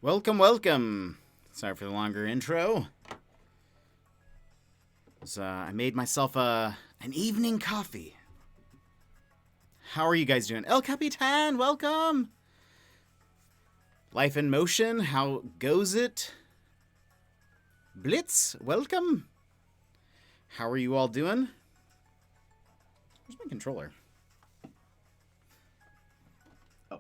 Welcome, welcome. Sorry for the longer intro. I made myself an evening coffee. How are you guys doing? El Capitan, welcome. Life in Motion, how goes it? Blitz, welcome. How are you all doing? Where's my controller? Oh.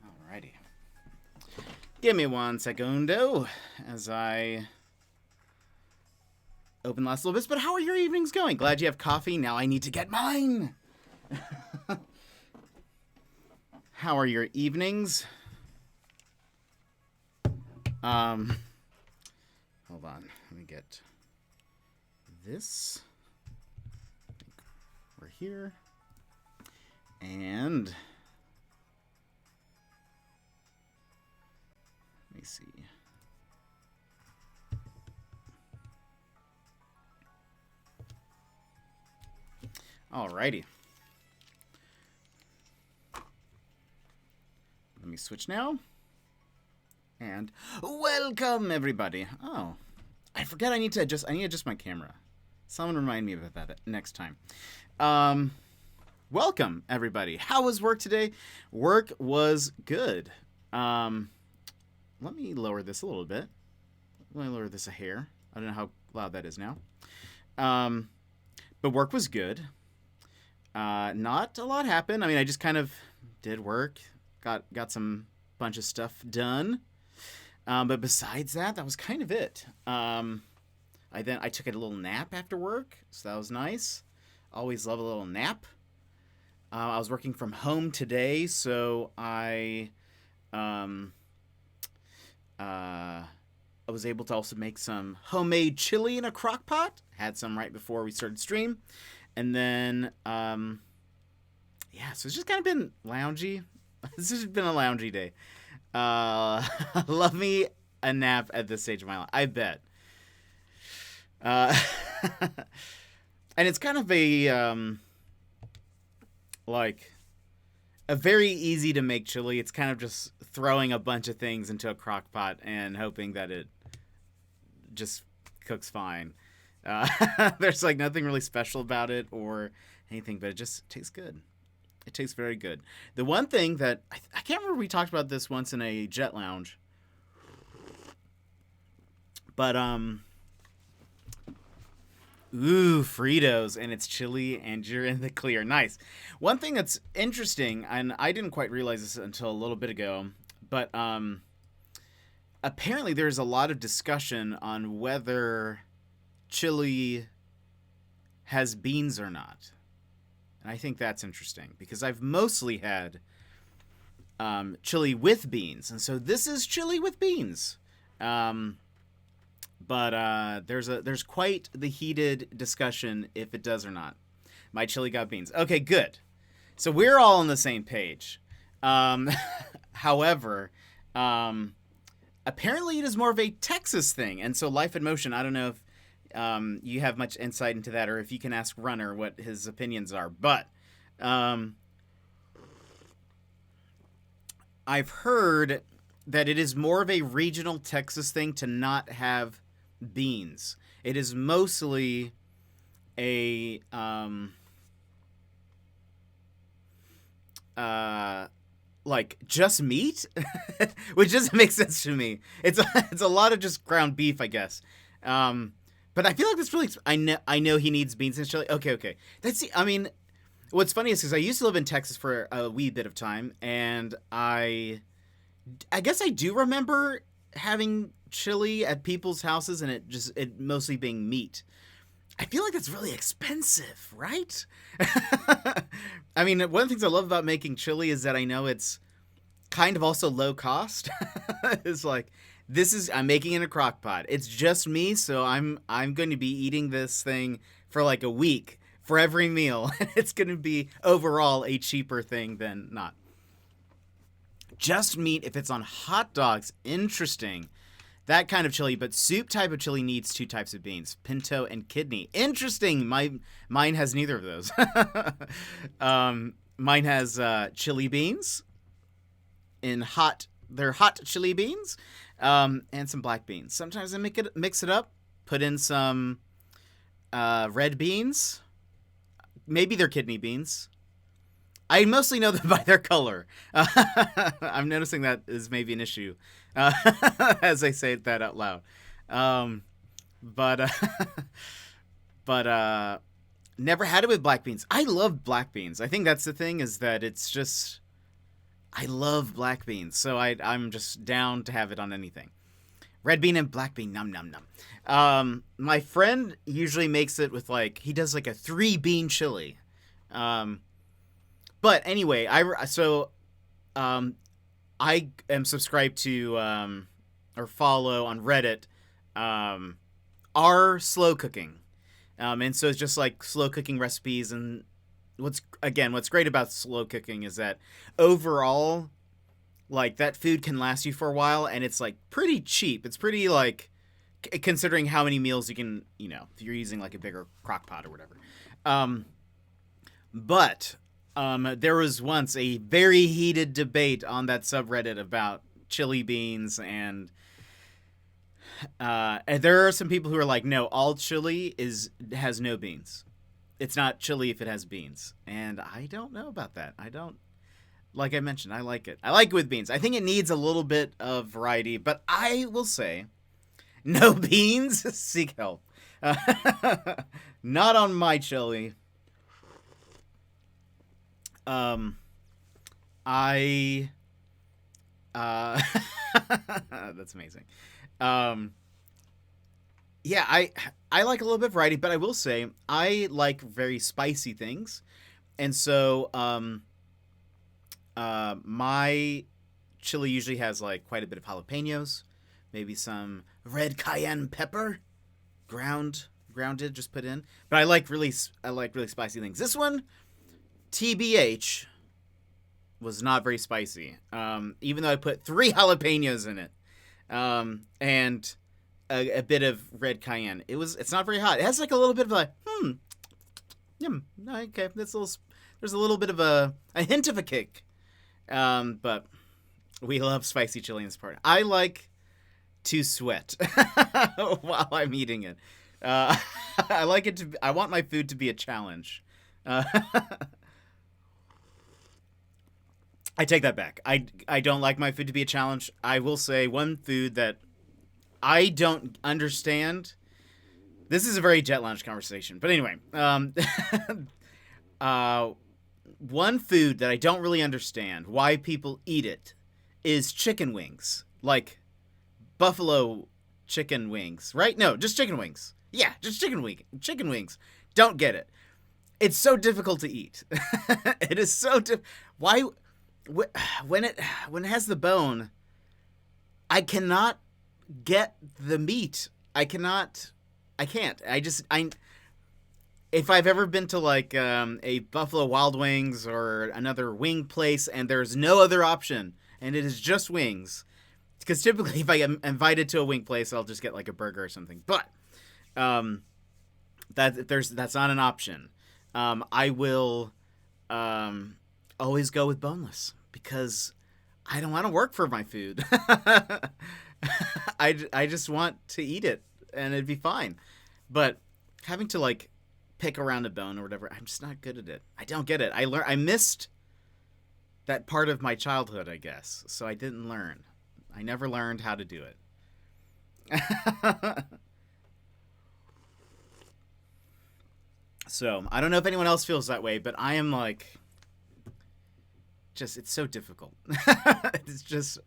Alrighty. Give me one secundo as I open the last little bits. But how are your evenings going? Glad you have coffee. Now I need to get mine. How are your evenings? Hold on. Let me get this. We're here. And let me see. Alrighty. Let me switch now. And welcome everybody. Oh, I forget I need to adjust my camera. Someone remind me of that next time. Welcome everybody. How was work today? Work was good. Let me lower this a little bit. Let me lower this a hair. I don't know how loud that is now. But work was good. Not a lot happened. I mean, I just kind of did work. Got some bunch of stuff done. But besides that, that was kind of it. I took a little nap after work, so that was nice. Always love a little nap. I was working from home today, so I was able to also make some homemade chili in a crock pot. Had some right before we started stream. And then, so it's just kind of been loungy. This has been a loungy day. Love me a nap at this stage of my life. I bet. And it's kind of a very easy to make chili. It's kind of just throwing a bunch of things into a crock pot and hoping that it just cooks fine. There's nothing really special about it or anything, but it just tastes good. It tastes very good. The one thing that I can't remember, we talked about this once in a Jet Lounge, but Fritos, and it's chili and you're in the clear. Nice. One thing that's interesting, and I didn't quite realize this until a little bit ago, but apparently there's a lot of discussion on whether chili has beans or not. And I think that's interesting because I've mostly had chili with beans, and so this is chili with beans. But there's quite the heated discussion if it does or not. My chili got beans. Okay, good. So we're all on the same page. However, apparently it is more of a Texas thing, and so Life in Motion, I don't know if you have much insight into that, or if you can ask Runner what his opinions are. But I've heard that it is more of a regional Texas thing to not have beans. It is mostly a just meat, which doesn't make sense to me. It's a lot of just ground beef, I guess. But I feel like that's really. I know he needs beans in his chili. Okay. What's funny is because I used to live in Texas for a wee bit of time, and I guess I do remember having chili at people's houses, and it mostly being meat. I feel like that's really expensive, right? I mean, one of the things I love about making chili is that I know it's kind of also low cost. It's I'm making it in a crock pot. It's just me, so I'm going to be eating this thing for a week for every meal. It's going to be overall a cheaper thing than not. Just meat if it's on hot dogs. Interesting. that kind of chili, but soup type of chili needs two types of beans, pinto and kidney. Interesting. Mine has neither of those. Mine has chili beans in they're hot chili beans, and some black beans. Sometimes I mix it up, put in some red beans. Maybe they're kidney beans. I mostly know them by their color. I'm noticing that is maybe an issue as I say that out loud. But never had it with black beans. I love black beans. I think that's the thing, is that it's just, I love black beans. So I'm just down to have it on anything. Red bean and black bean, num num num. My friend usually makes it with he does a 3-bean chili. But anyway, I am subscribed to or follow on Reddit R Slow Cooking, and so it's just slow cooking recipes. And what's great about slow cooking is that overall, that food can last you for a while, and it's pretty cheap. It's pretty considering how many meals you can, if you're using a bigger crock pot or whatever. But there was once a very heated debate on that subreddit about chili beans, and there are some people who are like, no, all chili has no beans. It's not chili if it has beans. And I don't know about that. I don't, like I mentioned, I like it. I like it with beans. I think it needs a little bit of variety, but I will say, no beans, seek help. Not on my chili. That's amazing. Yeah, I like a little bit of variety, but I will say I like very spicy things. And so, my chili usually has quite a bit of jalapenos, maybe some red cayenne pepper, grounded, just put in. But I like really spicy things. This one, TBH, was not very spicy. Even though I put 3 jalapenos in it, and a bit of red cayenne. It's not very hot. It has a little bit of yum. Okay, there's a little bit of a hint of a kick. But we love spicy chili in this part. I like to sweat while I'm eating it. I like it I want my food to be a challenge. I take that back. I don't like my food to be a challenge. I will say one food that I don't understand. This is a very Jet Lounge conversation. But anyway, one food that I don't really understand why people eat it is chicken wings. Like buffalo chicken wings, right? No, just chicken wings. Yeah, just chicken wings. Don't get it. It's so difficult to eat. It is so why when it has the bone, I cannot get the meat. I can't. If I've ever been to a Buffalo Wild Wings or another wing place and there's no other option and it is just wings, because typically if I am invited to a wing place, I'll just get a burger or something. But that's not an option. I will always go with boneless because I don't want to work for my food. I just want to eat it and it'd be fine. But having to pick around a bone or whatever, I'm just not good at it. I don't get it. I missed that part of my childhood, I guess. So I didn't learn. I never learned how to do it. So I don't know if anyone else feels that way, but I am it's so difficult. It's just,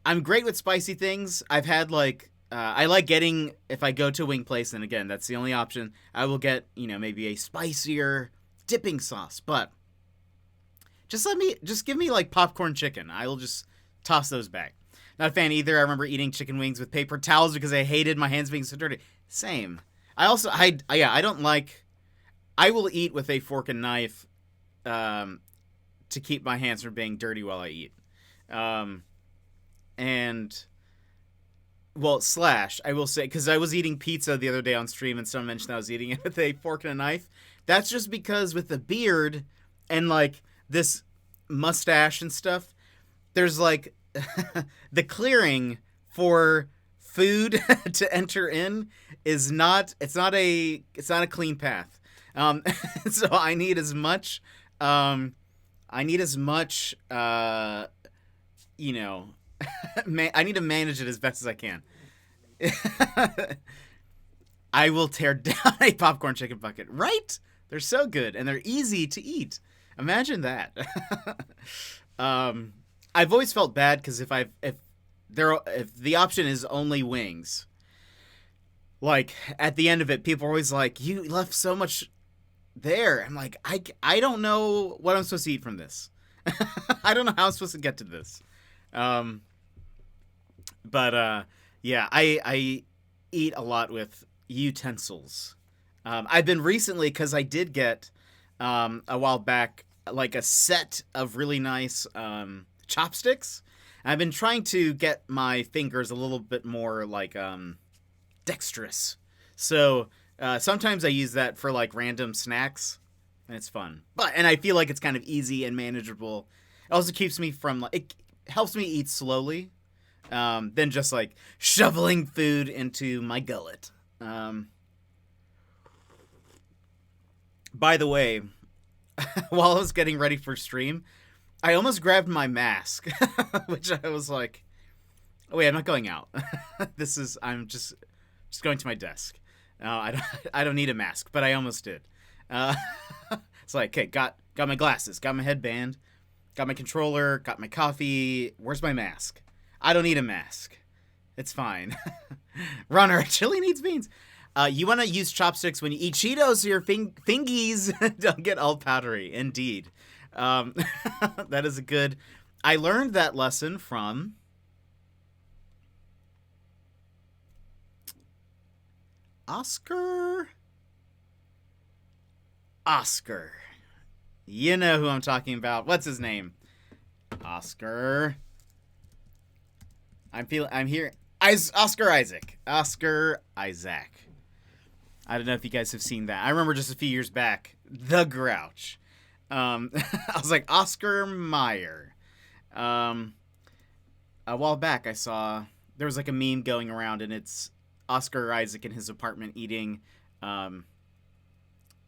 I'm great with spicy things. I've had I like getting, if I go to a wing place, and again, that's the only option, I will get, maybe a spicier dipping sauce, but just give me popcorn chicken. I will just toss those back. Not a fan either. I remember eating chicken wings with paper towels because I hated my hands being so dirty. Same. I also, I will eat with a fork and knife, to keep my hands from being dirty while I eat. And Well, slash, I will say, because I was eating pizza the other day on stream and someone mentioned I was eating it with a fork and a knife. That's just because with the beard and like this mustache and stuff, there's like the clearing for food to enter in is not, it's not a clean path. So I need as much, you know, I need to manage it as best as I can. I will tear down a popcorn chicken bucket. Right? They're so good and they're easy to eat. Imagine that. I've always felt bad because if the option is only wings, like at the end of it, people are always like, "You left so much there." I'm like, I don't know what I'm supposed to eat from this. I don't know how I'm supposed to get to this. Um, but yeah, I eat a lot with utensils. I've been recently because I did get a while back like a set of really nice chopsticks. I've been trying to get my fingers a little bit more like dexterous. So sometimes I use that for like random snacks, and it's fun. And I feel like it's kind of easy and manageable. It also keeps me from like it helps me eat slowly, than just like shoveling food into my gullet. By the way, while I was getting ready for stream, I almost grabbed my mask, which I was like, "Oh wait, I'm not going out. I'm just going to my desk. I don't need a mask, but I almost did." Uh, it's like, okay, got my glasses, got my headband, got my controller, got my coffee. Where's my mask? I don't need a mask. It's fine. Runner, chili needs beans. You want to use chopsticks when you eat Cheetos so your fingies don't get all powdery. Indeed. That is a good... I learned that lesson from... Oscar. You know who I'm talking about. What's his name? Oscar. I'm here. Oscar Isaac. Oscar Isaac. I don't know if you guys have seen that. I remember just a few years back, The Grouch. I was like, Oscar Mayer. A while back, I saw there was like a meme going around, and it's Oscar Isaac in his apartment eating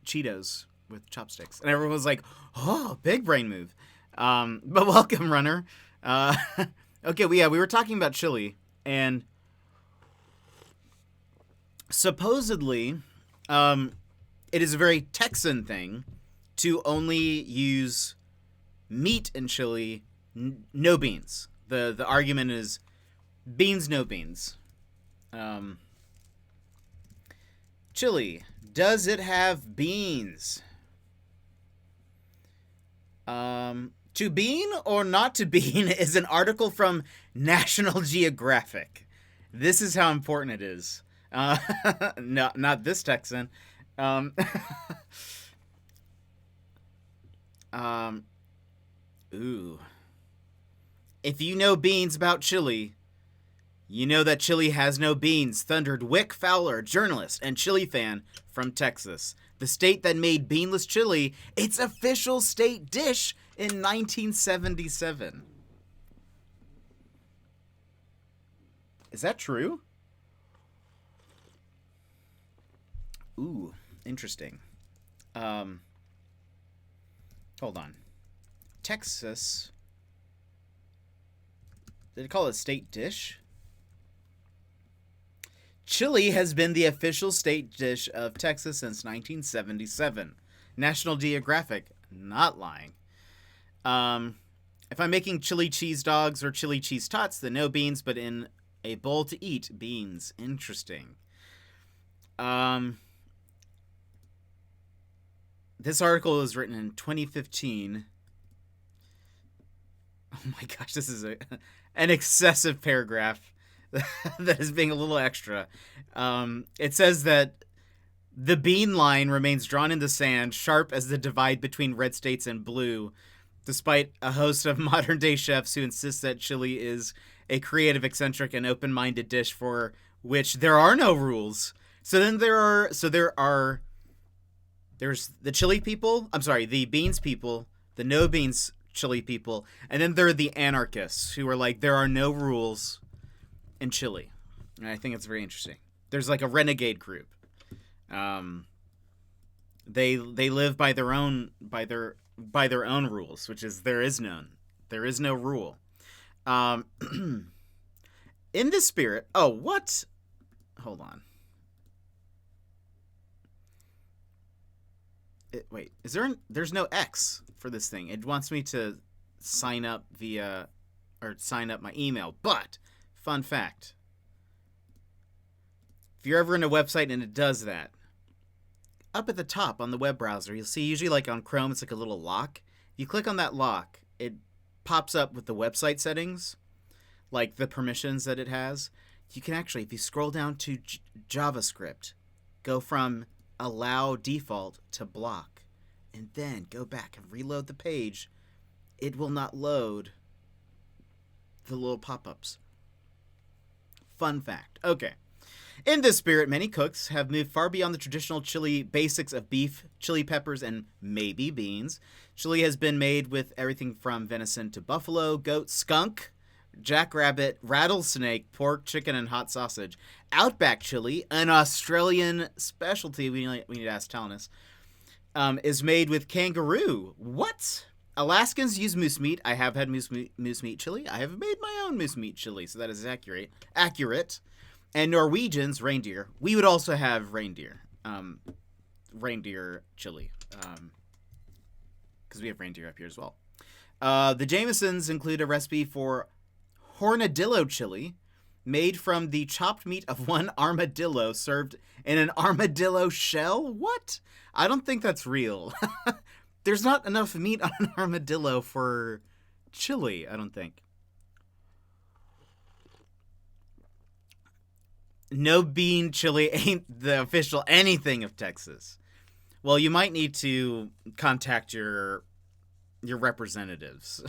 Cheetos with chopsticks, and everyone was like, "Oh, big brain move." But welcome, Runner. Okay, we were talking about chili, and supposedly, it is a very Texan thing to only use meat in chili, no beans. The argument is beans, no beans. Chili, does it have beans? To bean or not to bean is an article from National Geographic. This is how important it is. No, not this Texan. Ooh. If you know beans about chili, you know that chili has no beans, thundered Wick Fowler, journalist and chili fan from Texas. The state that made beanless chili its official state dish in 1977. Is that true? Ooh, interesting. Hold on. Texas. Did it call it a state dish? Chili has been the official state dish of Texas since 1977. National Geographic, not lying. If I'm making chili cheese dogs or chili cheese tots, then no beans, but in a bowl to eat, beans. Interesting. This article was written in 2015. Oh my gosh, this is an excessive paragraph that is being a little extra. It says that the bean line remains drawn in the sand, sharp as the divide between red states and blue, despite a host of modern-day chefs who insist that chili is a creative, eccentric, and open-minded dish for which there are no rules. So then there's the chili people. I'm sorry, the beans people, the no beans chili people, and then there are the anarchists who are like, there are no rules in Chile. And I think it's very interesting. There's like a renegade group. They live by their own rules, which is there is no rule. In this spirit, oh, what? Hold on. Wait, there's no X for this thing. It wants me to sign up sign up my email. But, fun fact. If you're ever in a website and it does that, up at the top on the web browser, you'll see usually like on Chrome, it's like a little lock. If you click on that lock, it pops up with the website settings, like the permissions that it has. You can actually, if you scroll down to JavaScript, go from allow default to block, and then go back and reload the page. It will not load the little pop-ups. Fun fact. Okay. In this spirit, many cooks have moved far beyond the traditional chili basics of beef, chili peppers, and maybe beans. Chili has been made with everything from venison to buffalo, goat, skunk, jackrabbit, rattlesnake, pork, chicken, and hot sausage. Outback chili, an Australian specialty, we need to ask Talanis, is made with kangaroo. What? Alaskans use moose meat. I have had moose meat chili. I have made my own moose meat chili, so that is accurate. And Norwegians, reindeer. We would also have reindeer chili, because we have reindeer up here as well. The Jamesons include a recipe for hornadillo chili, made from the chopped meat of one armadillo served in an armadillo shell. What? I don't think that's real. There's not enough meat on an armadillo for chili, I don't think. No bean chili ain't the official anything of Texas. Well, you might need to contact your representatives.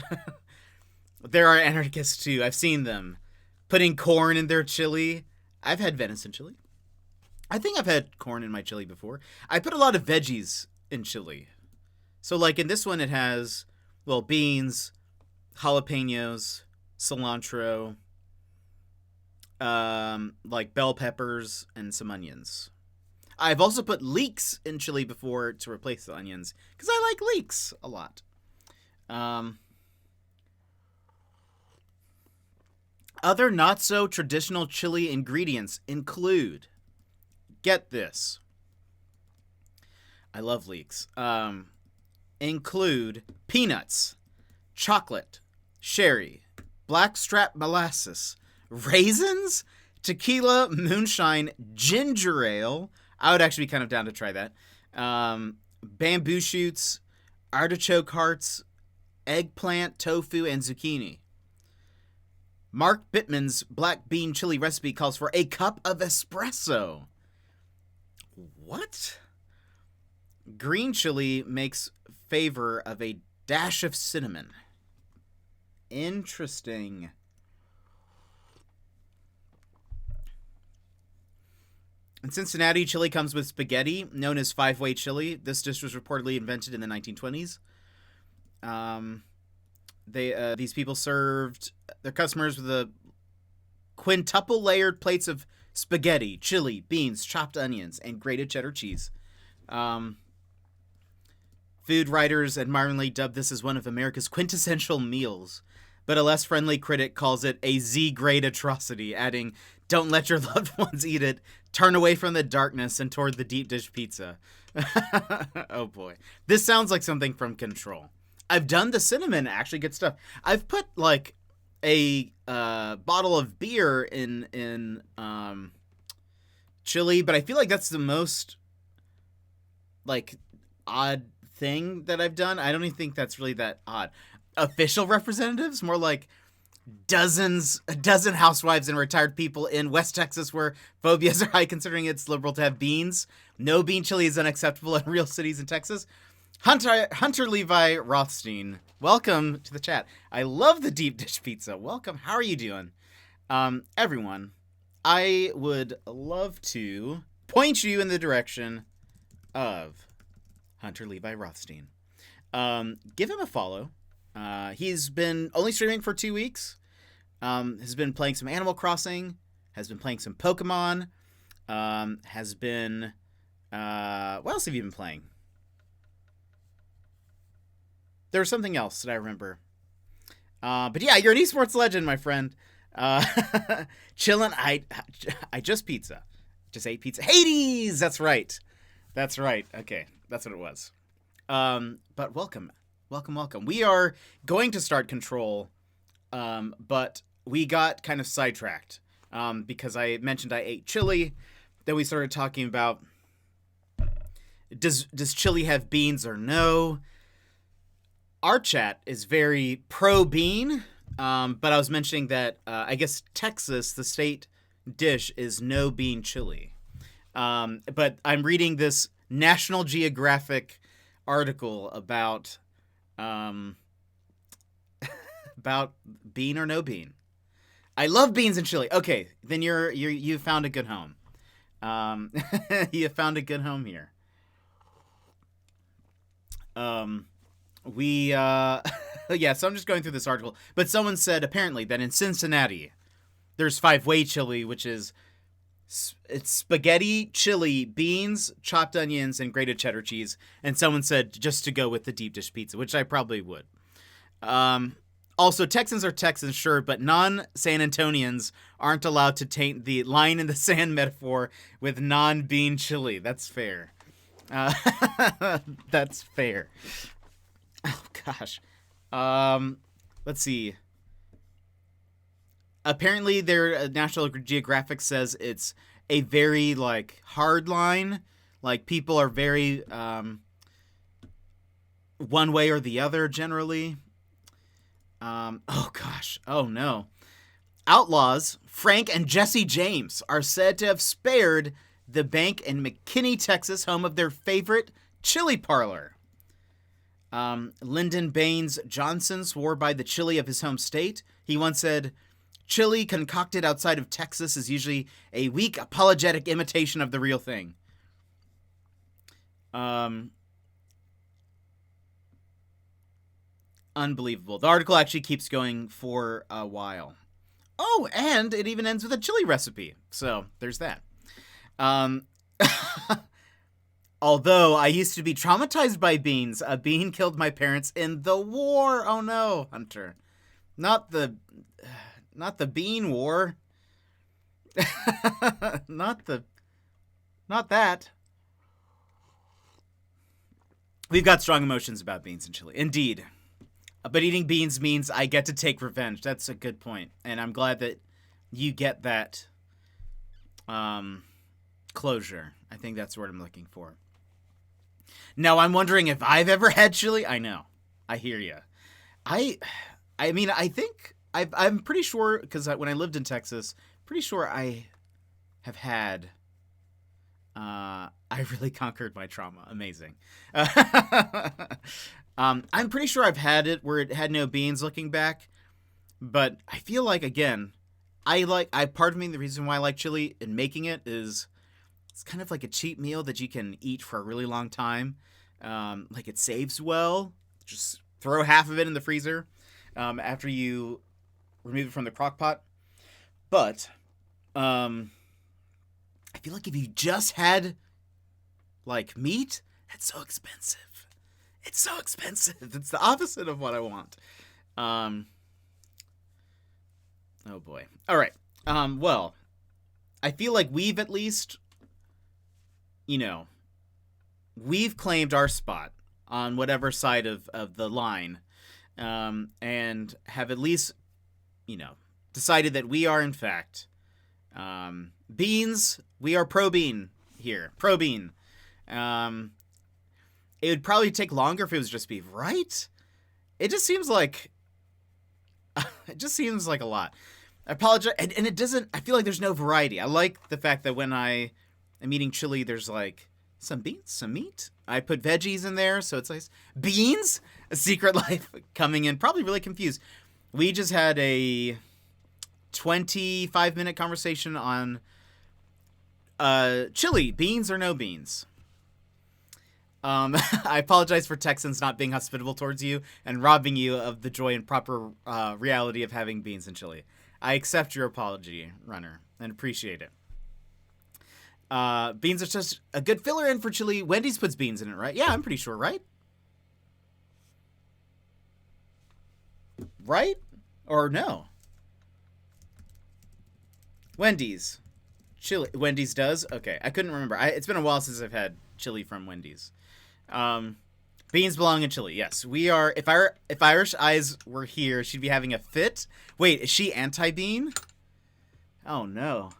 There are anarchists too. I've seen them putting corn in their chili. I've had venison chili. I think I've had corn in my chili before. I put a lot of veggies in chili. So like in this one it has, well, beans, jalapenos, cilantro, like bell peppers, and some onions. I've also put leeks in chili before to replace the onions, because I like leeks a lot. Other not-so-traditional chili ingredients include, get this, I love leeks, include peanuts, chocolate, sherry, blackstrap molasses, raisins, tequila, moonshine, ginger ale. I would actually be kind of down to try that. Bamboo shoots, artichoke hearts, eggplant, tofu, and zucchini. Mark Bittman's black bean chili recipe calls for a cup of espresso. What? Green chili makes favor of a dash of cinnamon. Interesting. In Cincinnati, chili comes with spaghetti, known as five-way chili. This dish was reportedly invented in the 1920s. These people served their customers with a quintuple layered plates of spaghetti, chili, beans, chopped onions, and grated cheddar cheese. Food writers admiringly dubbed this as one of America's quintessential meals, but a less friendly critic calls it a Z-grade atrocity, adding, "Don't let your loved ones eat it. Turn away from the darkness and toward the deep dish pizza." Oh boy. This sounds like something from Control. I've done the cinnamon, actually good stuff. I've put like a bottle of beer in chili, but I feel like that's the most like odd thing that I've done. I don't even think that's really that odd. Official representatives, more like a dozen housewives and retired people in West Texas where phobias are high, considering it's liberal to have beans. No bean chili is unacceptable in real cities in Texas. Hunter Levi Rothstein, welcome to the chat. I love the deep dish pizza. Welcome. How are you doing? Everyone, I would love to point you in the direction of Hunter Levi Rothstein. Give him a follow. He's been only streaming for 2 weeks. Has been playing some Animal Crossing. Has been playing some Pokemon. Has been... what else have you been playing? There was something else that I remember. But yeah, you're an esports legend, my friend. Chillin'. I just pizza. Just ate pizza. Hades! That's right. Okay, that's what it was. But welcome. We are going to start Control, but we got kind of sidetracked because I mentioned I ate chili. Then we started talking about does chili have beans or no? Our chat is very pro-bean, but I was mentioning that I guess Texas, the state dish, is no bean chili. But I'm reading this National Geographic article about about bean or no bean. I love beans and chili. Okay, then you found a good home. You found a good home here. Yeah, so I'm just going through this article. But someone said apparently that in Cincinnati, there's five-way chili, which is it's spaghetti, chili, beans, chopped onions, and grated cheddar cheese. And someone said just to go with the deep dish pizza, which I probably would. Also, Texans are Texans, sure, but non-San Antonians aren't allowed to taint the line in the sand metaphor with non-bean chili. That's fair. That's fair. Oh, gosh. Let's see. Apparently, their National Geographic says it's a very, hard line. Like, people are very, one way or the other, generally. Oh, gosh. Oh, no. Outlaws, Frank and Jesse James, are said to have spared the bank in McKinney, Texas, home of their favorite chili parlor. Lyndon Baines Johnson swore by the chili of his home state. He once said, "Chili concocted outside of Texas is usually a weak, apologetic imitation of the real thing." Unbelievable. The article actually keeps going for a while. Oh, and it even ends with a chili recipe. So, there's that. Although I used to be traumatized by beans. A bean killed my parents in the war. Oh no, Hunter. Not the bean war. Not that. We've got strong emotions about beans and chili. Indeed. But eating beans means I get to take revenge. That's a good point. And I'm glad that you get that closure. I think that's what I'm looking for. Now, I'm wondering if I've ever had chili. I know. I hear you. I mean, I think I'm pretty sure, because when I lived in Texas, pretty sure I have had... I really conquered my trauma. Amazing. I'm pretty sure I've had it where it had no beans looking back, but I feel like, again, part of me, the reason why I like chili and making it is it's kind of like a cheap meal that you can eat for a really long time. It saves well. Just throw half of it in the freezer after you remove it from the crock pot. But I feel like if you just had meat, that's so expensive. It's so expensive. It's the opposite of what I want. Oh boy. All right. Well, I feel like we've at least, we've claimed our spot on whatever side of the line, and have at least, decided that we are in fact, beans. We are pro-bean here. Pro-bean. It would probably take longer if it was just beef, right? It just seems like a lot. I apologize, and it doesn't. I feel like there's no variety. I like the fact that when I am eating chili, there's some beans, some meat. I put veggies in there, so it's nice. Beans, a secret life coming in. Probably really confused. We just had a 25-minute conversation on chili, beans or no beans. I apologize for Texans not being hospitable towards you and robbing you of the joy and proper reality of having beans and chili. I accept your apology, Runner, and appreciate it. Beans are just a good filler in for chili. Wendy's puts beans in it, right? Yeah, I'm pretty sure, right? Right? Or no? Wendy's. Chili. Wendy's does? Okay, I couldn't remember. It's been a while since I've had chili from Wendy's. Beans belong in chili. Yes, we are. If Irish Eyes were here, she'd be having a fit. Wait, is she anti-bean? Oh no.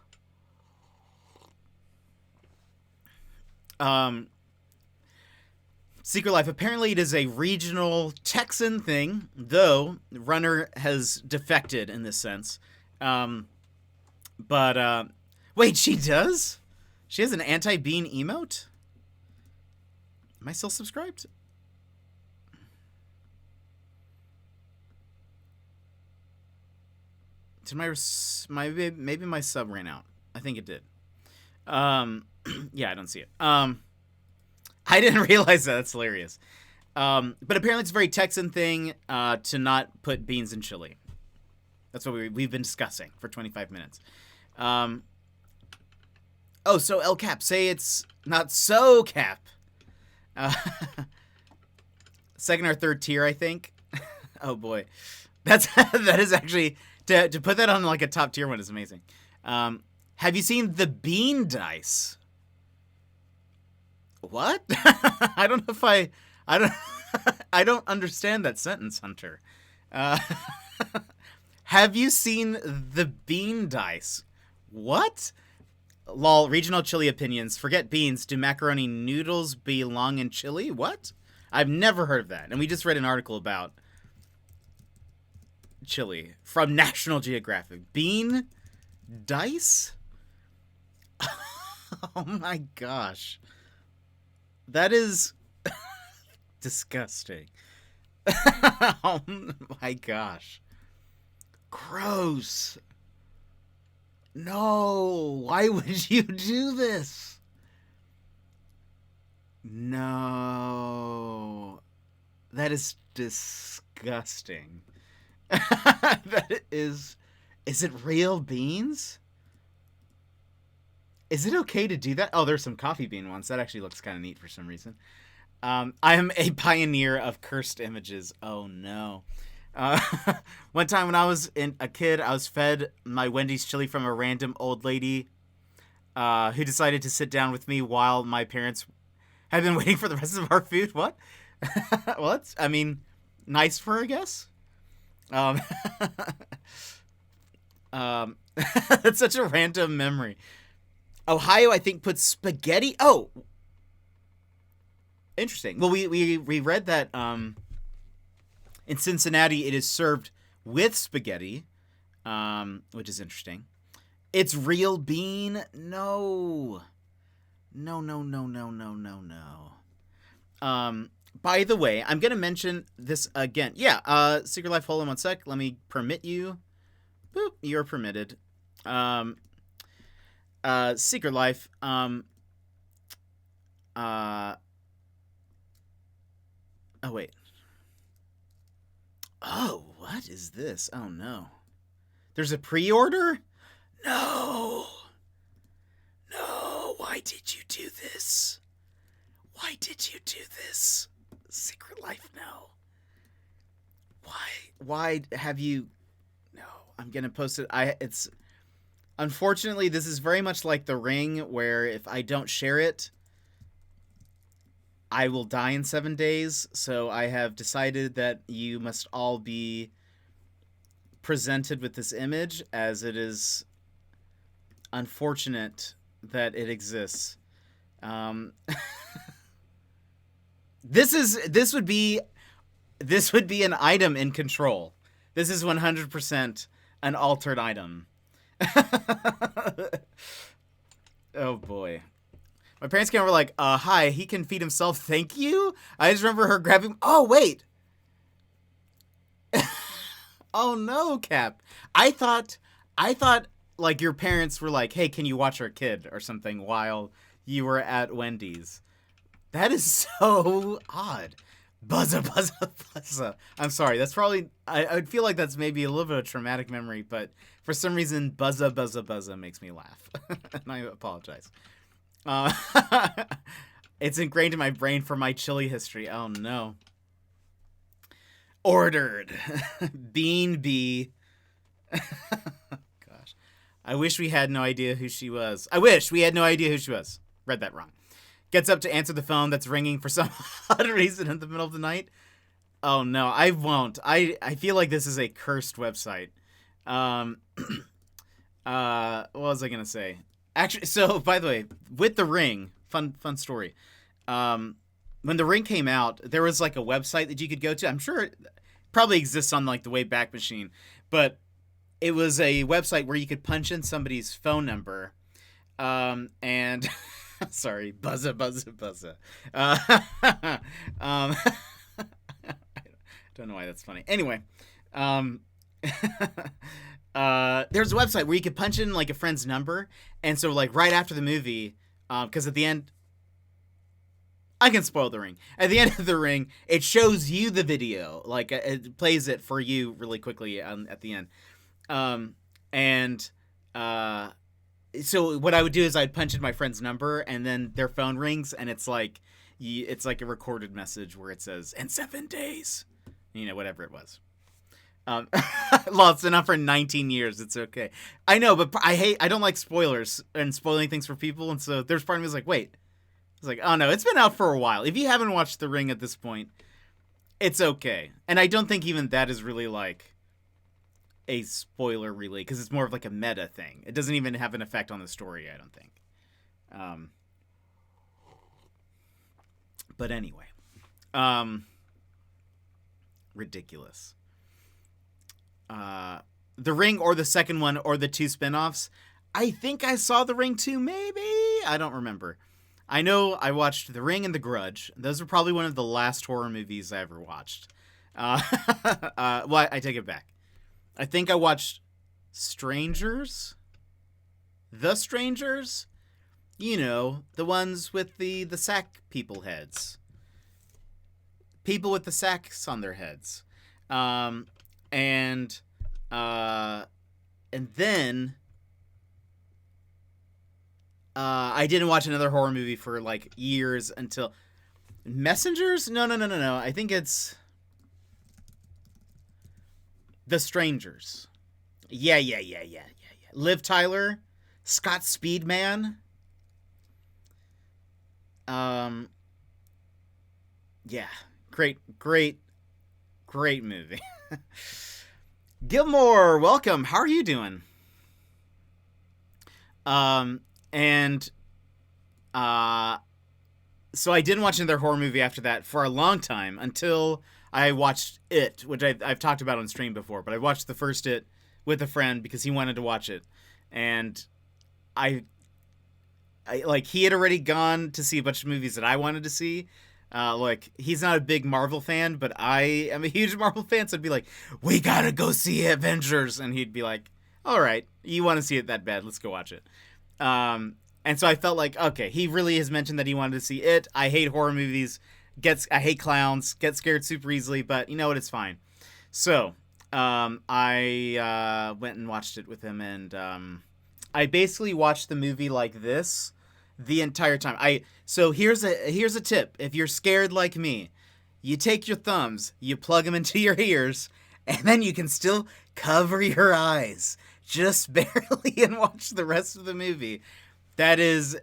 Secret Life. Apparently, it is a regional Texan thing, though Runner has defected in this sense. But wait, she does? She has an anti-bean emote? Am I still subscribed? Did maybe my sub ran out? I think it did. Yeah, I don't see it. I didn't realize that. That's hilarious. But apparently it's a very Texan thing to not put beans in chili. That's what we've been discussing for 25 minutes. Oh, so El Cap, say it's not so Cap. Second or third tier, I think. Oh boy, that is actually to put that on like a top tier one is amazing. Have you seen the bean dice? What? I don't know if I don't I don't understand that sentence, Hunter. Have you seen the bean dice? What? Lol, regional chili opinions. Forget beans. Do macaroni noodles belong in chili? What? I've never heard of that. And we just read an article about chili from National Geographic. Bean dice? Oh my gosh. That is disgusting. Oh my gosh. Gross. No, why would you do this? No. That is disgusting. That is it real beans? Is it okay to do that? Oh, there's some coffee bean ones. That actually looks kind of neat for some reason. I am a pioneer of cursed images. Oh no. One time when I was a kid, I was fed my Wendy's chili from a random old lady who decided to sit down with me while my parents had been waiting for the rest of our food. What? Well, it's, I mean, nice for her, I guess. That's such a random memory. Ohio, I think, puts spaghetti. Oh, interesting. Well, we read that in Cincinnati it is served with spaghetti, which is interesting. It's real bean? No. No. By the way, I'm going to mention this again. Yeah, Secret Life, hold on one sec. Let me permit you. Boop, you're permitted. Secret Life, oh, wait. Oh, what is this? Oh, no. There's a pre-order? No. No, why did you do this? Why did you do this? Secret Life, no. Why have you... No, I'm gonna post it. It's... Unfortunately, this is very much like The Ring, where if I don't share it, I will die in 7 days. So I have decided that you must all be presented with this image, as it is unfortunate that it exists. This would be an item in Control. This is 100% an altered item. Oh boy. My parents came over like, hi, he can feed himself, thank you? I just remember her grabbing... Oh, wait! Oh no, Cap. I thought I thought like your parents were like, "Hey, can you watch our kid or something while you were at Wendy's?" That is so odd. Buzza, buzza, buzza. I'm sorry. That's probably. I would feel like that's maybe a little bit of a traumatic memory, but for some reason, buzza, buzza, buzza makes me laugh, and I apologize. Uh, it's ingrained in my brain from my chili history. Oh no. Ordered. Bean Bee. Gosh. I wish we had no idea who she was. I wish we had no idea who she was. Read that wrong. Gets up to answer the phone that's ringing for some odd reason in the middle of the night. Oh no, I won't. I feel like this is a cursed website. What was I gonna say? Actually, so by the way, with the Ring, fun story. When the Ring came out, there was like a website that you could go to. I'm sure it probably exists on like the Wayback Machine, but it was a website where you could punch in somebody's phone number, and sorry, buzza, buzza, buzza. I don't know why that's funny. Anyway, there's a website where you could punch in like a friend's number, and so like right after the movie, because at the end, I can spoil the Ring. At the end of the Ring, it shows you the video, like it plays it for you really quickly at the end, and so what I would do is I'd punch in my friend's number, and then their phone rings, and it's like a recorded message where it says "in 7 days," whatever it was. Well, it's enough for 19 years. It's okay. I know, but I don't like spoilers and spoiling things for people, and so there's part of me is like, wait. It's like, oh no, it's been out for a while. If you haven't watched The Ring at this point, it's okay. And I don't think even that is really like a spoiler really, because it's more of like a meta thing. It doesn't even have an effect on the story, I don't think. But anyway. Ridiculous. The Ring or the second one or the 2 spinoffs. I think I saw The Ring 2, maybe? I don't remember. I know I watched The Ring and The Grudge. Those are probably one of the last horror movies I ever watched. Well, I take it back. I think I watched Strangers? The Strangers? The ones with the sack people heads. People with the sacks on their heads. And then I didn't watch another horror movie for like years until Messengers. No. I think it's The Strangers. Yeah. Liv Tyler, Scott Speedman. Yeah, great movie. Gilmore, welcome. How are you doing? So I didn't watch another horror movie after that for a long time until I watched It, which I've talked about on stream before, but I watched the first It with a friend because he wanted to watch it. And I like, he had already gone to see a bunch of movies that I wanted to see. Like, he's not a big Marvel fan, but I am a huge Marvel fan, so I'd be like, we gotta go see Avengers. And he'd be like, all right, you want to see it that bad, let's go watch it. And so I felt like, okay, he really has mentioned that he wanted to see It. I hate horror movies. I hate clowns. Get scared super easily, but you know what? It's fine. So, I went and watched it with him, and I basically watched the movie like this the entire time. So here's a tip. If you're scared like me, you take your thumbs, you plug them into your ears, and then you can still cover your eyes just barely and watch the rest of the movie. That is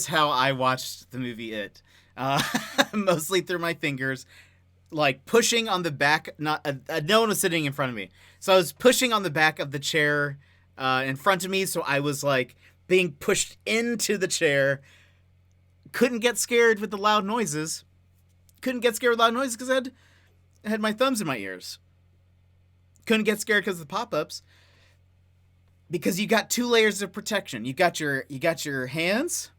how I watched the movie It. Mostly through my fingers, like pushing on the back. No one was sitting in front of me, so I was pushing on the back of the chair in front of me. So I was like being pushed into the chair. Couldn't get scared with the loud noises. Because I had my thumbs in my ears. Couldn't get scared because of the pop-ups. Because you got 2 layers of protection. You got your hands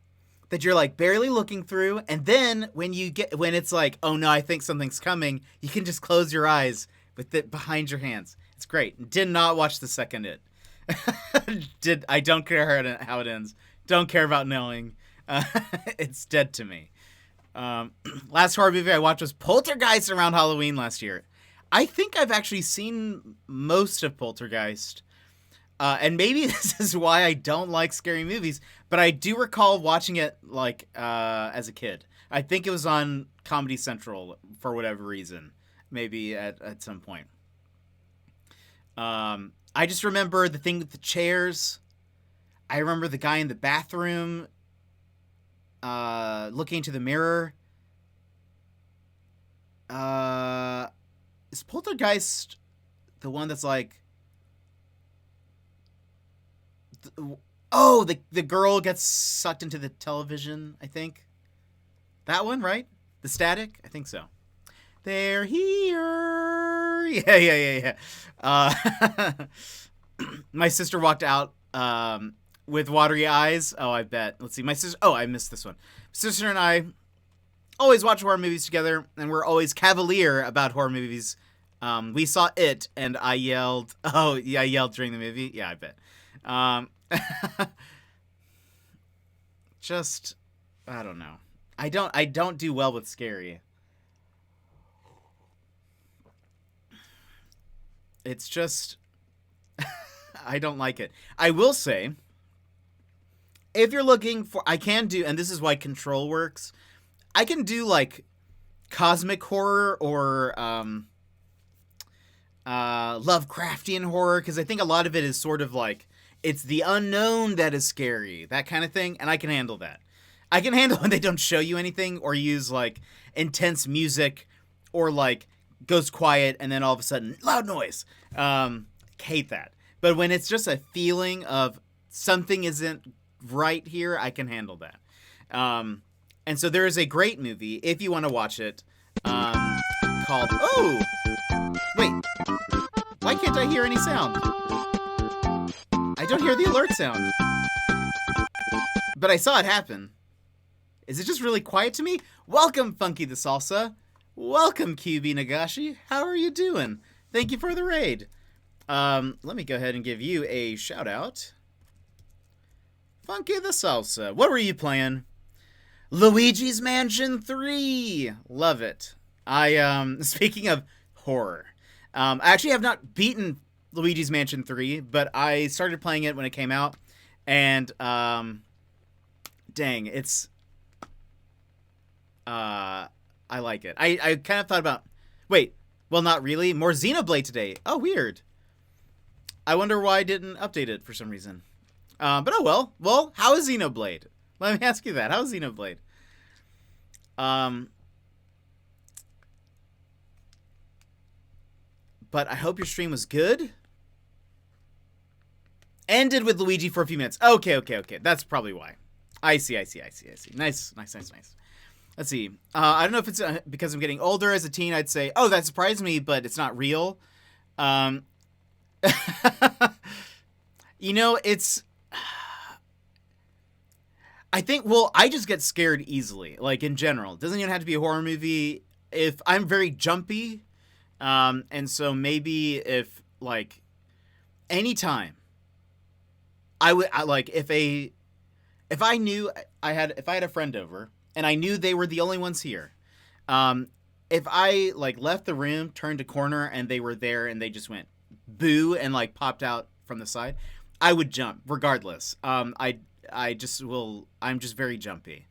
that you're like barely looking through, and then when it's like, oh no, I think something's coming, you can just close your eyes with it behind your hands. It's great. Did not watch the second It. I don't care how it ends. Don't care about knowing. Uh, it's dead to me. Last horror movie I watched was Poltergeist around Halloween last year. I think I've actually seen most of Poltergeist. And maybe this is why I don't like scary movies, but I do recall watching it like as a kid. I think it was on Comedy Central for whatever reason, maybe at some point. I just remember the thing with the chairs. I remember the guy in the bathroom looking into the mirror. Is Poltergeist the one that's like... Oh, the girl gets sucked into the television, I think. That one, right? The static? I think so. They're here. Yeah. My sister walked out with watery eyes. Oh, I bet. Let's see. My sister... Oh, I missed this one. Sister and I always watch horror movies together, and we're always cavalier about horror movies. We saw It, and I yelled... Oh, yeah, I yelled during the movie. Yeah, I bet. Just... I don't know. I don't do well with scary. It's just... I don't like it. I will say, if you're looking for... I can do... And this is why Control works. I can do, like, cosmic horror or Lovecraftian horror, because I think a lot of it is sort of like... It's the unknown that is scary. That kind of thing. And I can handle that. I can handle when they don't show you anything or use, like, intense music or, like, goes quiet and then all of a sudden, loud noise. Hate that. But when it's just a feeling of something isn't right here, I can handle that. And so there is a great movie, if you want to watch it, called... Oh! Wait. Why can't I hear any sound? I don't hear the alert sound. But I saw it happen. Is it just really quiet to me? Welcome, Funky the Salsa. Welcome, QB Nagashi. How are you doing? Thank you for the raid. Let me go ahead and give you a shout out. Funky the Salsa. What were you playing? Luigi's Mansion 3. Love it. Speaking of horror, I actually have not beaten Luigi's Mansion 3, but I started playing it when it came out, and, dang, it's, I like it. I kind of thought about, wait, well, not really, more Xenoblade today. Oh, weird. I wonder why I didn't update it for some reason. But oh well. Well, how is Xenoblade? Let me ask you that. How is Xenoblade? But I hope your stream was good. Ended with Luigi for a few minutes. Okay. That's probably why. I see. Nice. Let's see. I don't know if it's because I'm getting older. As a teen, I'd say, oh, that surprised me, but it's not real. You know, it's... I think, well, I just get scared easily, like, in general. It doesn't even have to be a horror movie. If I'm very jumpy, and so maybe if, like, anytime, if I knew if I had a friend over, and I knew they were the only ones here, if I, like, left the room, turned a corner, and they were there, and they just went boo, and, like, popped out from the side, I would jump, regardless. I'm just very jumpy.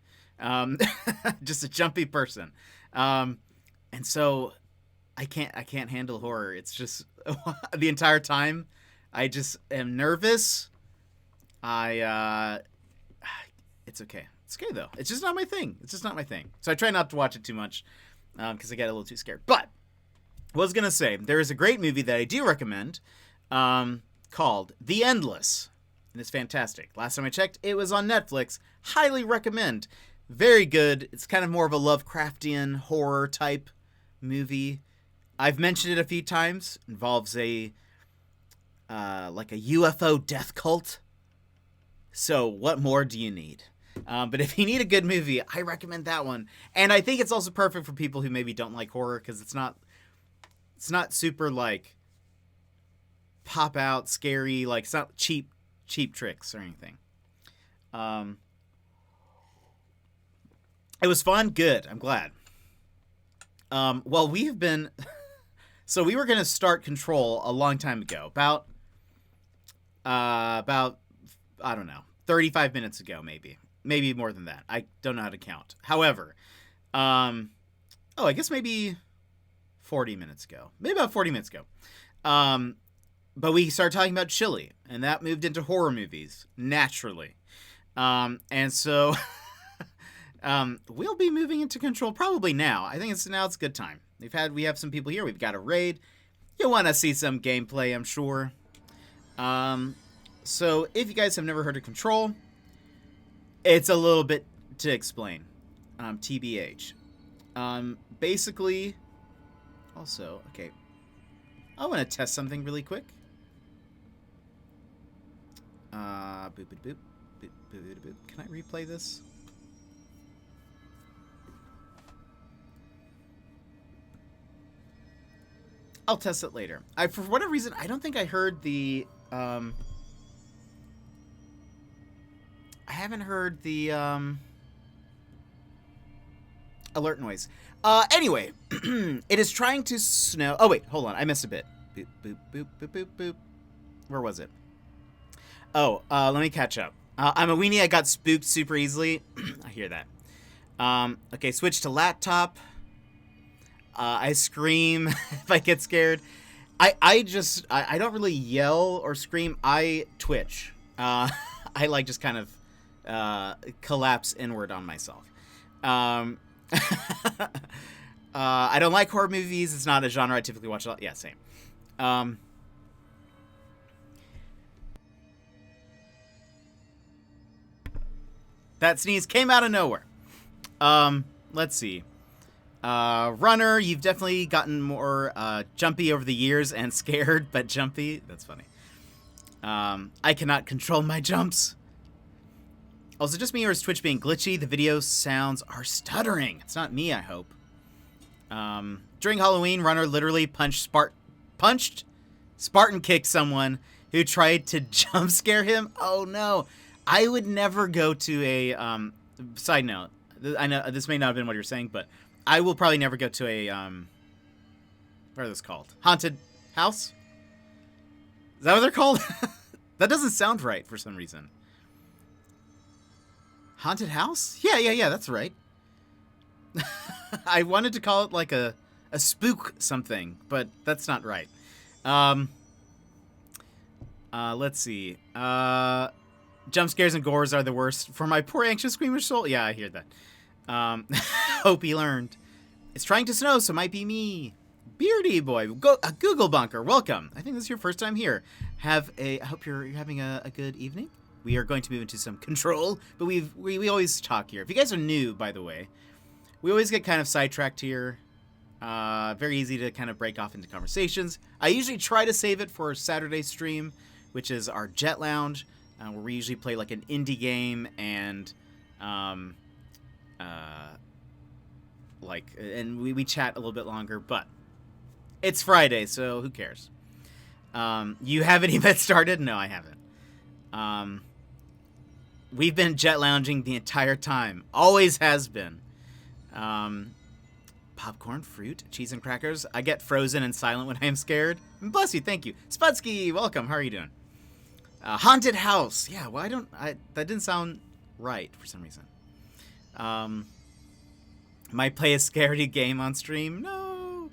Just a jumpy person. And so I can't handle horror. It's just the entire time I just am nervous. It's okay. It's okay though. It's just not my thing. So I try not to watch it too much, because I get a little too scared. But I was going to say, there is a great movie that I do recommend, called The Endless. And it's fantastic. Last time I checked, it was on Netflix. Highly recommend. Very good. It's kind of more of a Lovecraftian horror type movie. I've mentioned it a few times. It involves a UFO death cult. So what more do you need? But if you need a good movie, I recommend that one. And I think it's also perfect for people who maybe don't like horror, because it's not super, like, pop out scary, like it's not cheap tricks or anything. It was fun. Good. I'm glad. Well, we've been. So we were gonna start Control a long time ago, about I don't know, 35 minutes ago, maybe more than that. I don't know how to count. However, I guess maybe 40 minutes ago, maybe about 40 minutes ago. But we started talking about Chile, and that moved into horror movies naturally. And so we'll be moving into Control probably now. I think it's a good time. We have some people here. We've got a raid. You'll want to see some gameplay, I'm sure. So if you guys have never heard of Control, it's a little bit to explain. TBH. Basically, also, okay, I want to test something really quick. Boop, boop, boop, boop, boop, boop, boop. Can I replay this? I'll test it later. For whatever reason, I don't think I heard the, I haven't heard the, alert noise. Anyway, it is trying to snow. Oh, wait, hold on. I missed a bit. Boop, boop, boop, boop, boop, boop. Where was it? Oh, let me catch up. I'm a weenie. I got spooked super easily. I hear that. Okay, switch to laptop. I scream if I get scared. I don't really yell or scream. I twitch. I like just kind of collapse inward on myself. I don't like horror movies. It's not a genre I typically watch a lot. Yeah, same. That sneeze came out of nowhere. Let's see. Runner, you've definitely gotten more jumpy over the years and scared, but jumpy. That's funny. I cannot control my jumps. Also, just me or is Twitch being glitchy? The video sounds are stuttering. It's not me, I hope. During Halloween, Runner literally punched Spartan kicked someone who tried to jump scare him. Oh no. I would never go to a side note. I know this may not have been what you're saying, but I will probably never go to a what are those called? Haunted house? Is that what they're called? That doesn't sound right for some reason. Haunted house? Yeah, that's right. I wanted to call it like a spook something, but that's not right. Let's see. Jump scares and gores are the worst for my poor anxious squeamish soul. Yeah, I hear that. Hope he learned. It's trying to snow, so it might be me. Beardy boy, Google Bunker, welcome. I think this is your first time here. I hope you're having a good evening. We are going to move into some Control, but we always talk here. If you guys are new, by the way, we always get kind of sidetracked here. Very easy to kind of break off into conversations. I usually try to save it for Saturday stream, which is our Jet Lounge, where we usually play like an indie game and we chat a little bit longer, but it's Friday, so who cares? You haven't even started? No, I haven't. We've been jet lounging the entire time. Always has been. Popcorn, fruit, cheese, and crackers. I get frozen and silent when I am scared. And bless you, thank you. Spudsky, welcome. How are you doing? Haunted house. Yeah, well, that didn't sound right for some reason. Might play a scaredy game on stream. No.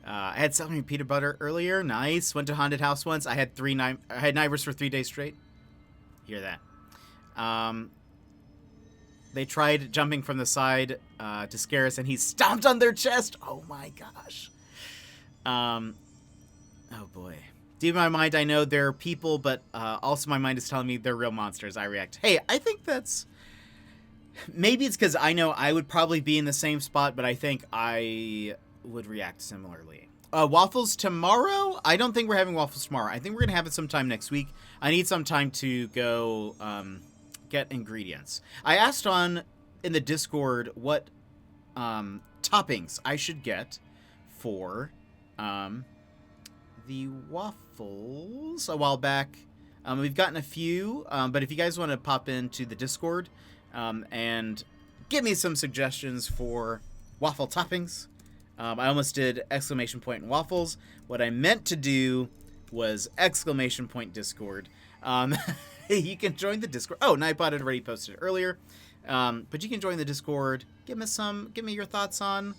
I had something peanut butter earlier. Nice. Went to haunted house once. I had nightmares for 3 days straight. Hear that. They tried jumping from the side to scare us, and he stomped on their chest. Oh my gosh. Oh boy. Deep in my mind, I know they're people, but also my mind is telling me they're real monsters. I react. Hey, I think that's... Maybe it's because I know I would probably be in the same spot, but I think I would react similarly. Waffles tomorrow? I don't think we're having waffles tomorrow. I think we're going to have it sometime next week. I need some time to go get ingredients. I asked in the Discord what toppings I should get for the waffles a while back. We've gotten a few, but if you guys want to pop into the Discord and give me some suggestions for waffle toppings. I almost did exclamation point waffles. What I meant to do was exclamation point Discord. You can join the Discord. Oh, Nightbot had already posted it earlier. But you can join the Discord. Give me your thoughts on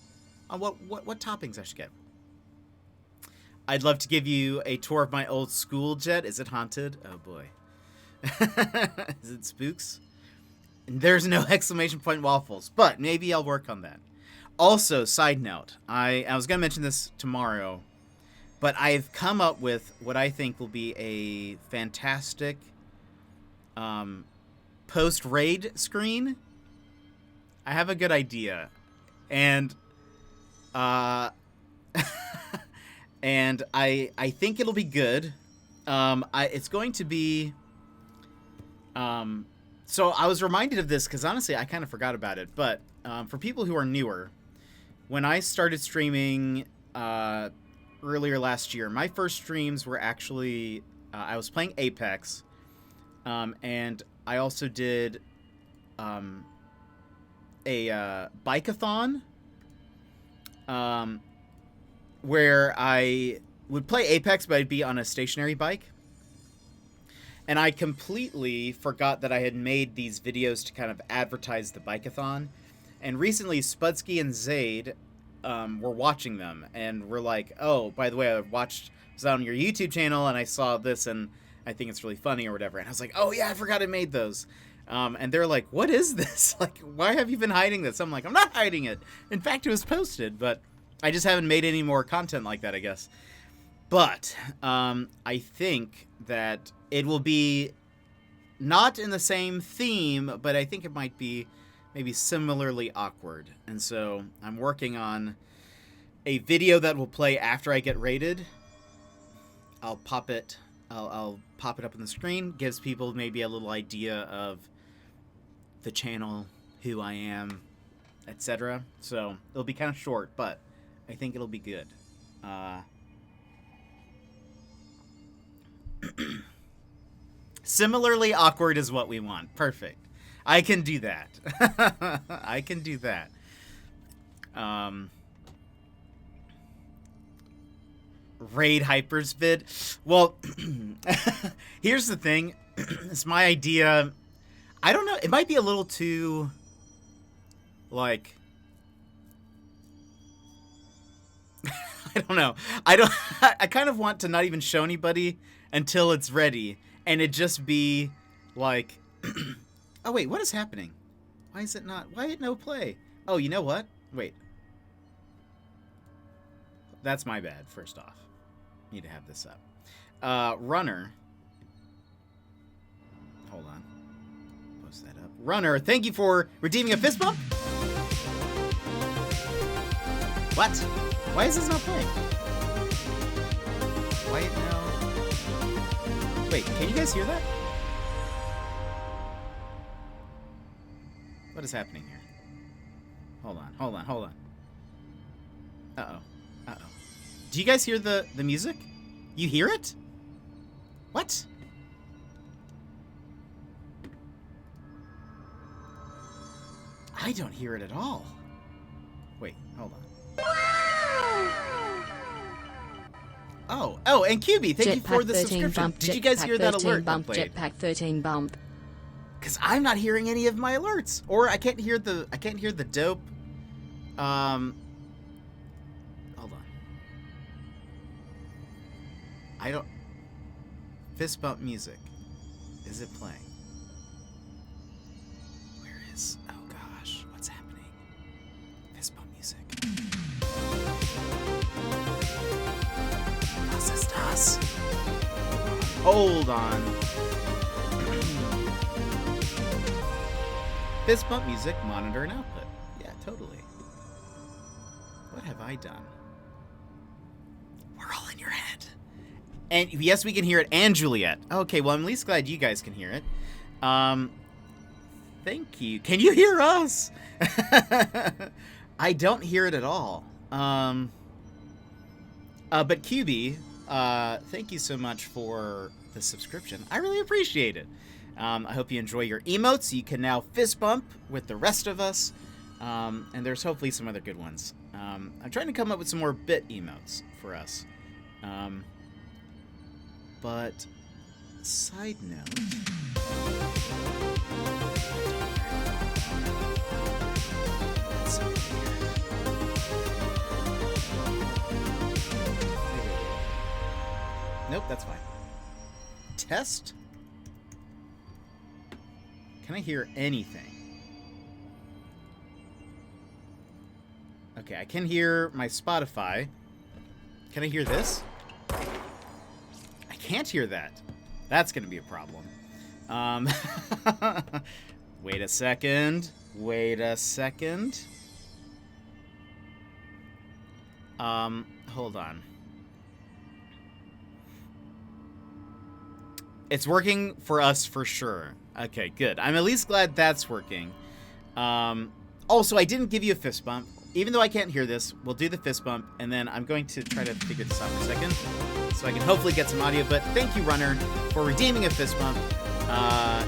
what toppings I should get. I'd love to give you a tour of my old school, Jet. Is it haunted? Oh boy. Is it spooks? There's no exclamation point waffles, but maybe I'll work on that. Also, side note, I was going to mention this tomorrow, but I've come up with what I think will be a fantastic post-raid screen. I have a good idea. And and I think it'll be good. It's going to be so I was reminded of this because honestly I kind of forgot about it, but for people who are newer, when I started streaming earlier last year, my first streams were actually I was playing Apex, and I also did a bike-a-thon, where I would play Apex, but I'd be on a stationary bike. And I completely forgot that I had made these videos to kind of advertise the bike-a-thon. And recently, Spudsky and Zaid were watching them, and were like, "Oh, by the way, I was on your YouTube channel, and I saw this, and I think it's really funny," or whatever. And I was like, "Oh yeah, I forgot I made those." And they're like, "What is this? Like, why have you been hiding this?" I'm like, "I'm not hiding it. In fact, it was posted, but I just haven't made any more content like that, I guess." But I think that it will be not in the same theme, but I think it might be maybe similarly awkward. And so I'm working on a video that will play after I get rated. I'll pop it up on the screen. Gives people maybe a little idea of the channel, who I am, etc. So it'll be kind of short, but I think it'll be good. Similarly awkward is what we want. Perfect. I can do that. I can do that. Raid Hypers vid. Well, here's the thing. It's my idea. I don't know. It might be a little too, like, I don't know. I kind of want to not even show anybody until it's ready, and it just be like, oh wait, what is happening? Why is it not? Why no play? Oh, you know what? Wait. That's my bad, first off. Need to have this up. Runner. Hold on. Post that up. Runner, thank you for redeeming a fist bump. What? Why is this not playing? Quiet now. Wait, can you guys hear that? What is happening here? Hold on. Uh-oh. Do you guys hear the music? You hear it? What? I don't hear it at all. Wait, hold on. Oh, and QB, thank you for the subscription. Did you guys hear that alert? Jetpack 13 bump. Because I'm not hearing any of my alerts, or I can't hear the dope. Hold on. I don't. Fist bump music. Is it playing? Where is? Oh gosh, what's happening? Fist bump music. Was das? Hold on. Fist bump music, monitor and output. Yeah, totally. What have I done? We're all in your head. And yes, we can hear it, and Juliet. Okay, well, I'm at least glad you guys can hear it. Thank you. Can you hear us? I don't hear it at all. But QB, thank you so much for the subscription. I really appreciate it. I hope you enjoy your emotes. You can now fist bump with the rest of us. And there's hopefully some other good ones. I'm trying to come up with some more bit emotes for us. But side note. That's so weird. Nope, that's fine. Test? Can I hear anything? Okay, I can hear my Spotify. Can I hear this? I can't hear that. That's gonna be a problem. Wait a second. Wait a second. Hold on. It's working for us for sure. Okay, good. I'm at least glad that's working. Also, I didn't give you a fist bump. Even though I can't hear this, we'll do the fist bump, and then I'm going to try to figure this out for a second, so I can hopefully get some audio. But thank you, Runner, for redeeming a fist bump.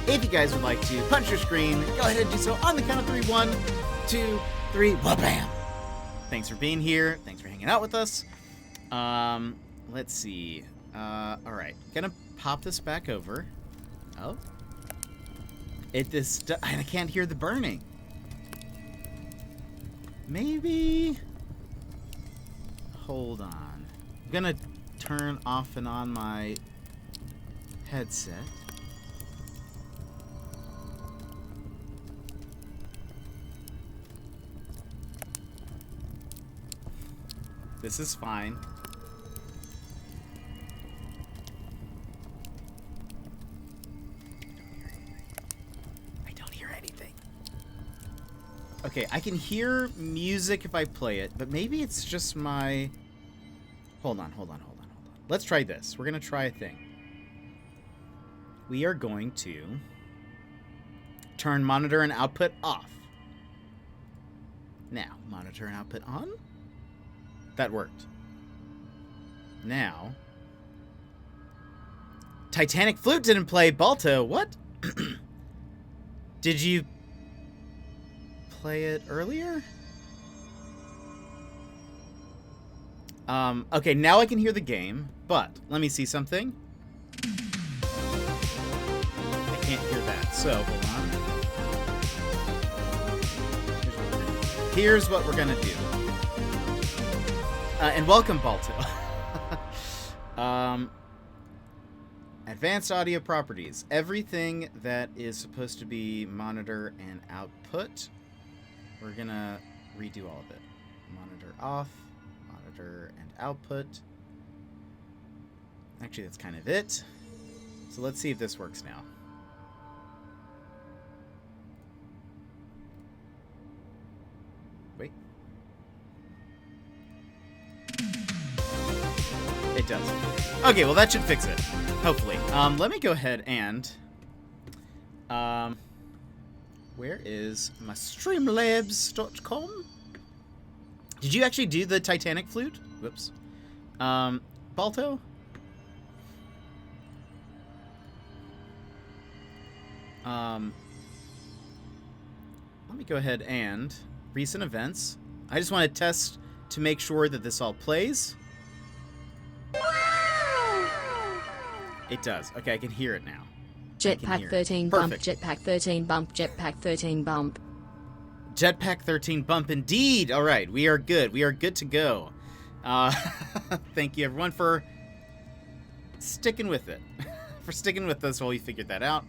If you guys would like to punch your screen, go ahead and do so on the count of 3. 1, 2, 3, wha-bam! Thanks for being here. Thanks for hanging out with us. Let's see. All right. Gonna pop this back over. Oh. I can't hear the burning. Maybe. Hold on. I'm gonna turn off and on my headset. This is fine. I don't hear anything. Okay, I can hear music if I play it, but maybe it's just my... Hold on. Let's try this. We're gonna try a thing. We are going to turn monitor and output off. Now, monitor and output on. That worked. Now, Titanic Flute didn't play. Balto, what? Did you play it earlier? Okay, now I can hear the game, but let me see something. I can't hear that, so hold on. Here's what we're gonna do. And welcome, Balto. Advanced audio properties. Everything that is supposed to be monitor and output, we're gonna redo all of it. Monitor off, monitor and output. Actually, that's kind of it. So let's see if this works now. Wait. It does. Okay, well that should fix it. Hopefully. Let me go ahead and... where is my Streamlabs.com? Did you actually do the Titanic Flute? Whoops. Balto? Let me go ahead and... Recent events. I just want to test to make sure that this all plays. It does. Okay, I can hear it now. Jetpack 13 bump, Perfect. Jetpack 13 bump, Jetpack 13 bump. Jetpack 13 bump indeed. All right, we are good. We are good to go. Thank you, everyone, for sticking with it. For sticking with us while we figured that out.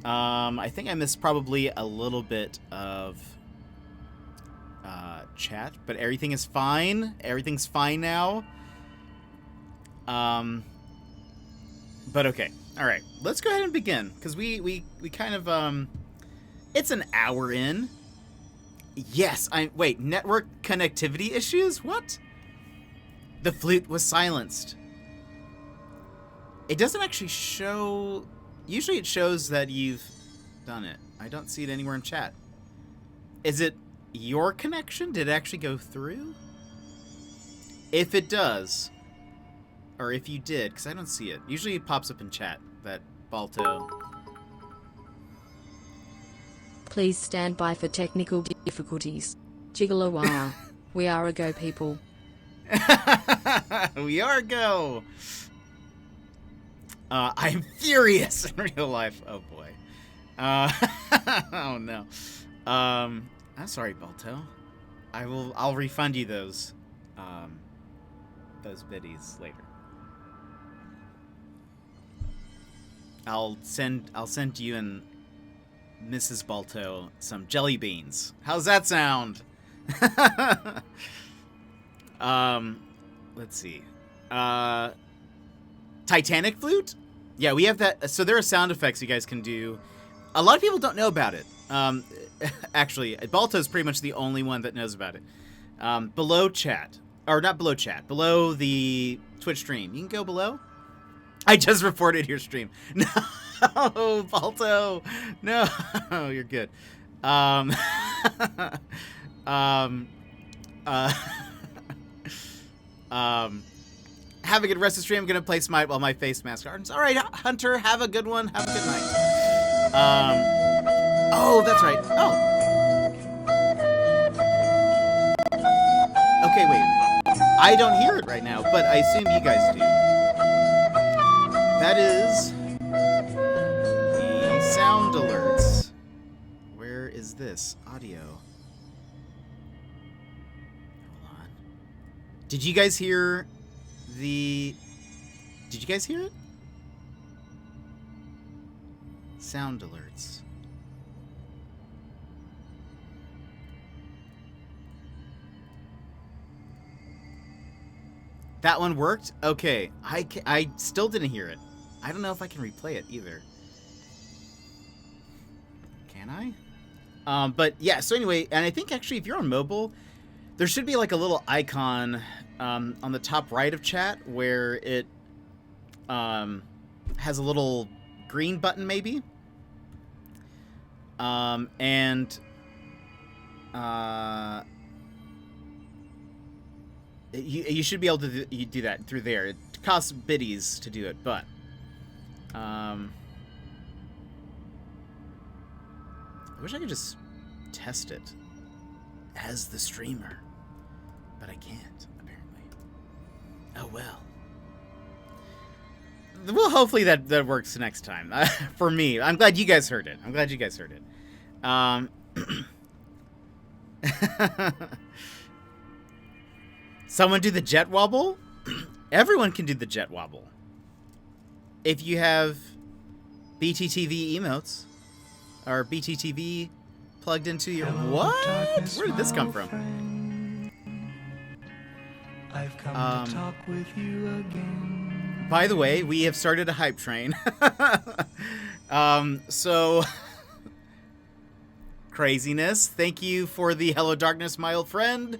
I think I missed probably a little bit of chat, but everything is fine. Everything's fine now. But okay. All right. Let's go ahead and begin, because we kind of it's an hour in. Yes, wait, network connectivity issues? What? The flute was silenced. It doesn't actually show... Usually it shows that you've done it. I don't see it anywhere in chat. Is it your connection? Did it actually go through? If it does, or if you did, because I don't see it. Usually it pops up in chat, that Balto. Please stand by for technical difficulties. Jiggle a wire. We are a go people. We are a go. I'm furious in real life. Oh boy. Oh no. I'm sorry, Balto. I'll refund you those biddies later. I'll send you and Mrs. Balto some jelly beans. How's that sound? Let's see. Titanic flute? Yeah, we have that. So there are sound effects you guys can do. A lot of people don't know about it. Actually, Balto's pretty much the only one that knows about it. Below chat. Or not below chat. Below the Twitch stream. You can go below. I just reported your stream. No, Balto. No, you're good. Have a good rest of the stream. I'm gonna play Smite while my face mask hardens. All right, Hunter. Have a good one. Have a good night. Oh, that's right. Oh. Okay, wait. I don't hear it right now, but I assume you guys do. That is the sound alerts. Where is this audio? Hold on. Did you guys hear the... Did you guys hear it? Sound alerts. That one worked? Okay. I still didn't hear it. I don't know if I can replay it either. Can I? But yeah, so anyway, and I think actually if you're on mobile, there should be like a little icon on the top right of chat where it has a little green button maybe. You should be able to do that through there. It costs biddies to do it, but I wish I could just test it as the streamer, but I can't apparently. Oh well. Well, hopefully that works next time. For me, I'm glad you guys heard it. Someone do the jet wobble? Everyone can do the jet wobble. If you have BTTV emotes or BTTV plugged into your... What? Where did this come from? I've come to talk with you again. By the way, we have started a hype train. So... Craziness. Thank you for the Hello Darkness, my old friend,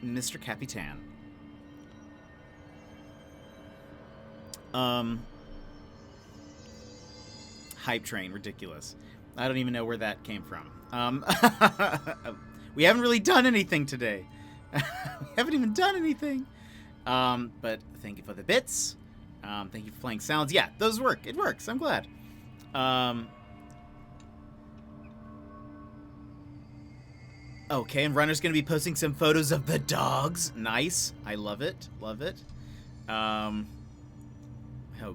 Mr. Capitan. Hype train, ridiculous. I don't even know where that came from. We haven't really done anything today. We haven't even done anything. But thank you for the bits. Thank you for playing sounds. Yeah, those work. It works. I'm glad. Okay, and Runner's going to be posting some photos of the dogs. Nice. I love it. Love it. Oh,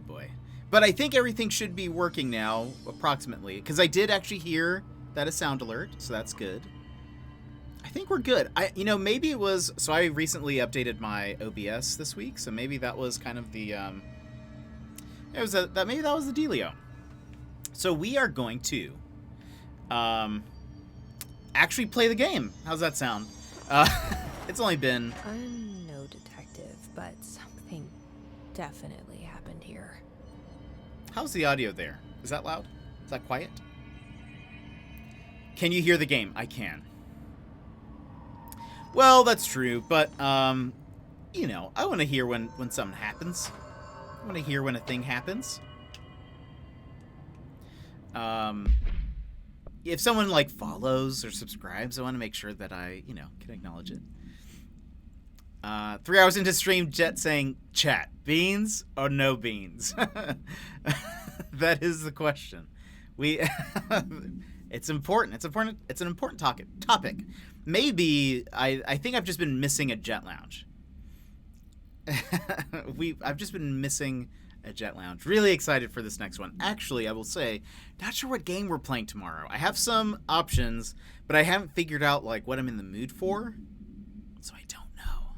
boy. But I think everything should be working now, approximately. Because I did actually hear that a sound alert, so that's good. I think we're good. Maybe it was... So I recently updated my OBS this week, so maybe that was kind of the... maybe that was the dealio. So we are going to... actually play the game. How's that sound? It's only been... I'm no detective, but something definitely happened here. How's the audio there? Is that loud? Is that quiet? Can you hear the game? I can. Well, that's true, but, I want to hear when something happens. I want to hear when a thing happens. If someone, follows or subscribes, I want to make sure that I, can acknowledge it. 3 hours into stream, Jet saying, "Chat, beans or no beans?" That is the question. It's important. It's an important topic. Maybe I think I've just been missing a Jet Lounge. I've just been missing a Jet Lounge. Really excited for this next one. Actually, I will say, not sure what game we're playing tomorrow. I have some options, but I haven't figured out like what I'm in the mood for. So I don't know.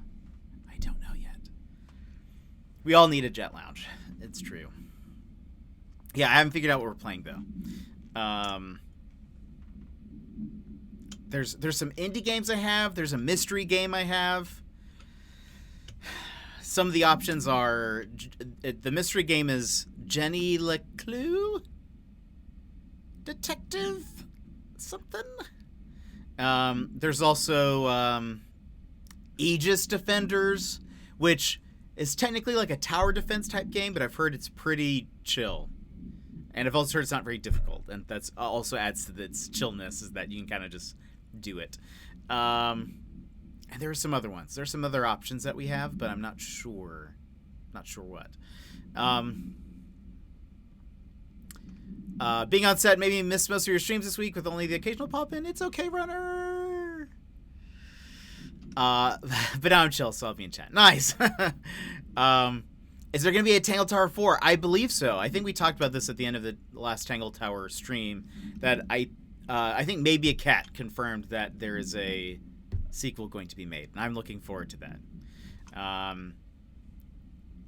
I don't know yet. We all need a Jet Lounge. It's true. Yeah, I haven't figured out what we're playing though. There's some indie games I have. There's a mystery game I have. Some of the options are, the mystery game is Jenny LeClue? Detective? Something? There's also Aegis Defenders, which is technically like a tower defense type game, but I've heard it's pretty chill. And I've also heard it's not very difficult, and that's also adds to its chillness, is that you can kind of just do it. And there are some other ones. There's some other options that we have, but I'm not sure. Not sure what. Being on set, maybe missed most of your streams this week with only the occasional pop-in. It's okay, runner. But now I'm chill, so I'll be in chat. Nice. Is there going to be a Tangle Tower 4? I believe so. I think we talked about this at the end of the last Tangle Tower stream, that I think maybe a cat confirmed that there is a sequel going to be made, and I'm looking forward to that.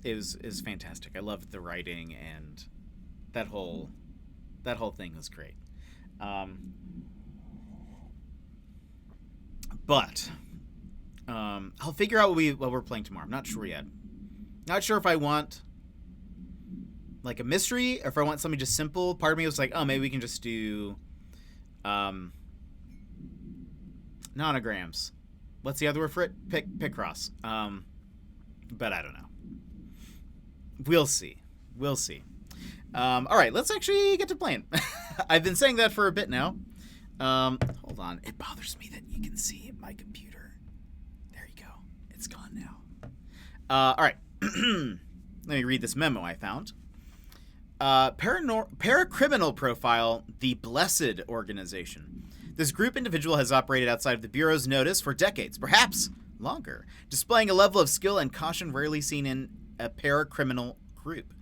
It was fantastic. I loved the writing, and that whole thing was great. But I'll figure out what we're playing tomorrow. I'm not sure yet. Not sure if I want like a mystery or if I want something just simple. Part of me was like, oh, maybe we can just do nonograms. What's the other word for it? Picross. But I don't know. We'll see. All right, let's actually get to playing. I've been saying that for a bit now. Hold on. It bothers me that you can see my computer. There you go. It's gone now. All right. Let me read this memo I found. Paracriminal Profile, the Blessed Organization. This group individual has operated outside of the Bureau's notice for decades, perhaps longer, displaying a level of skill and caution rarely seen in a paracriminal group.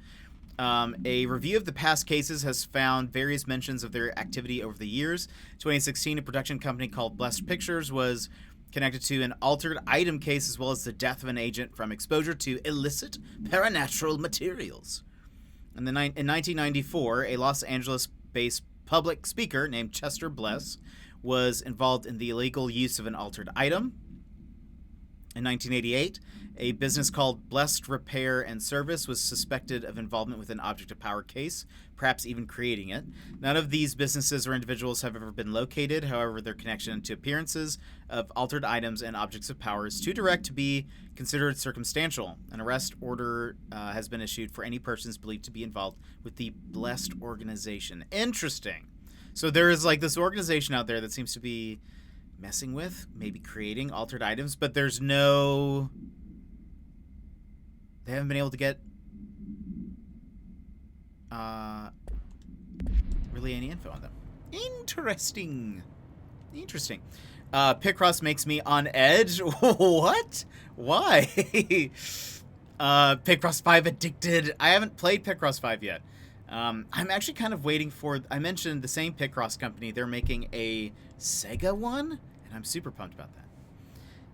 A review of the past cases has found various mentions of their activity over the years. 2016, a production company called Blessed Pictures was connected to an altered item case, as well as the death of an agent from exposure to illicit paranatural materials. In 1994, a Los Angeles-based public speaker named Chester Bless was involved in the illegal use of an altered item. In 1988, a business called Blessed Repair and Service was suspected of involvement with an object of power case, perhaps even creating it. None of these businesses or individuals have ever been located. However, their connection to appearances of altered items and objects of power is too direct to be considered circumstantial. An arrest order has been issued for any persons believed to be involved with the Blessed organization. Interesting. So there is like this organization out there that seems to be messing with, maybe creating altered items, but there's no... They haven't been able to get really any info on them. Interesting. Picross makes me on edge. What? Why? Picross 5 addicted. I haven't played Picross 5 yet. I'm actually kind of waiting for... I mentioned the same Picross company. They're making a Sega one, and I'm super pumped about that.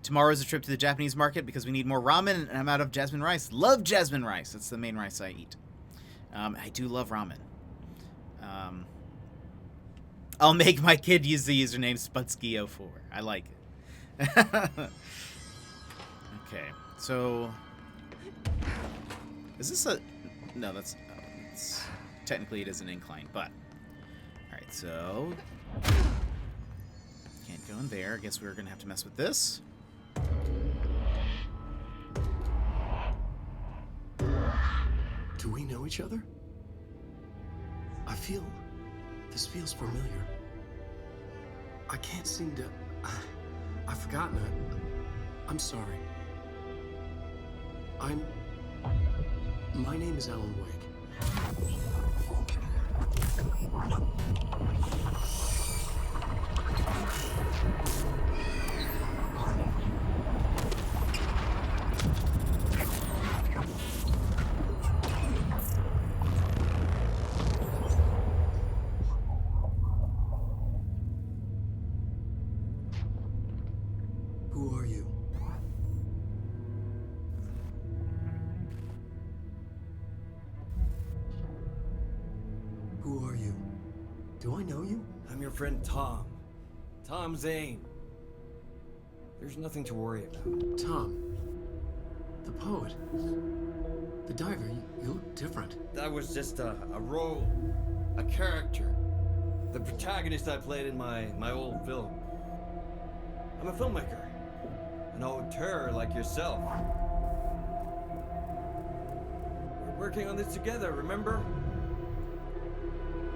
Tomorrow is a trip to the Japanese market because we need more ramen, and I'm out of jasmine rice. Love jasmine rice. That's the main rice I eat. I do love ramen. I'll make my kid use the username Sputsky04. I like it. Okay, so... Is this a... No, that's... it's, technically it is an incline, but... Alright, so... Can't go in there. I guess we're going to have to mess with this. Do we know each other? This feels familiar. I can't seem to... I've forgotten it. I'm sorry. My name is Alan Wake. Who are you? Who are you? Do I know you? I'm your friend Tom. Tom Zane. There's nothing to worry about. Tom. The poet. The diver. You look different. That was just a role, a character. The protagonist I played in my old film. I'm a filmmaker. An auteur like yourself. We're working on this together, remember?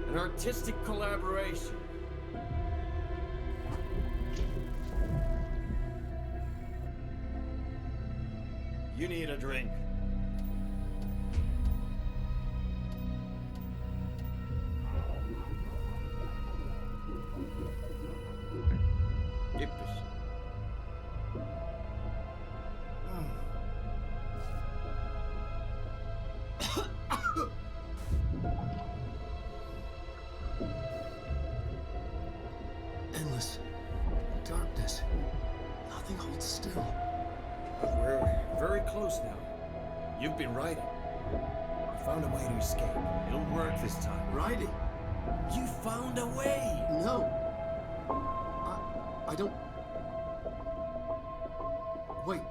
An artistic collaboration. You need a drink. Gib es. Endless darkness. Nothing holds still. But we're very close now. You've been riding. You found a way to escape. It'll work this time. Riding? You found a way! No. I don't. Wait.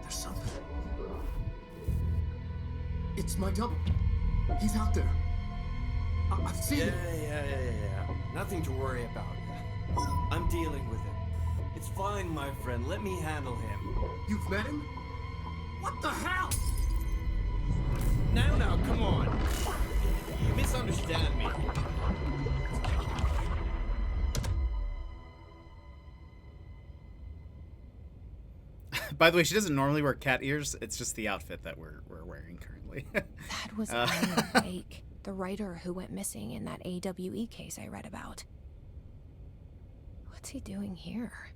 There's something. It's my double. He's out there. I've seen him. Yeah. Nothing to worry about. I'm dealing with it. It's fine, my friend. Let me handle him. You've met him? What the hell? Now, come on. You misunderstand me. By the way, she doesn't normally wear cat ears. It's just the outfit that we're wearing currently. That was Alan Wake, the writer who went missing in that AWE case I read about. What's he doing here?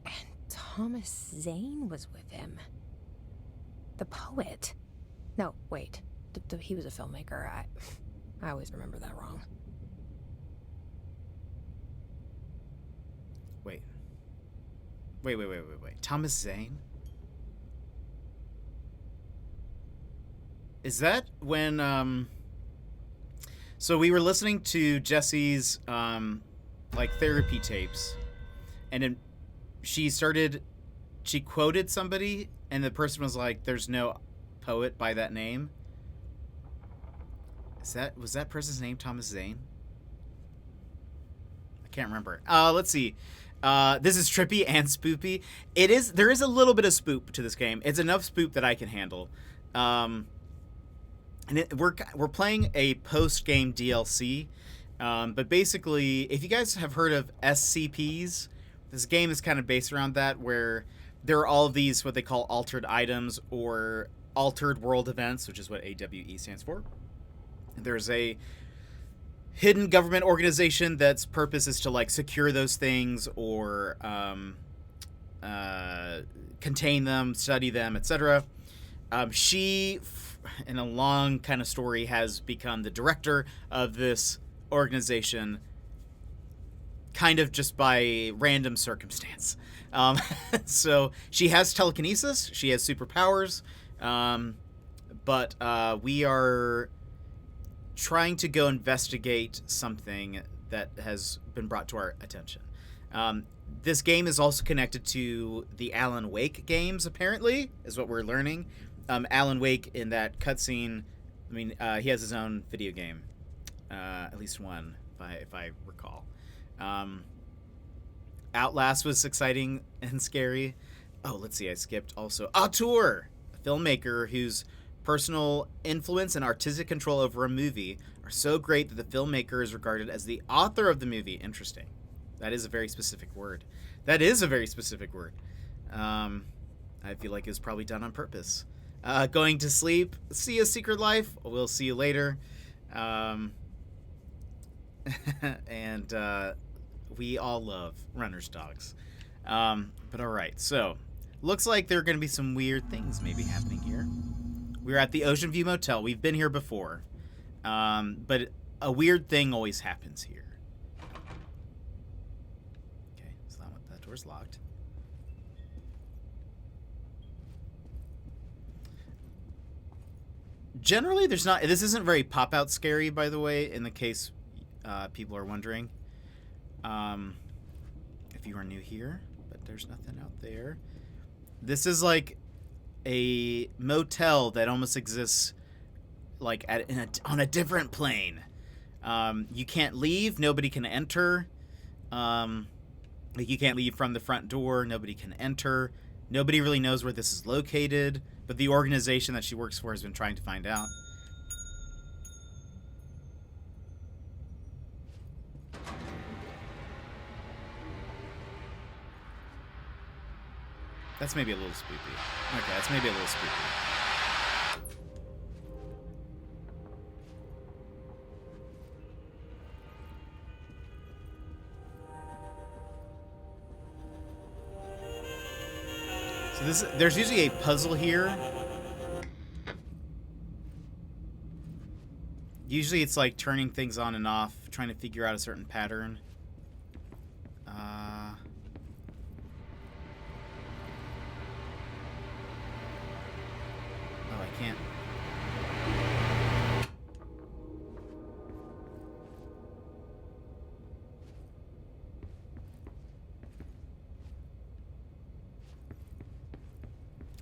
And Thomas Zane was with him. The poet. No, wait. He was a filmmaker. I always remember that wrong. Wait. Thomas Zane? Is that when, so we were listening to Jesse's, like, therapy tapes, and then she quoted somebody, and the person was like, there's no poet by that name. Was that person's name Thomas Zane? I can't remember. Let's see. This is trippy and spoopy. There is a little bit of spoop to this game. It's enough spoop that I can handle. We're playing a post-game DLC, but basically, if you guys have heard of SCPs, this game is kind of based around that, where there are all of these what they call altered items or altered world events, which is what AWE stands for. There's a hidden government organization that's purpose is to like secure those things or contain them, study them, etc. She, in a long kind of story, has become the director of this organization, kind of just by random circumstance. So she has telekinesis, she has superpowers, but we are trying to go investigate something that has been brought to our attention. This game is also connected to the Alan Wake games, apparently, is what we're learning. Alan Wake, in that cutscene, I mean, he has his own video game, at least one, if I recall. Outlast was exciting and scary. Oh, let's see, I skipped also. Auteur, a filmmaker whose personal influence and artistic control over a movie are so great that the filmmaker is regarded as the author of the movie. Interesting. That is a very specific word. That is a very specific word. I feel like it was probably done on purpose. Going to sleep. See a Secret Life. We'll see you later. And we all love runner's dogs. But all right, so looks like there are going to be some weird things maybe happening here. We're at the Ocean View Motel. We've been here before, but a weird thing always happens here. Okay, so that door's locked. Generally, there's not. This isn't very pop-out scary, by the way, in the case people are wondering. If you are new here, but there's nothing out there. This is like a motel that almost exists like on a different plane. You can't leave. Nobody can enter. Like you can't leave from the front door. Nobody can enter. Nobody really knows where this is located, but the organization that she works for has been trying to find out. That's maybe a little spooky. Okay, that's maybe a little spooky. So there's usually a puzzle here. Usually it's like turning things on and off, trying to figure out a certain pattern. Oh, I can't.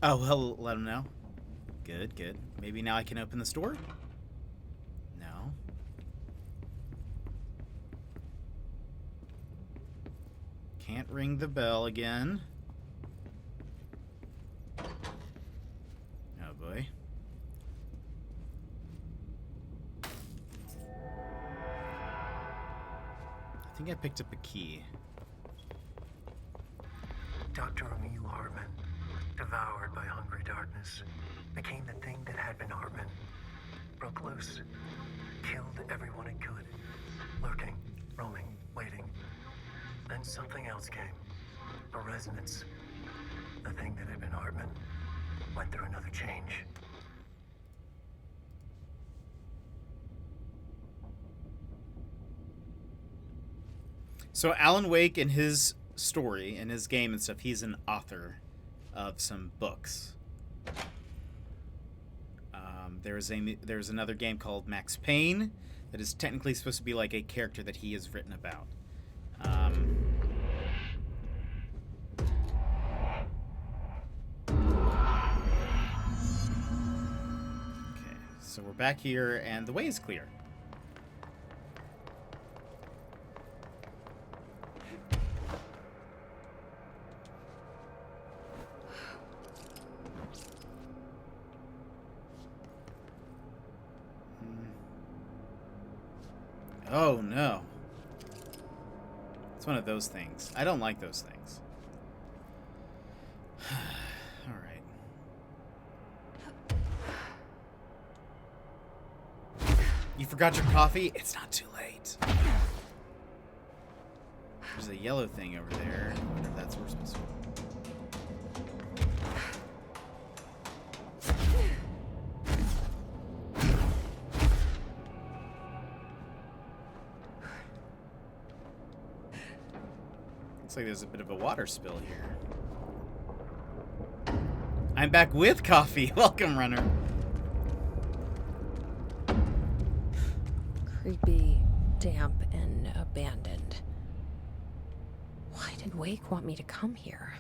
Oh, well, let him know. Good, good. Maybe now I can open this door? No. Can't ring the bell again. Oh, boy. I think I picked up a key. Dr. Emil Hartman, devoured by hungry darkness, became the thing that had been Hartman. Broke loose, killed everyone it could, lurking, roaming, waiting. Then something else came, a resonance. The thing that had been Hartman went through another change. So Alan Wake, in his story, in his game and stuff, he's an author of some books. There's another game called Max Payne that is technically supposed to be like a character that he has written about. Okay, so we're back here, and the way is clear. Oh, no. It's one of those things. I don't like those things. All right. You forgot your coffee? It's not too late. There's a yellow thing over there. I wonder if that's where we're supposed to go. Looks like there's a bit of a water spill here. I'm back with coffee. Welcome, runner. Creepy, damp, and abandoned. Why did Wake want me to come here?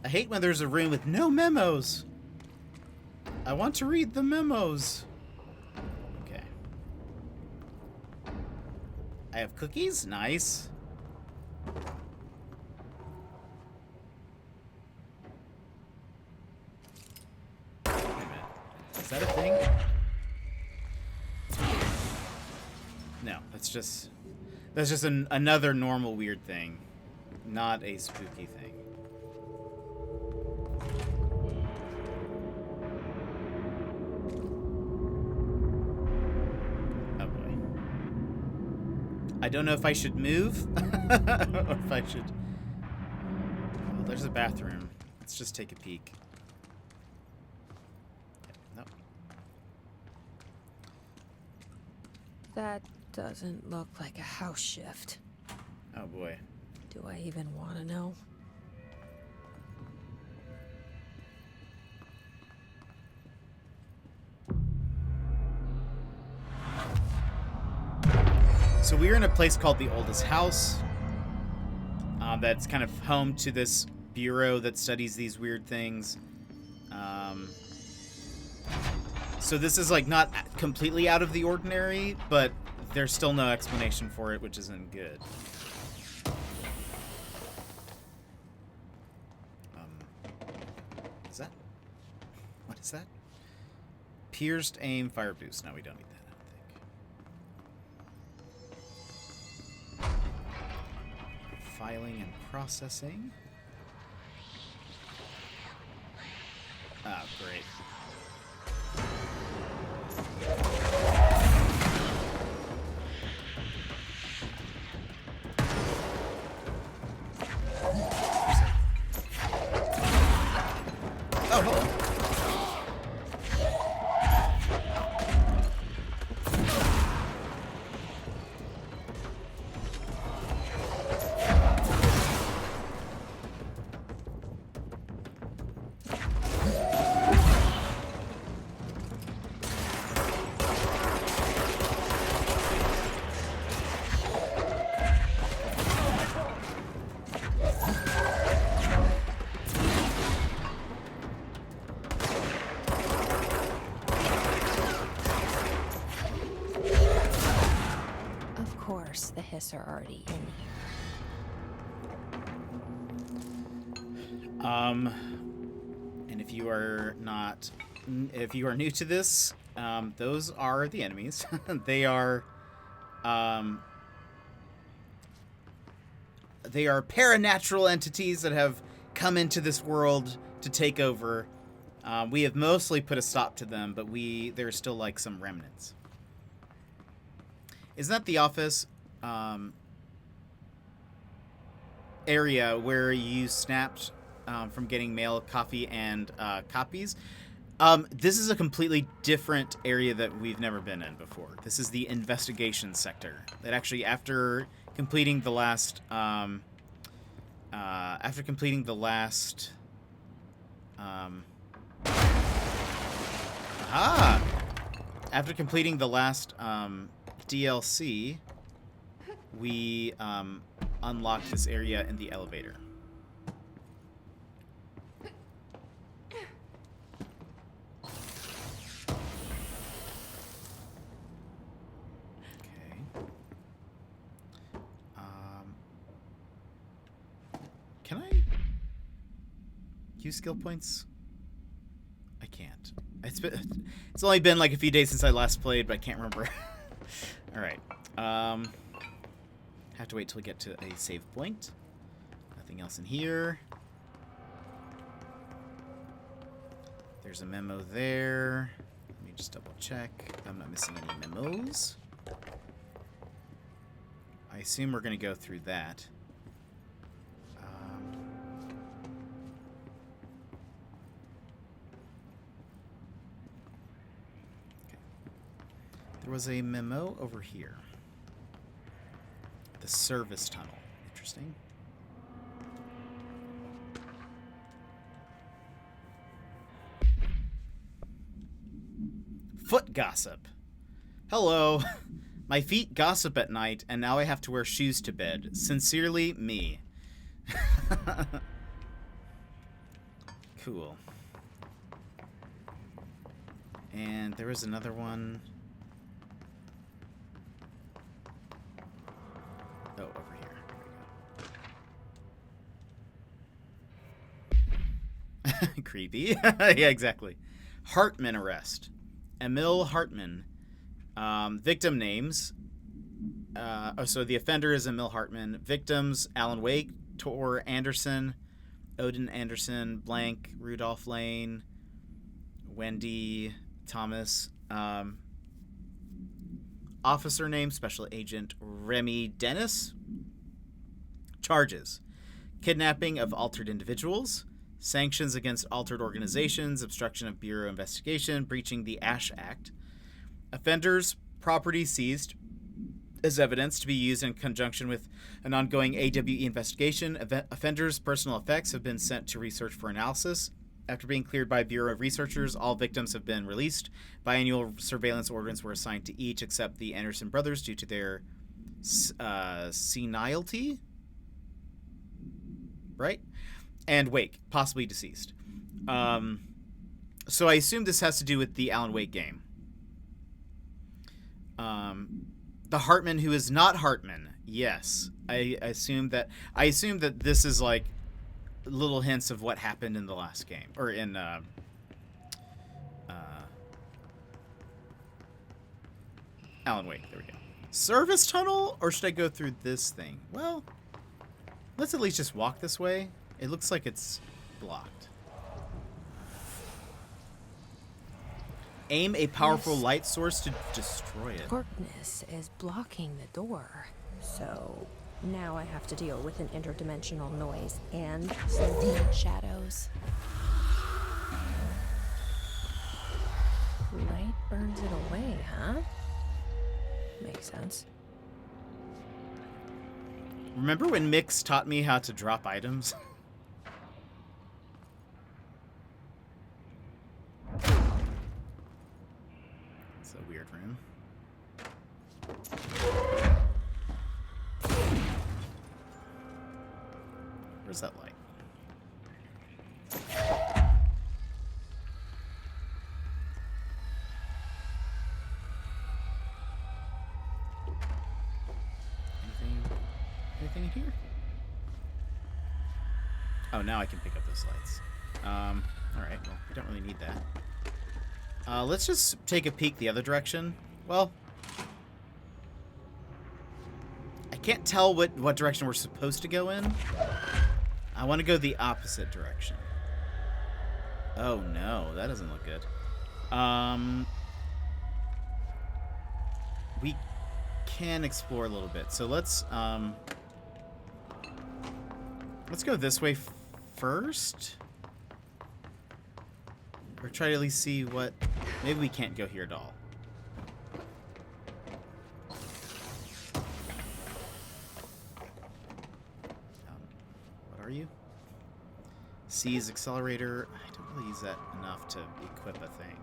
I hate when there's a room with no memos. I want to read the memos. Okay. I have cookies? Nice. Wait a minute. Is that a thing? No, that's just another normal weird thing, not a spooky thing. Oh boy. I don't know if I should move or if I should. Oh, there's a bathroom. Let's just take a peek. No. That doesn't look like a house shift. Oh boy. Do I even want to know? So we're in a place called the Oldest House. That's kind of home to this bureau that studies these weird things. So this is like not completely out of the ordinary, but there's still no explanation for it, which isn't good. Is that? What is that? Pierced aim fire boost. No, we don't need that, I don't think. Filing and processing. Ah, great. Oh, hello. Of course, the hiss are already in here. And if you are new to this, those are the enemies. They are paranatural entities that have come into this world to take over. We have mostly put a stop to them, but there's still like some remnants. Isn't that the office area where you snapped from getting mail, coffee, and copies? This is a completely different area that we've never been in before. This is the investigation sector. That actually, after completing the last, After completing the last DLC, we unlocked this area in the elevator. Okay. Can I use skill points? I can't. It's only been like a few days since I last played, but I can't remember. All right. Have to wait till we get to a save point. Nothing else in here. There's a memo there. Let me just double check. I'm not missing any memos. I assume we're going to go through that. There was a memo over here. The service tunnel. Interesting. Foot gossip. Hello. My feet gossip at night, and now I have to wear shoes to bed. Sincerely, me. Cool. And there was another one. Oh, over here. There we go. Creepy. Yeah, exactly. Hartman arrest. Emil Hartman. Victim names. So the offender is Emil Hartman. Victims: Alan Wake, Tor Anderson, Odin Anderson, Blank, Rudolph Lane, Wendy Thomas. Officer name: Special Agent Remy Dennis. Charges: kidnapping of altered individuals, sanctions against altered organizations, obstruction of Bureau investigation, breaching the Ash Act. Offenders' property seized as evidence to be used in conjunction with an ongoing AWE investigation. Offenders' personal effects have been sent to research for analysis. After being cleared by Bureau of researchers, all victims have been released. Biannual surveillance orders were assigned to each except the Anderson brothers due to their senility, right? And Wake, possibly deceased. So I assume this has to do with the Alan Wake game. The Hartman who is not Hartman. Yes, I assume that this is like little hints of what happened in the last game, or in Alan Wake. There we go. Service tunnel, or should I go through this thing? Well, let's at least just walk this way. It looks like it's blocked. Aim a powerful light source to destroy it. Darkness is blocking the door. So now I have to deal with an interdimensional noise and sentient shadows. Light burns it away, huh? Makes sense. Remember when Mix taught me how to drop items? It's a weird room. Where's that light? Anything in here? Oh, now I can pick up those lights. Alright, well, we don't really need that. Let's just take a peek the other direction. Well, I can't tell what direction we're supposed to go in. I want to go the opposite direction. Oh no, that doesn't look good. We can explore a little bit. So let's go this way first. Or try to at least see what... Maybe we can't go here at all. What are you? Seize accelerator. I don't really use that enough to equip a thing.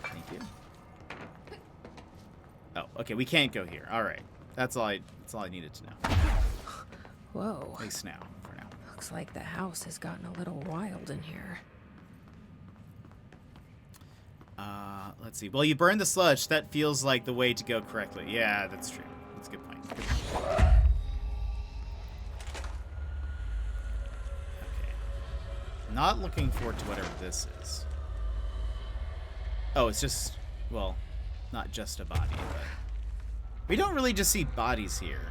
Thank you. Oh, okay, we can't go here. All right. That's all I needed to know. Whoa. At least now, for now. Looks like the house has gotten a little wild in here. Let's see. Well, you burned the sludge. That feels like the way to go correctly. Yeah, that's true. That's a good point. Okay. Not looking forward to whatever this is. Oh, it's just, well, not just a body, but we don't really just see bodies here.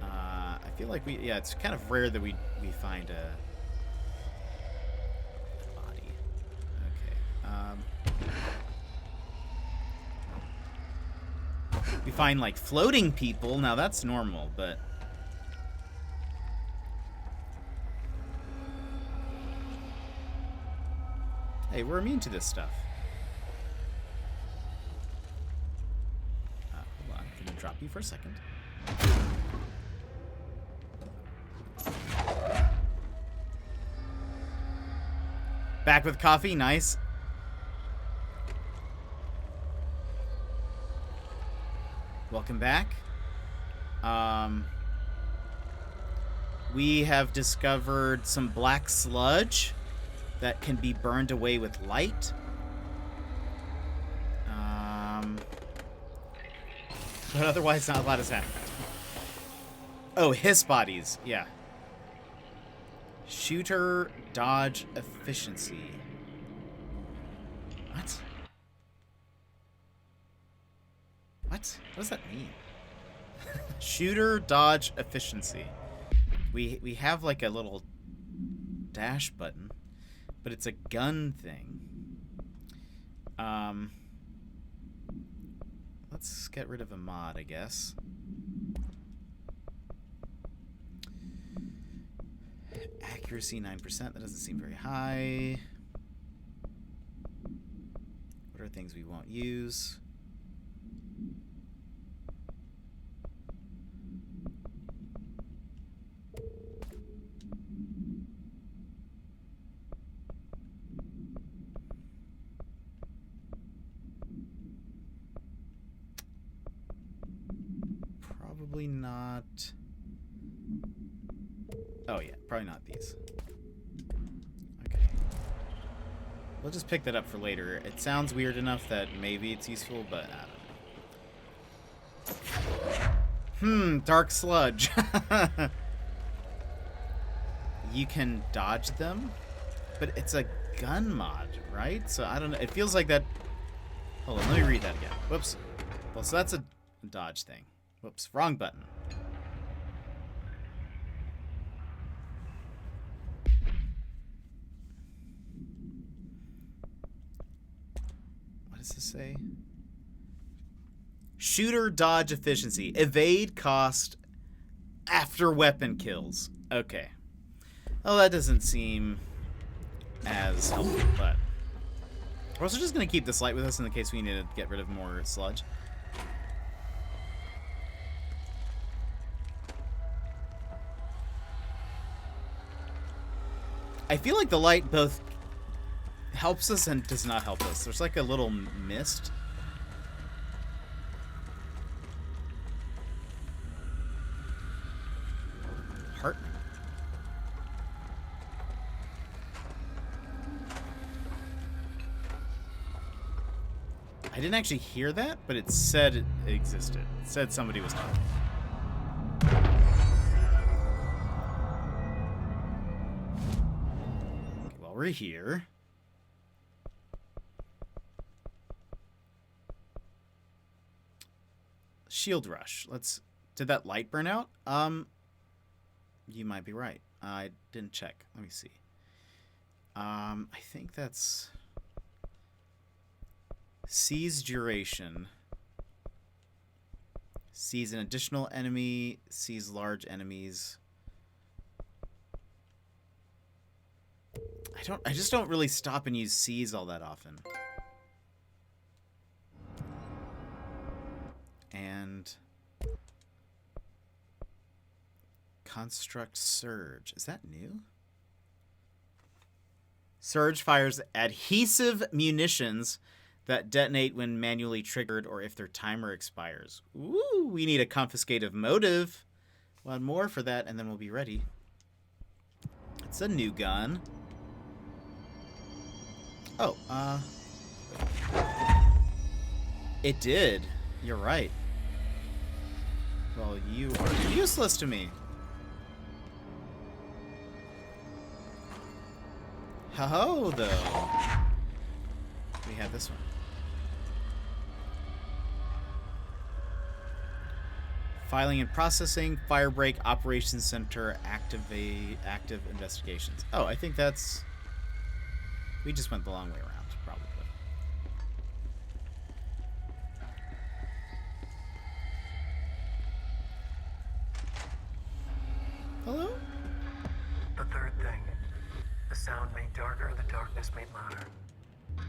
I feel like it's kind of rare that we find a body. Okay. We find like floating people. Now that's normal, but hey, we're immune to this stuff. Hold on, I'm gonna drop you for a second. Back with coffee, nice. Welcome back. We have discovered some black sludge that can be burned away with light. But otherwise, not a lot has happened. Oh, hiss bodies. Yeah. Shooter dodge efficiency. What? What? What does that mean? Shooter dodge efficiency. We have like a little dash button, but it's a gun thing. Let's get rid of a mod, I guess. Accuracy 9%. That doesn't seem very high. What are things we won't use? Probably not. Oh yeah, probably not these. Okay. We'll just pick that up for later. It sounds weird enough that maybe it's useful, but I don't know. Dark sludge. You can dodge them, but it's a gun mod, right? So I don't know. It feels like that. Hold on, let me read that again. Whoops. Well, so that's a dodge thing. Whoops, wrong button. What does this say? Shooter dodge efficiency. Evade cost after weapon kills. Okay. Oh, that doesn't seem as helpful, but we're also just going to keep this light with us in the case we need to get rid of more sludge. I feel like the light both helps us and does not help us. There's like a little mist. Hartman. I didn't actually hear that, but it said it existed. It said somebody was talking. We're here. Shield rush. Did that light burn out? You might be right. I didn't check. Let me see. I think that's seize duration. Seize an additional enemy, seize large enemies. I just don't really stop and use seize all that often. And construct surge. Is that new? Surge fires adhesive munitions that detonate when manually triggered or if their timer expires. Ooh, we need a confiscative motive. One more for that and then we'll be ready. It's a new gun. Oh, it did. You're right. Well, you are useless to me. Ho-ho, though. We have this one. Filing and processing, Firebreak Operations Center, active investigations. Oh, I think that's... We just went the long way around, probably. Hello? The third thing. The sound made darker, the darkness made louder.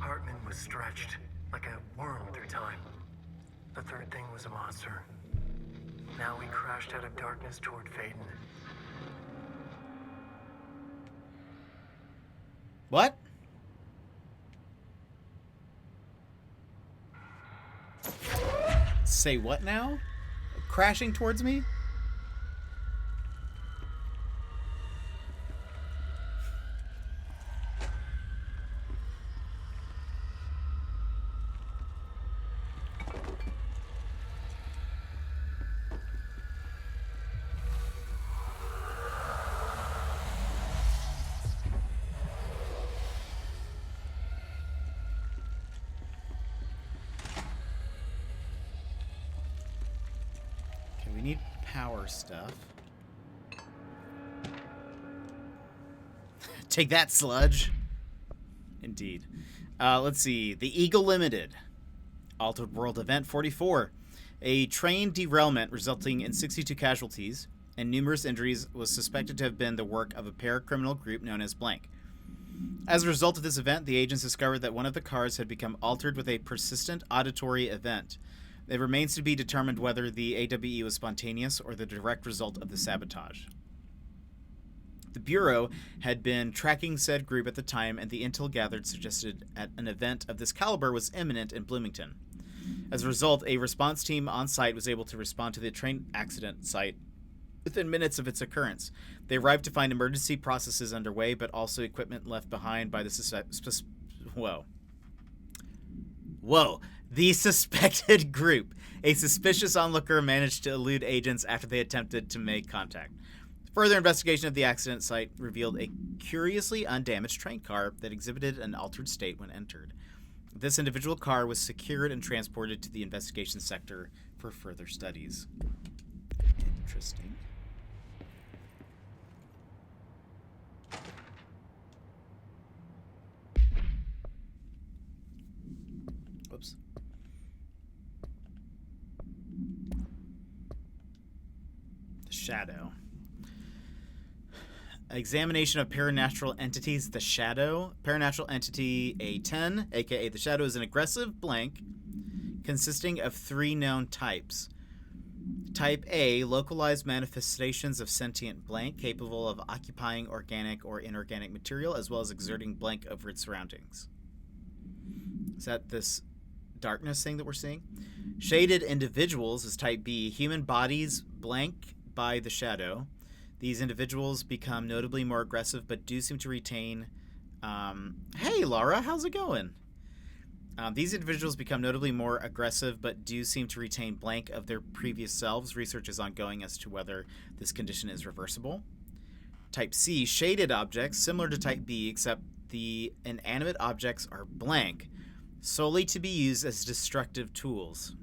Hartman was stretched, like a worm through time. The third thing was a monster. Now we crashed out of darkness toward Faden. What? Say what now? Crashing towards me? we need power stuff. Take that, sludge. Indeed. Let's see. The Eagle Limited. Altered World Event 44. A train derailment resulting in 62 casualties and numerous injuries was suspected to have been the work of a paracriminal group known as Blank. As a result of this event, the agents discovered that one of the cars had become altered with a persistent auditory event. It remains to be determined whether the AWE was spontaneous or the direct result of the sabotage. The Bureau had been tracking said group at the time, and the intel gathered suggested at an event of this caliber was imminent in Bloomington. As a result, a response team on site was able to respond to the train accident site within minutes of its occurrence. They arrived to find emergency processes underway, but also equipment left behind by the the suspected group. A suspicious onlooker managed to elude agents after they attempted to make contact. Further investigation of the accident site revealed a curiously undamaged train car that exhibited an altered state when entered. This individual car was secured and transported to the investigation sector for further studies. Interesting. Whoops. The Shadow. Examination of paranatural entities. The Shadow. Paranatural entity A10, aka the Shadow, is an aggressive blank consisting of 3 known types. Type A, localized manifestations of sentient blank capable of occupying organic or inorganic material as well as exerting blank over its surroundings. Is that this darkness thing that we're seeing? Shaded individuals is type B, human bodies blank by the Shadow. These individuals become notably more aggressive, but do seem to retain... hey, Laura, how's it going? These individuals become notably more aggressive, but do seem to retain blank of their previous selves. Research is ongoing as to whether this condition is reversible. Type C, shaded objects, similar to Type B, except the inanimate objects are blank, solely to be used as destructive tools.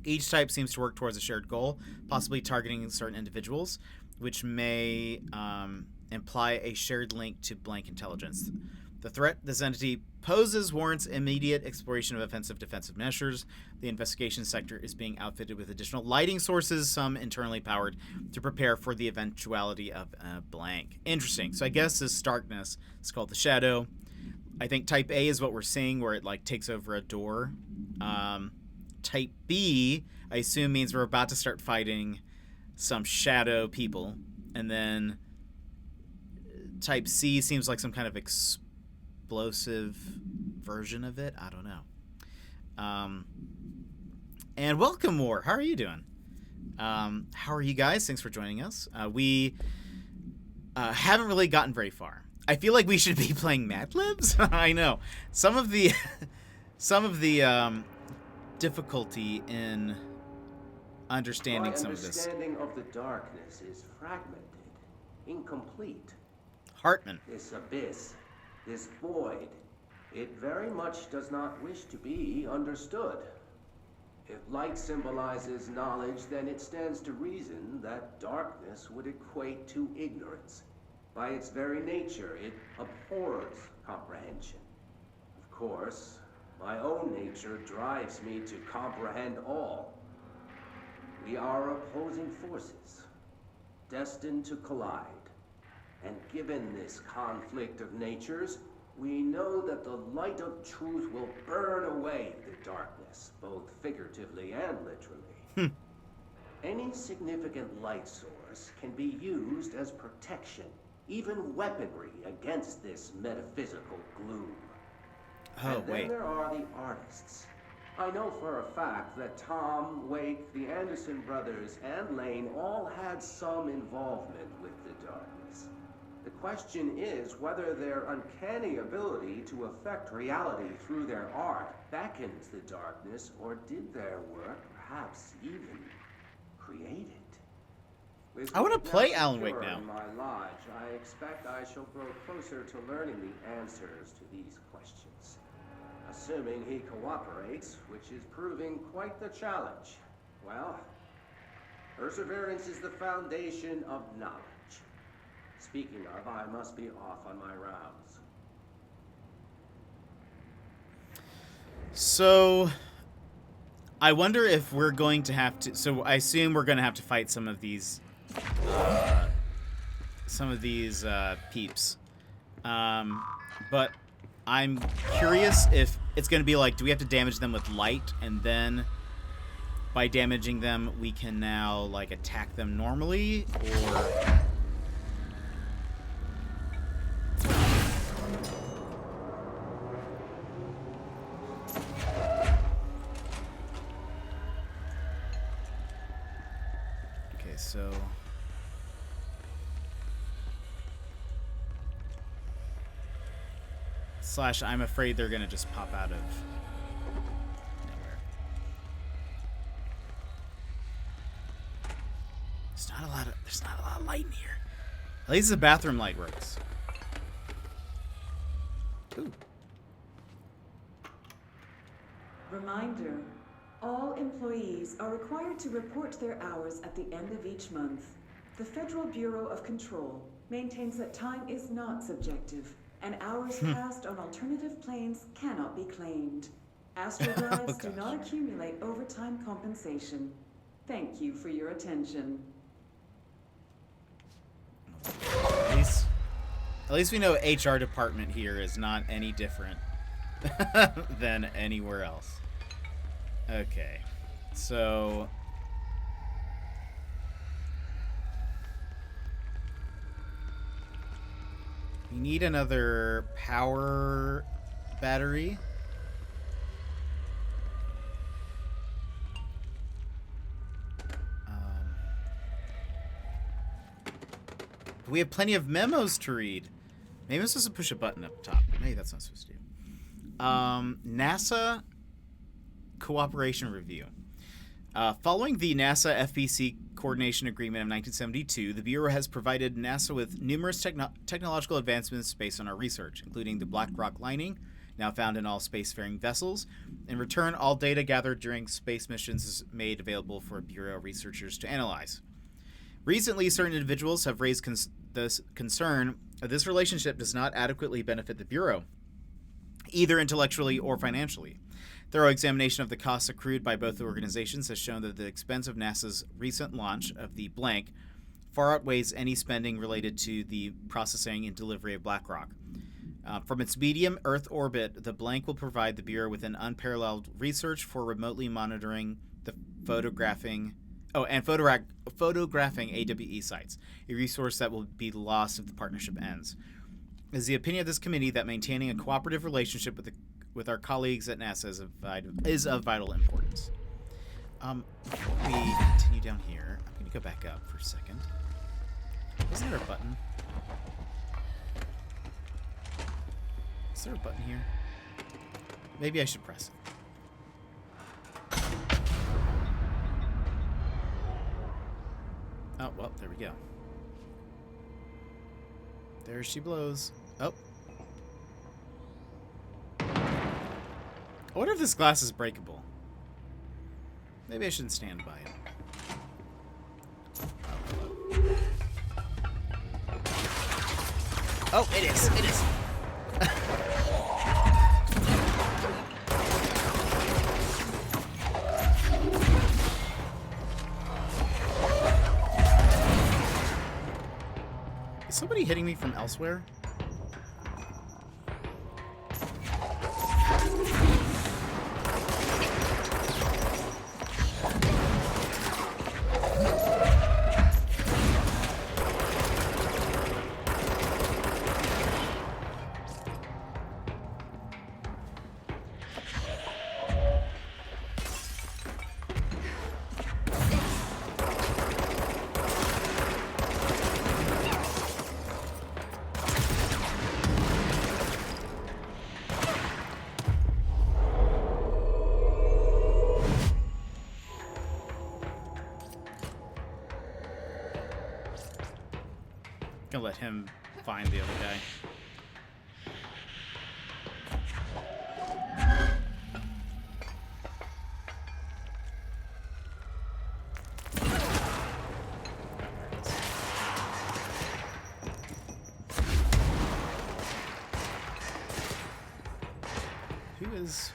Each type seems to work towards a shared goal, possibly targeting certain individuals, which may imply a shared link to blank intelligence. The threat this entity poses warrants immediate exploration of offensive defensive measures. The investigation sector is being outfitted with additional lighting sources, some internally powered, to prepare for the eventuality of a blank. Interesting. So I guess this darkness is called the Shadow. I think Type A is what we're seeing, where it like takes over a door. Type B, I assume, means we're about to start fighting some shadow people. And then Type C seems like some kind of explosive version of it. I don't know. And welcome, War. How are you doing? How are you guys? Thanks for joining us. We haven't really gotten very far. I feel like we should be playing Mad Libs. I know. Some of the difficulty in understanding some of this. My understanding of the darkness is fragmented, incomplete. Hartman. This abyss, this void, it very much does not wish to be understood. If light symbolizes knowledge, then it stands to reason that darkness would equate to ignorance. By its very nature, it abhors comprehension. Of course, my own nature drives me to comprehend all. We are opposing forces, destined to collide. And given this conflict of natures, we know that the light of truth will burn away the darkness, both figuratively and literally. Any significant light source can be used as protection, even weaponry against this metaphysical gloom. Oh, and then there are the artists. I know for a fact that Tom, Wake, the Anderson brothers, and Lane all had some involvement with the darkness. The question is whether their uncanny ability to affect reality through their art beckons the darkness, or did their work perhaps even create it? With I want to play now Alan Wake secure now. in my lodge, I expect I shall grow closer to learning the answers to these questions. Assuming he cooperates, which is proving quite the challenge. Well, Perseverance is the foundation of knowledge. Speaking of, I must be off on my rounds. So, I wonder if we're going to have to... So, I assume we're going to have to fight some of these peeps. But I'm curious if it's going to be like, do we have to damage them with light, and then by damaging them, we can now, like, attack them normally, or... So / I'm afraid they're gonna just pop out of nowhere. There's not a lot of light in here. At least the bathroom light works. Ooh. Reminder. All employees are required to report their hours at the end of each month. The Federal Bureau of Control maintains that time is not subjective, and hours passed on alternative planes cannot be claimed. Astral drives do not accumulate overtime compensation. Thank you for your attention. At least we know HR department here is not any different than anywhere else. Okay, so we need another power battery. We have plenty of memos to read. Maybe I'm supposed to push a button up top. Maybe that's not supposed to do. NASA Cooperation Review. Following the NASA FPC Coordination Agreement of 1972, the Bureau has provided NASA with numerous technological advancements based on our research, including the black rock lining, now found in all spacefaring vessels. In return, all data gathered during space missions is made available for Bureau researchers to analyze. Recently, certain individuals have raised this concern that this relationship does not adequately benefit the Bureau, either intellectually or financially. Thorough examination of the costs accrued by both organizations has shown that the expense of NASA's recent launch of the blank far outweighs any spending related to the processing and delivery of black rock. From its medium Earth orbit, the blank will provide the Bureau with an unparalleled research for remotely monitoring the photographing AWE sites, a resource that will be lost if the partnership ends. It is the opinion of this committee that maintaining a cooperative relationship with our colleagues at NASA is of vital importance. Before we continue down here, I'm going to go back up for a second. Isn't there a button? Is there a button here? Maybe I should press it. Oh, well, there we go. There she blows. Oh. I wonder if this glass is breakable. Maybe I shouldn't stand by it. Oh, it is. It is. Is somebody hitting me from elsewhere? Gonna let him find the other guy. is...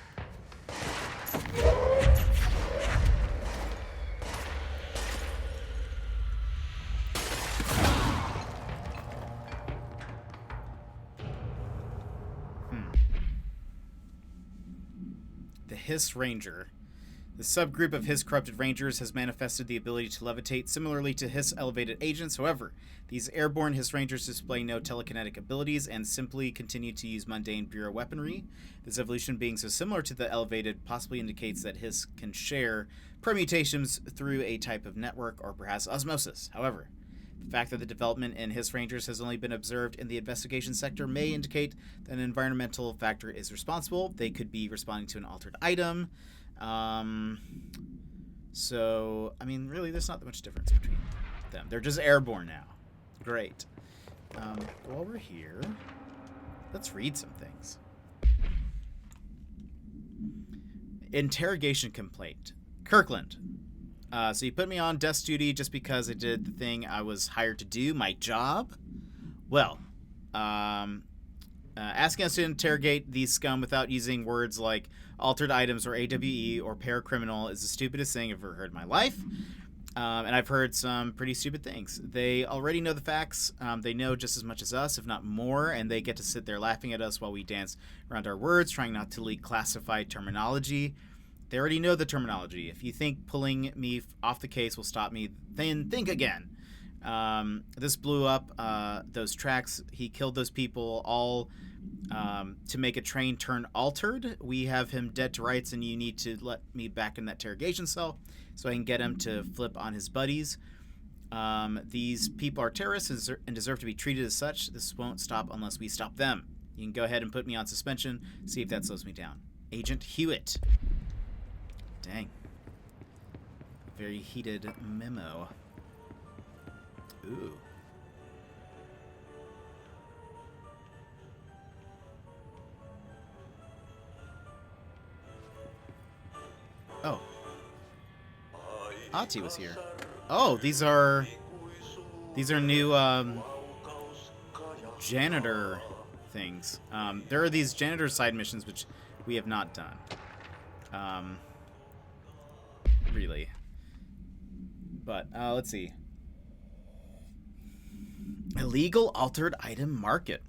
The Hiss Ranger. The subgroup of Hiss corrupted rangers has manifested the ability to levitate similarly to Hiss elevated agents. However, these airborne Hiss rangers display no telekinetic abilities and simply continue to use mundane Bureau weaponry. This evolution being so similar to the elevated possibly indicates that Hiss can share permutations through a type of network or perhaps osmosis. However, the fact that the development in Hiss rangers has only been observed in the investigation sector may indicate that an environmental factor is responsible. They could be responding to an altered item. So, I mean, really, there's not that much difference between them. They're just airborne now. Great. Go over here. Let's read some things. Interrogation complaint. Kirkland. So you put me on desk duty just because I did the thing I was hired to do, my job? Well, asking us to interrogate these scum without using words like altered items or AWE or paracriminal is the stupidest thing I've ever heard in my life. And I've heard some pretty stupid things. They already know the facts. They know just as much as us, if not more, and they get to sit there laughing at us while we dance around our words, trying not to leak classified terminology. They already know the terminology. If you think pulling me off the case will stop me, then think again. This blew up those tracks. He killed those people all to make a train turn altered. We have him dead to rights, and you need to let me back in that interrogation cell so I can get him to flip on his buddies. These people are terrorists and deserve to be treated as such. This won't stop unless we stop them. You can go ahead and put me on suspension, see if that slows me down. Agent Hewitt. Dang. Very heated memo. Ooh. Oh. Ati was here. Oh, these are new janitor things. There are these janitor side missions which we have not done. Really. But let's see. Illegal altered item market.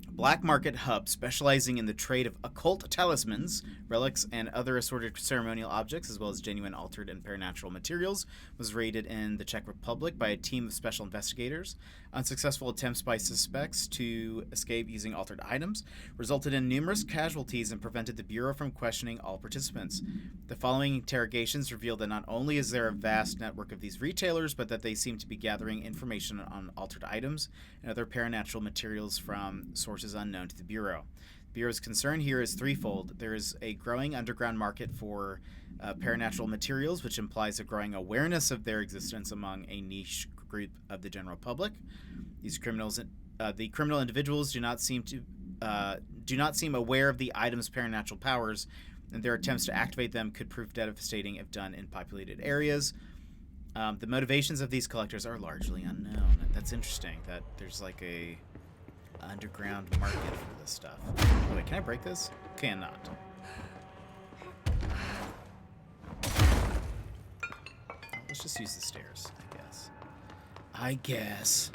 Black market hub specializing in the trade of occult talismans, relics, and other assorted ceremonial objects, as well as genuine altered and paranatural materials, was raided in the Czech Republic by a team of special investigators. Unsuccessful attempts by suspects to escape using altered items resulted in numerous casualties and prevented the Bureau from questioning all participants. The following interrogations revealed that not only is there a vast network of these retailers, but that they seem to be gathering information on altered items and other paranatural materials from sources unknown to the Bureau. The Bureau's concern here is threefold. There is a growing underground market for paranatural materials, which implies a growing awareness of their existence among a niche group of the general public. These criminals, the criminal individuals, do not seem aware of the item's paranatural powers, and their attempts to activate them could prove devastating if done in populated areas. The motivations of these collectors are largely unknown. That's interesting. That there's like a underground market for this stuff. Oh, wait, can I break this? Cannot. Let's just use the stairs, I guess.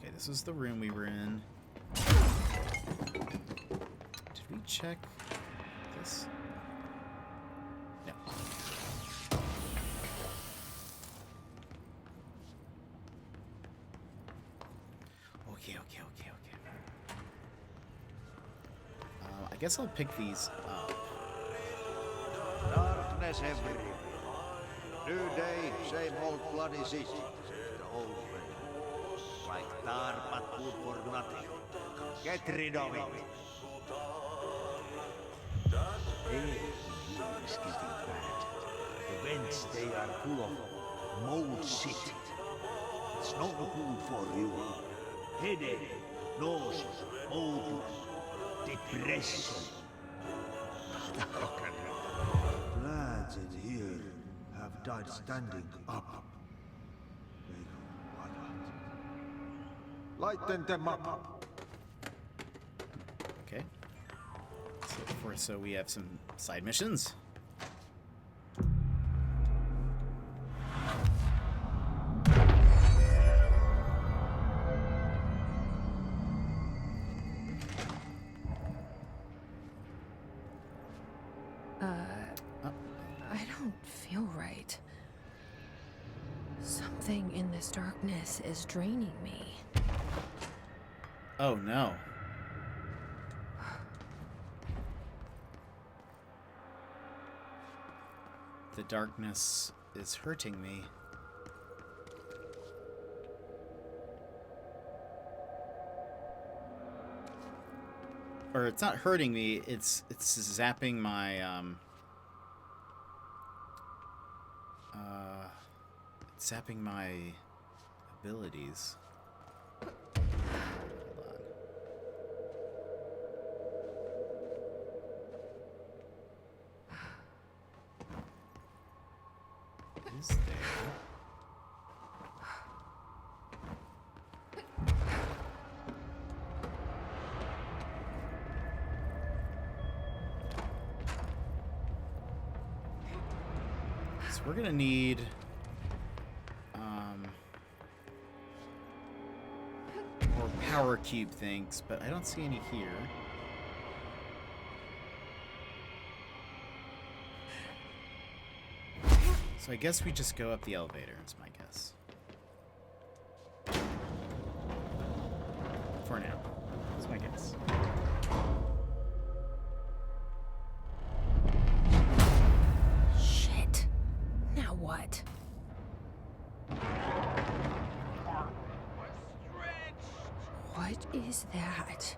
Okay, this is the room we were in. Did we check this? No. Okay. I guess I'll pick these up. Darkness everywhere. New day, same old bloody city, says the old man. Like tar but good for nothing. Get rid of it. Hey, is getting bad. The vents, they are full of mold shit. It's not good for you. Headache, nausea, mold, depression. Lads in here have died standing up. Lighten them up. So we have some side missions. I don't feel right. Something in this darkness is draining me. Oh no. The darkness is hurting me. Or it's not hurting me, it's zapping my zapping my abilities. Is there? So we're gonna need more power cube things, but I don't see any here. So I guess we just go up the elevator, is my guess. For now. That's my guess. Shit. Now what? What is that?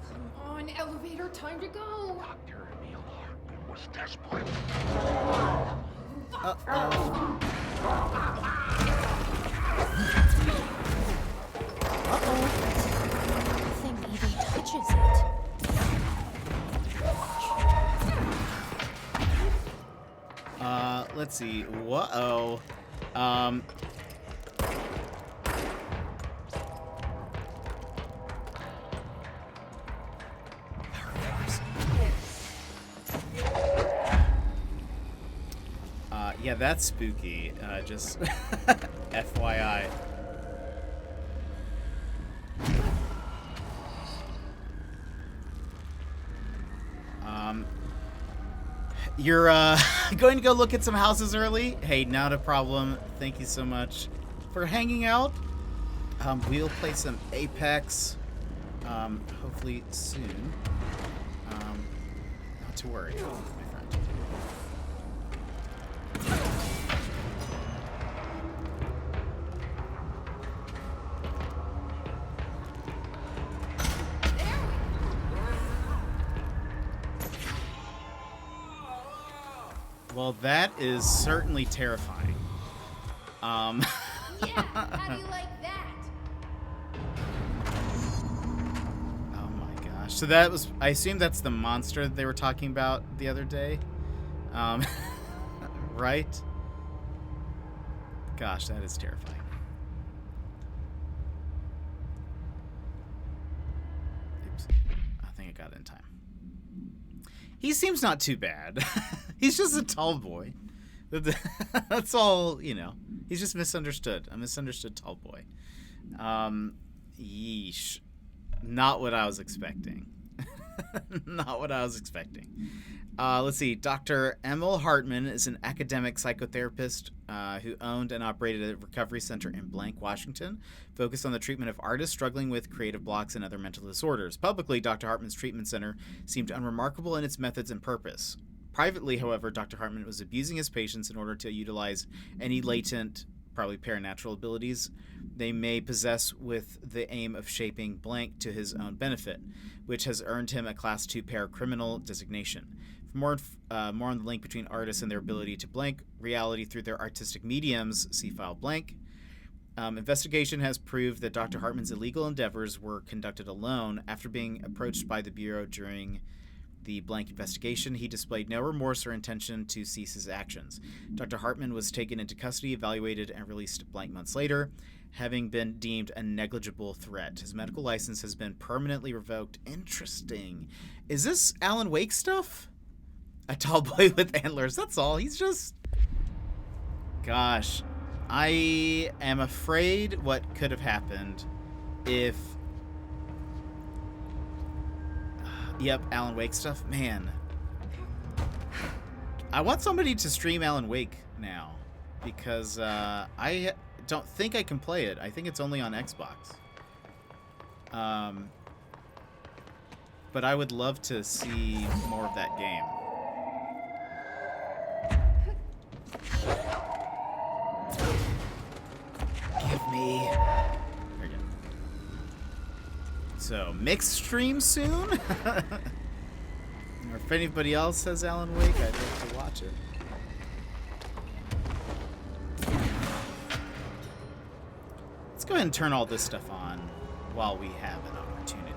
Come on, elevator, time to go. Dr. Emil Hartman was desperate. Nothing even touches it. Let's see. Whoa. Yeah, that's spooky. Just FYI. You're going to go look at some houses early? Hey, not a problem. Thank you so much for hanging out. We'll play some Apex, hopefully soon. Not to worry, my friend. Well, that is certainly terrifying. Yeah, how do you like that? Oh my gosh. So that was, I assume that's the monster that they were talking about the other day. Right? Gosh, that is terrifying. Oops. I think I got it in time. He seems not too bad. He's just a tall boy. That's all, you know. He's just misunderstood. A misunderstood tall boy. Yeesh. Not what I was expecting. Not what I was expecting. Let's see. Dr. Emil Hartman is an academic psychotherapist who owned and operated a recovery center in Blank, Washington, focused on the treatment of artists struggling with creative blocks and other mental disorders. Publicly, Dr. Hartman's treatment center seemed unremarkable in its methods and purpose. Privately, however, Dr. Hartman was abusing his patients in order to utilize any latent, probably paranatural abilities they may possess with the aim of shaping Blank to his own benefit, which has earned him a Class 2 paracriminal designation. For more on the link between artists and their ability to blank reality through their artistic mediums, see file blank. Investigation has proved that Dr. Hartman's illegal endeavors were conducted alone after being approached by the Bureau during the Blank investigation, he displayed no remorse or intention to cease his actions. Dr. Hartman was taken into custody, evaluated, and released blank months later, having been deemed a negligible threat. His medical license has been permanently revoked. Interesting. Is this Alan Wake stuff? A tall boy with antlers. That's all. He's just... Gosh. I am afraid what could have happened if... Yep, Alan Wake stuff. Man. I want somebody to stream Alan Wake now. Because I don't think I can play it. I think it's only on Xbox. But I would love to see more of that game. Give me... There we go. So, mixed stream soon? Or if anybody else has Alan Wake, I'd love to watch it. Let's go ahead and turn all this stuff on while we have an opportunity.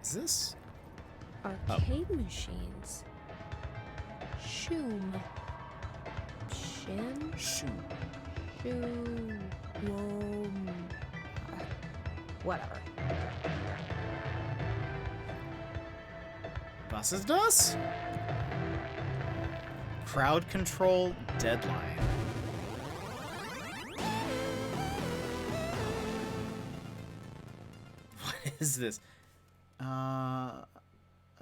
Is this? Arcade machines. Shoom. Shim? Shoom. Shoom. Whoom. Whatever. Was ist das? Crowd control deadline. What is this?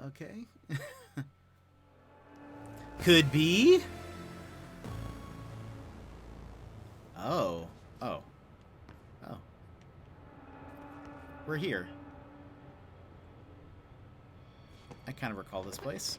Okay. Could be. Oh. Oh. Oh. We're here. I kind of recall this place.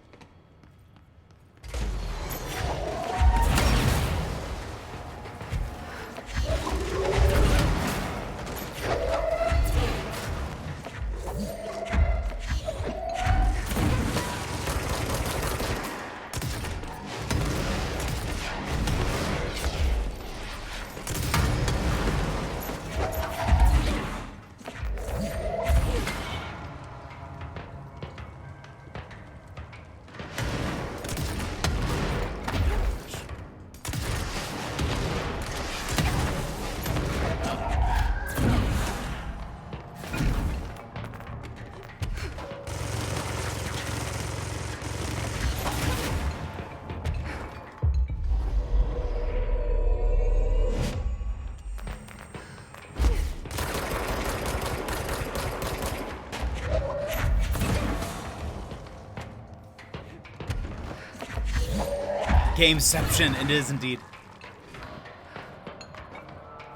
Gameception, it is indeed.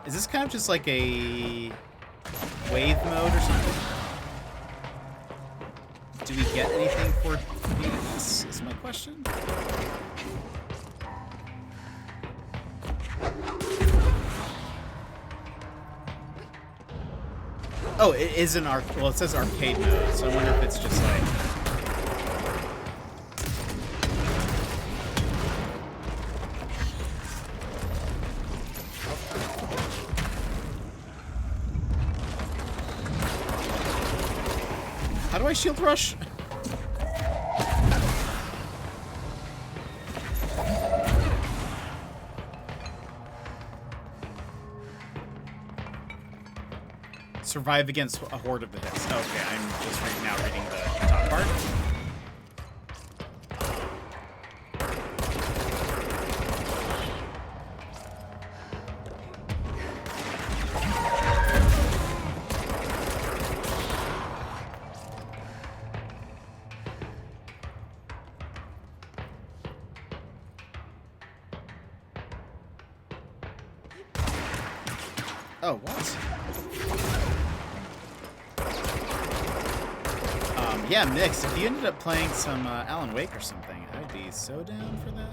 Is this kind of just like a wave mode or something? Do we get anything for beating this? Is my question. Oh, it is an well, it says arcade mode, so I wonder if it's just like... How do I shield rush? Survive against a horde of the hits. Okay, I'm just right now reading the top part. Oh, what? Yeah, Mix, if you ended up playing some Alan Wake or something, I'd be so down for that.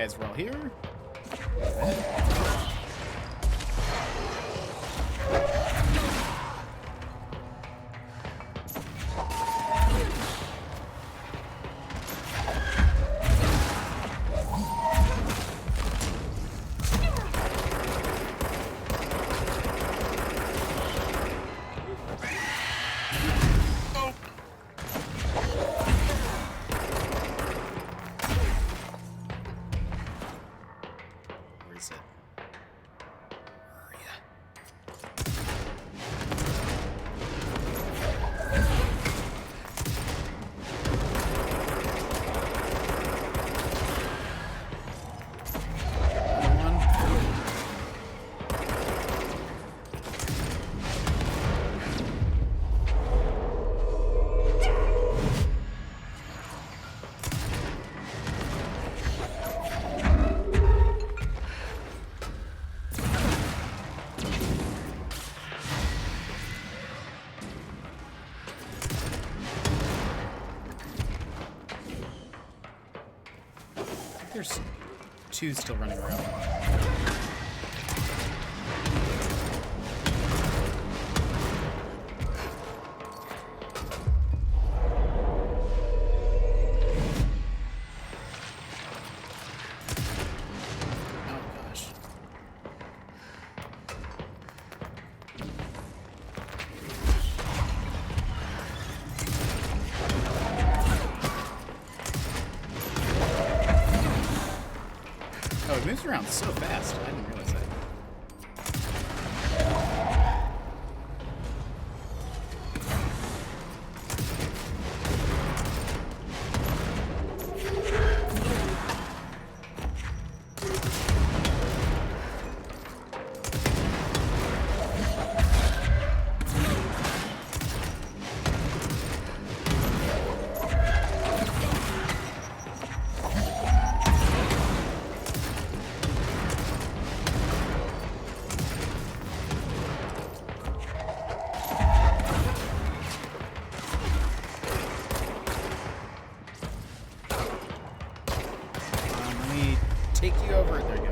guys were all here. Where is it? Where are ya? There's two still running around. Oh gosh. Oh, it moves around so fast. I didn't realize that. Let me take you over. There you go.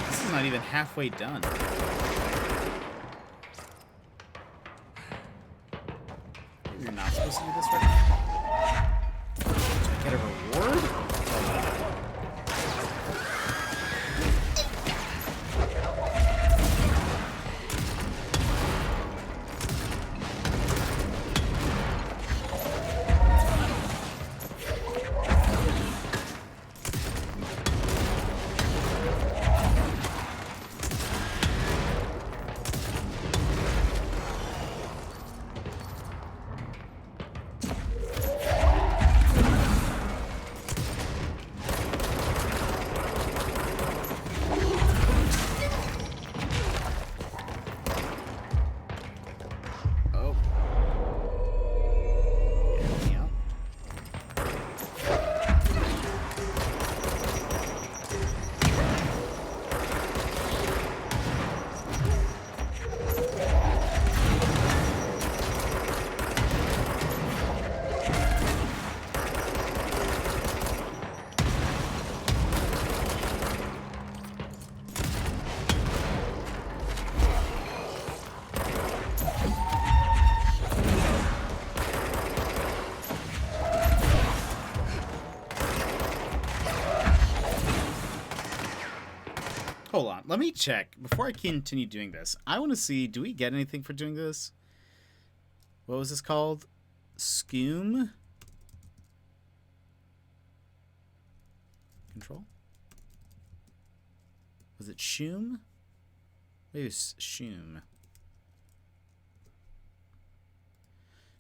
This is not even halfway done. You're not supposed to do this right now. Do I get a reward? Oh. Get me out. Hold on. Let me check. Before I continue doing this, I want to see, do we get anything for doing this? What was this called? Scoom? Control? Was it Shoom? Maybe it's Shoom.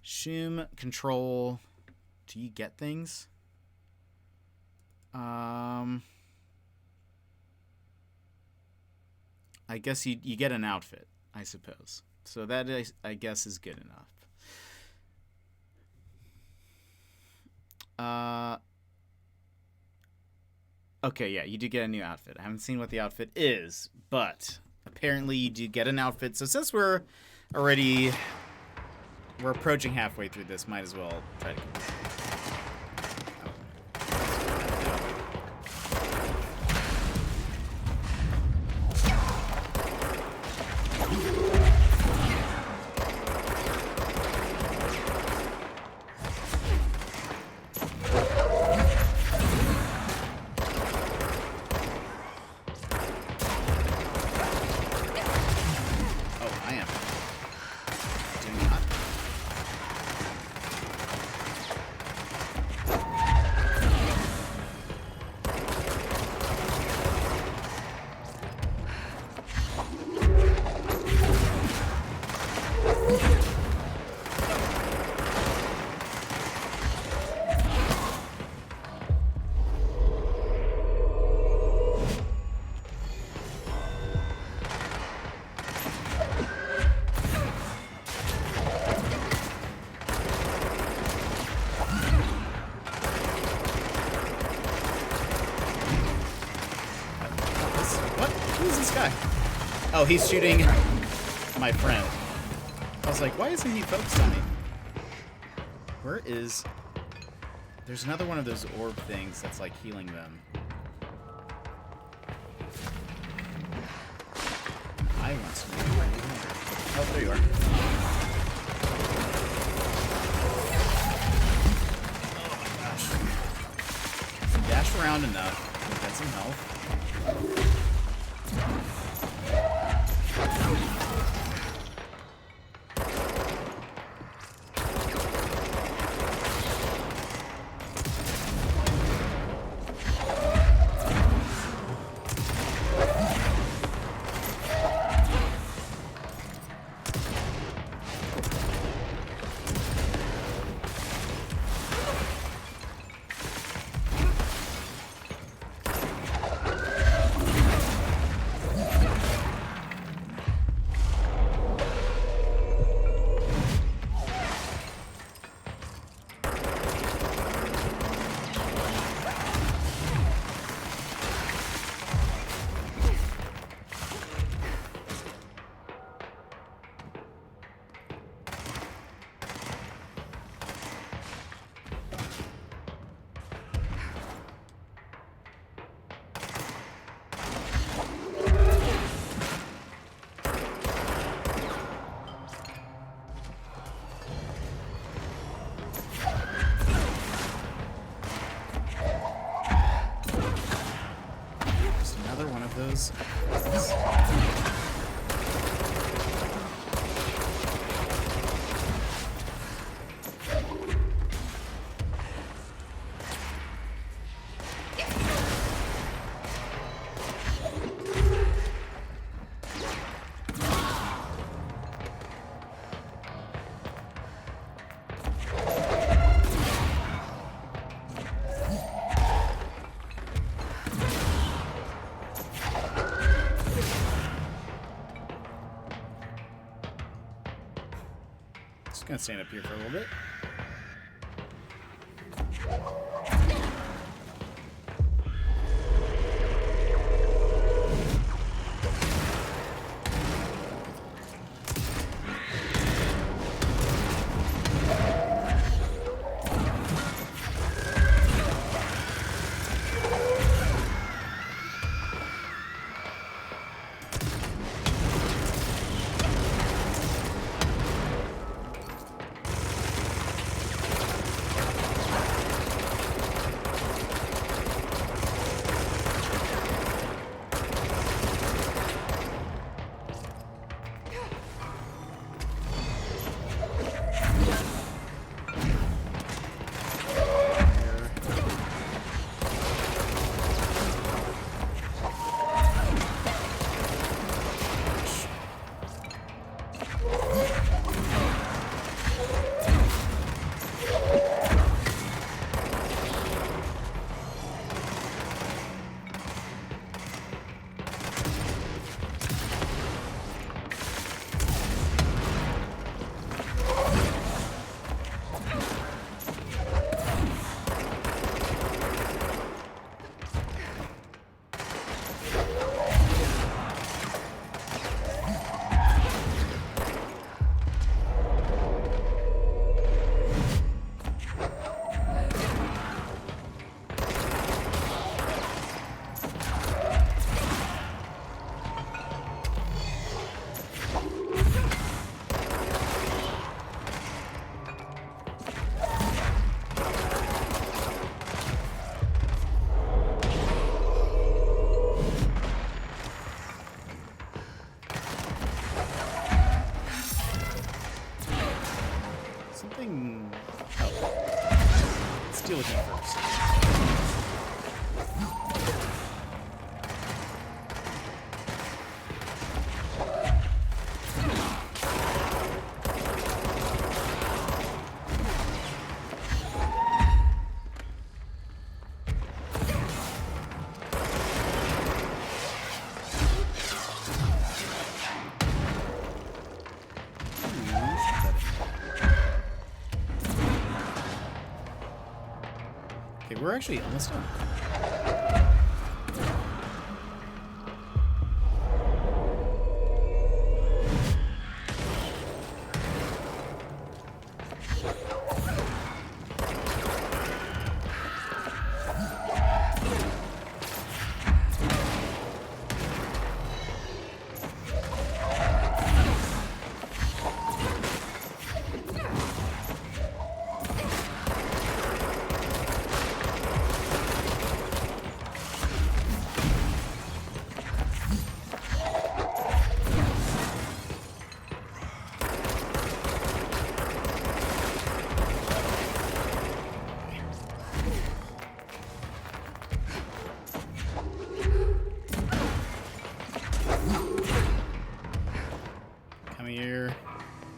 Shoom, control. Do you get things? I guess you get an outfit, I suppose. So that I guess is good enough. Okay, yeah, you do get a new outfit. I haven't seen what the outfit is, but apparently you do get an outfit. So since we're approaching halfway through this, might as well try to complete it. Oh, he's shooting my friend. I was like, why isn't he focused on me? Where is... There's another one of those orb things that's like healing them. I want some. Oh, there you are. Oh my gosh. Dash around enough. Get some health. Those. Just gonna stand up here for a little bit. something... Oh. Let's deal with him first. Okay, we're actually almost done.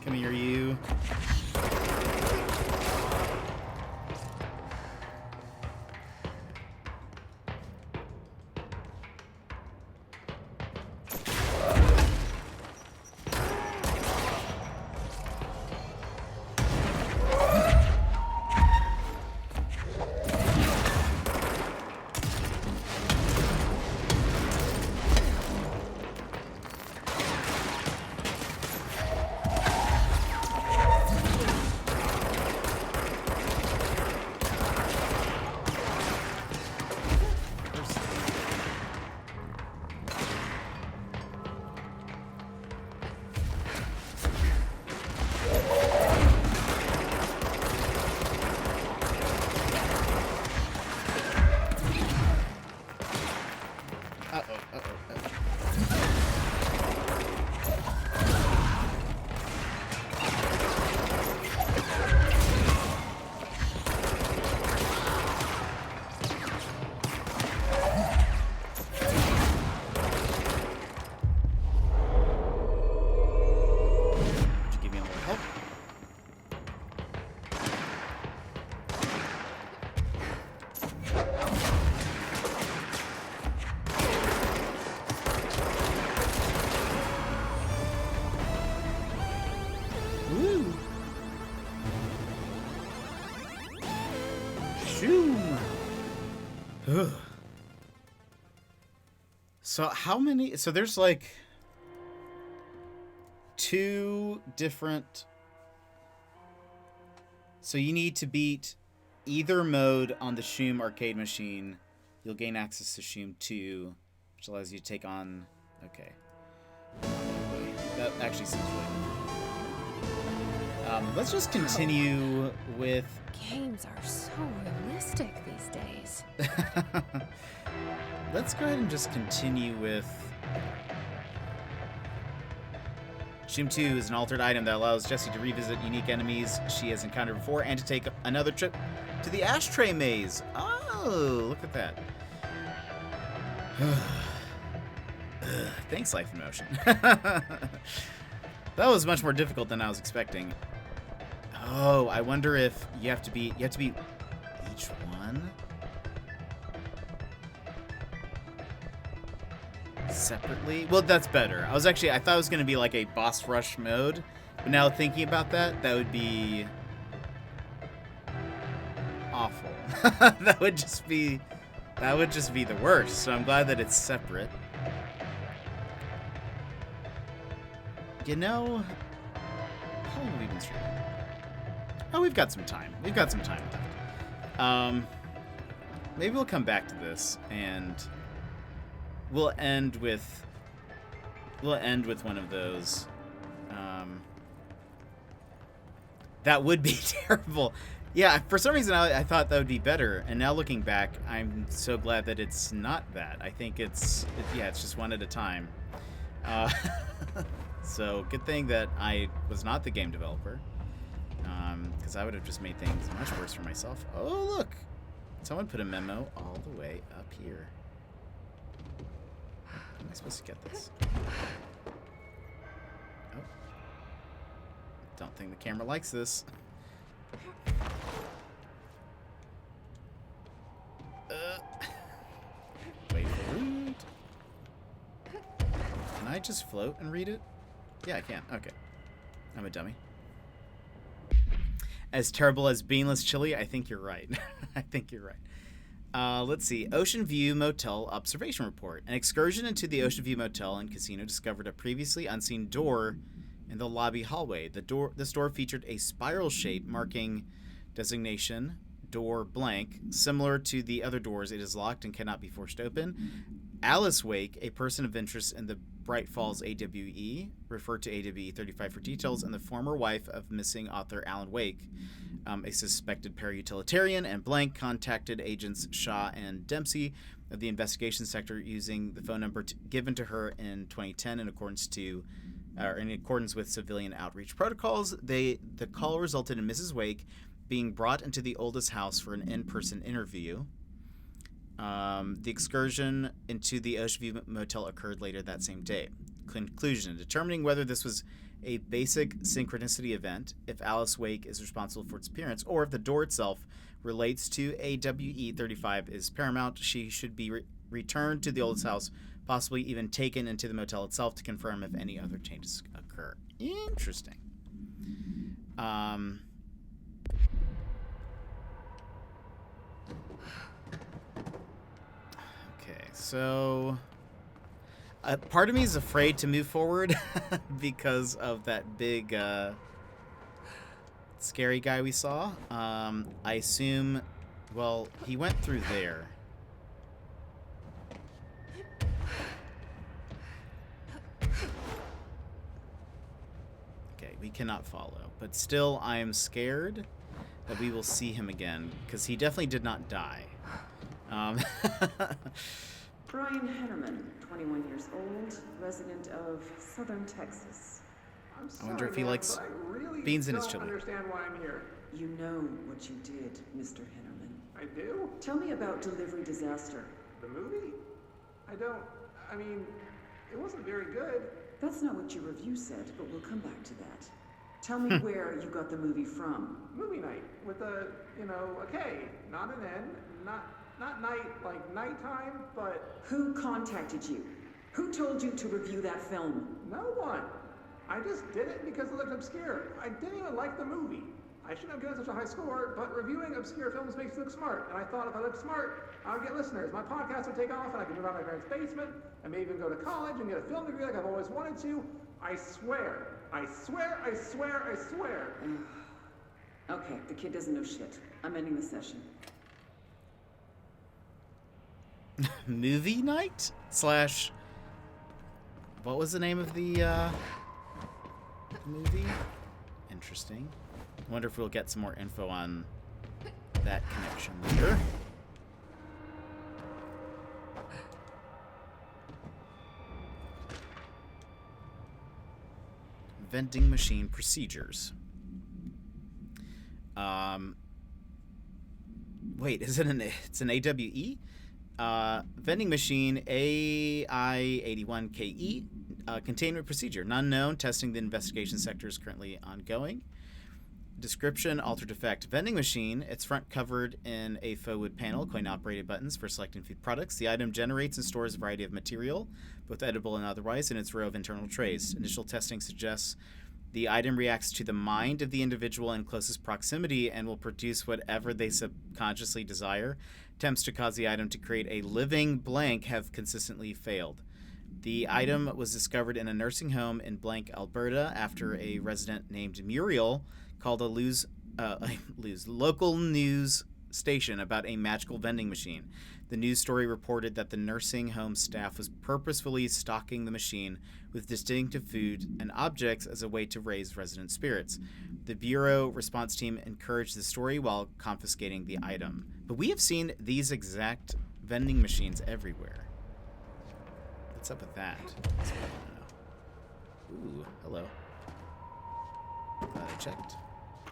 Come here, you. So how many? So there's like 2 different. So you need to beat either mode on the Shoom arcade machine. You'll gain access to Shoom 2, which allows you to take on. Okay. That actually seems really good. Let's just continue with. Games are so realistic these days. Let's go ahead and just continue with... Shoom 2 is an altered item that allows Jessie to revisit unique enemies she has encountered before and to take another trip to the Ashtray Maze. Oh, look at that. Thanks, Life in Motion. That was much more difficult than I was expecting. Oh, I wonder if you have to beat each one? Separately? Well, that's better. I thought it was going to be like a boss rush mode, but now thinking about that would be awful. that would just be the worst. So I'm glad that it's separate. You know, how long have we been streaming? Oh, we've got some time. We've got some time left. Maybe we'll come back to this and we'll end with one of those. That would be terrible. Yeah, for some reason I thought that would be better, and now looking back, I'm so glad that it's not that. I think it's just one at a time. So good thing that I was not the game developer. Because I would have just made things much worse for myself. Oh, look! Someone put a memo all the way up here. How am I supposed to get this? Oh. Don't think the camera likes this. Wait for it. Can I just float and read it? Yeah, I can. Okay. I'm a dummy. As terrible as beanless chili, I think you're right. I think you're right. Let's see. Ocean View Motel Observation Report. An excursion into the Ocean View Motel and Casino discovered a previously unseen door in the lobby hallway. This door featured a spiral shape marking designation door blank. Similar to the other doors, it is locked and cannot be forced open. Alice Wake, a person of interest in the Bright Falls AWE, referred to AWE 35 for details, and the former wife of missing author Alan Wake, a suspected para-utilitarian, and blank contacted agents Shaw and Dempsey of the investigation sector using the phone number given to her in 2010 in accordance with civilian outreach protocols. The call resulted in Mrs. Wake being brought into the oldest house for an in-person interview. The excursion into the Ocean View Motel occurred later that same day. Conclusion: determining whether this was a basic synchronicity event, if Alice Wake is responsible for its appearance, or if the door itself relates to AWE 35 is paramount. She should be returned to the oldest house, possibly even taken into the motel itself to confirm if any other changes occur. Interesting. Okay, so part of me is afraid to move forward because of that big scary guy we saw. I assume, well, he went through there. Okay, we cannot follow, but still I am scared that we will see him again because he definitely did not die. Brian Hennerman, 21 years old, resident of Southern Texas. I wonder if he likes beans in his chili. I don't understand why I'm here. You know what you did, Mr. Hennerman. I do? Tell me about Delivery Disaster. The movie? I mean, it wasn't very good. That's not what your review said, but we'll come back to that. Tell me where you got the movie from. Movie night with a K, not an N, not night like nighttime, but... Who contacted you? Who told you to review that film? No one. I just did it because it looked obscure. I didn't even like the movie. I shouldn't have given such a high score, but reviewing obscure films makes you look smart. And I thought if I looked smart, I would get listeners. My podcast would take off and I could move out of my parents' basement and maybe even go to college and get a film degree like I've always wanted to. I swear. I swear, I swear, I swear. Okay, the kid doesn't know shit. I'm ending the session. Movie night / what was the name of the movie? Interesting. Wonder if we'll get some more info on that connection later. Vending machine procedures. Wait, is it it's an AWE? Vending machine AI81KE, containment procedure, none known, testing the investigation sector is currently ongoing. Description, altered effect. Vending machine, its front covered in a faux wood panel, coin-operated buttons for selecting food products. The item generates and stores a variety of material, both edible and otherwise, in its row of internal trays. Initial testing suggests the item reacts to the mind of the individual in closest proximity and will produce whatever they subconsciously desire. Attempts to cause the item to create a living blank have consistently failed. The item was discovered in a nursing home in blank, Alberta, after a resident named Muriel called a local news station about a magical vending machine. The news story reported that the nursing home staff was purposefully stocking the machine with distinctive food and objects as a way to raise resident spirits. The Bureau response team encouraged the story while confiscating the item. But we have seen these exact vending machines everywhere. What's up with that? That's what I want to know. Ooh, hello. Glad I checked.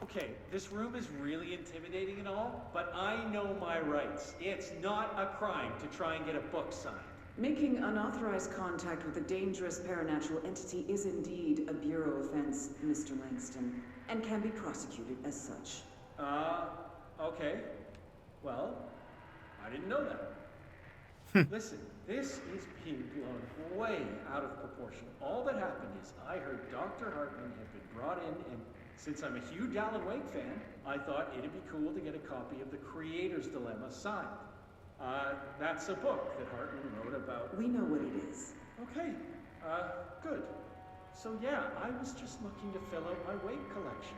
Okay, this room is really intimidating and all, but I know my rights. It's not a crime to try and get a book signed. Making unauthorized contact with a dangerous paranatural entity is indeed a Bureau offense, Mr. Langston, and can be prosecuted as such. Okay. Well, I didn't know that. Listen, this is being blown way out of proportion. All that happened is I heard Dr. Hartman had been brought in, and since I'm a huge Alan Wake fan, I thought it'd be cool to get a copy of The Creator's Dilemma signed. That's a book that Hartman wrote about. We know what it is. Okay, good. So yeah, I was just looking to fill out my Wake collection.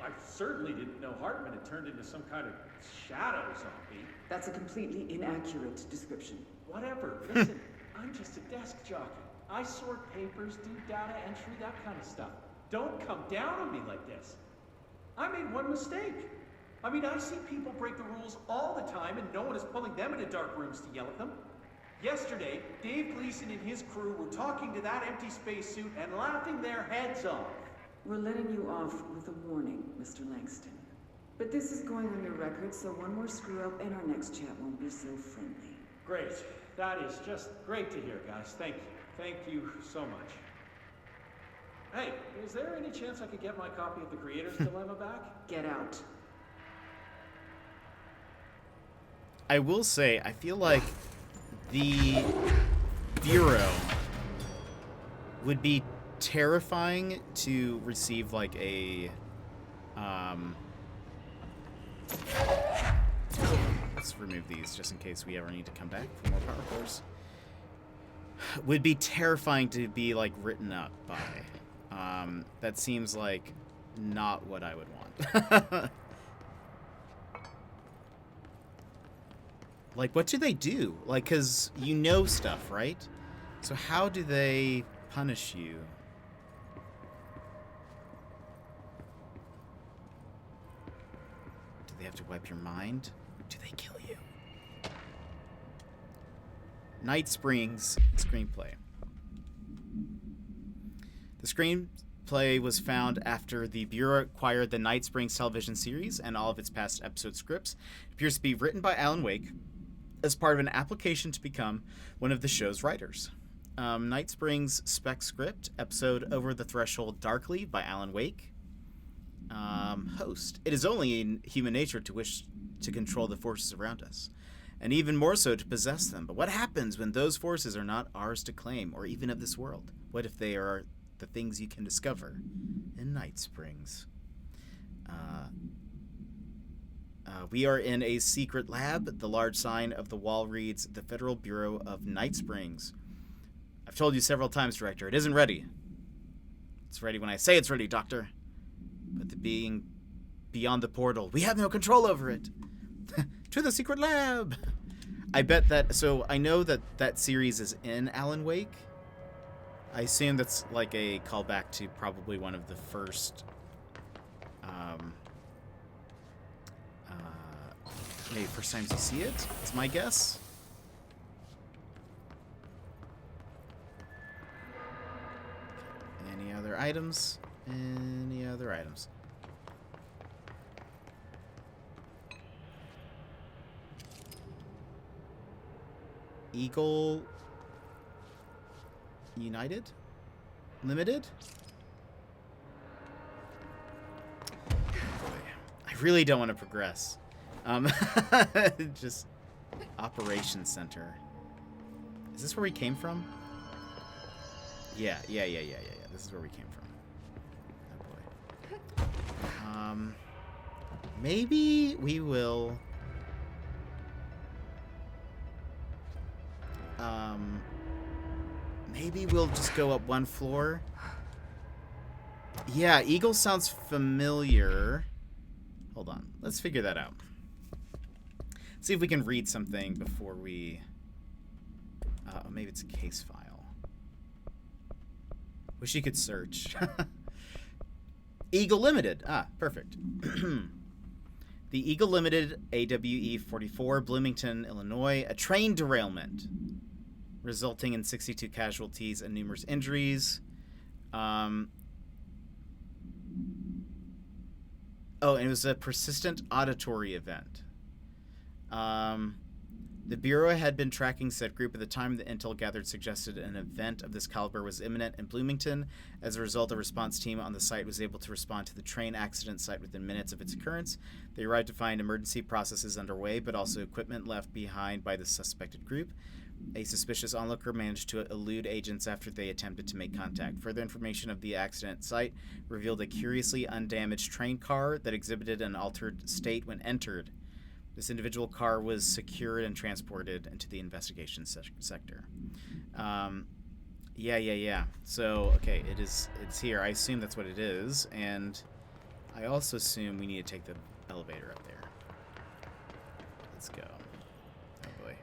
I certainly didn't know Hartman had turned into some kind of shadow zombie. That's a completely inaccurate description. Whatever, listen, I'm just a desk jockey. I sort papers, do data entry, that kind of stuff. Don't come down on me like this. I made one mistake. I mean, I see people break the rules all the time and no one is pulling them into dark rooms to yell at them. Yesterday, Dave Gleason and his crew were talking to that empty spacesuit and laughing their heads off. We're letting you off with a warning, Mr. Langston. But this is going on your record, so one more screw-up and our next chat won't be so friendly. Great. That is just great to hear, guys. Thank you. Thank you so much. Hey, is there any chance I could get my copy of The Creator's Dilemma back? Get out. I will say, I feel like the Bureau would be terrifying to receive, like, a, let's remove these just in case we ever need to come back for more power cores. Would be terrifying to be, like, written up by. That seems like not what I would want. Like, what do they do? Like, because you know stuff, right? So how do they punish you? Do they have to wipe your mind? Do they kill you? Night Springs screenplay. The screenplay was found after the Bureau acquired the Night Springs television series and all of its past episode scripts. It appears to be written by Alan Wake as part of an application to become one of the show's writers. Night Springs spec script, episode Over the Threshold Darkly by Alan Wake. Host. It is only in human nature to wish to control the forces around us, and even more so to possess them. But what happens when those forces are not ours to claim, or even of this world? What if they are the things you can discover in Night Springs? We are in a secret lab. The large sign of the wall reads, "The Federal Bureau of Night Springs." I've told you several times, Director, it isn't ready. It's ready when I say it's ready, Doctor. But the being beyond the portal, we have no control over it. To the secret lab. I bet that, so I know that that series is in Alan Wake. I assume that's like a callback to probably one of the first, maybe first times you see it. It's my guess. Any other items? Any other items? Eagle United? Limited? Boy, I really don't want to progress. Just Operations Center. Is this where we came from? Yeah. This is where we came from. Oh boy. Maybe we will. Maybe we'll just go up one floor. Yeah, Eagle sounds familiar. Hold on. Let's figure that out. See if we can read something before we... maybe it's a case file. Wish you could search. Eagle Limited. Ah, perfect. The Eagle Limited AWE 44, Bloomington, Illinois. A train derailment resulting in 62 casualties and numerous injuries. Oh, and it was a persistent auditory event. The Bureau had been tracking said group at the time the intel gathered suggested an event of this caliber was imminent in Bloomington. As a result, the response team on the site was able to respond to the train accident site within minutes of its occurrence. They arrived to find emergency processes underway, but also equipment left behind by the suspected group. A suspicious onlooker managed to elude agents after they attempted to make contact. Further information of the accident site revealed a curiously undamaged train car that exhibited an altered state when entered. This individual car was secured and transported into the investigation sector. Yeah. So, okay, it's here. I assume that's what it is, and I also assume we need to take the elevator up there. Let's go. Oh, boy.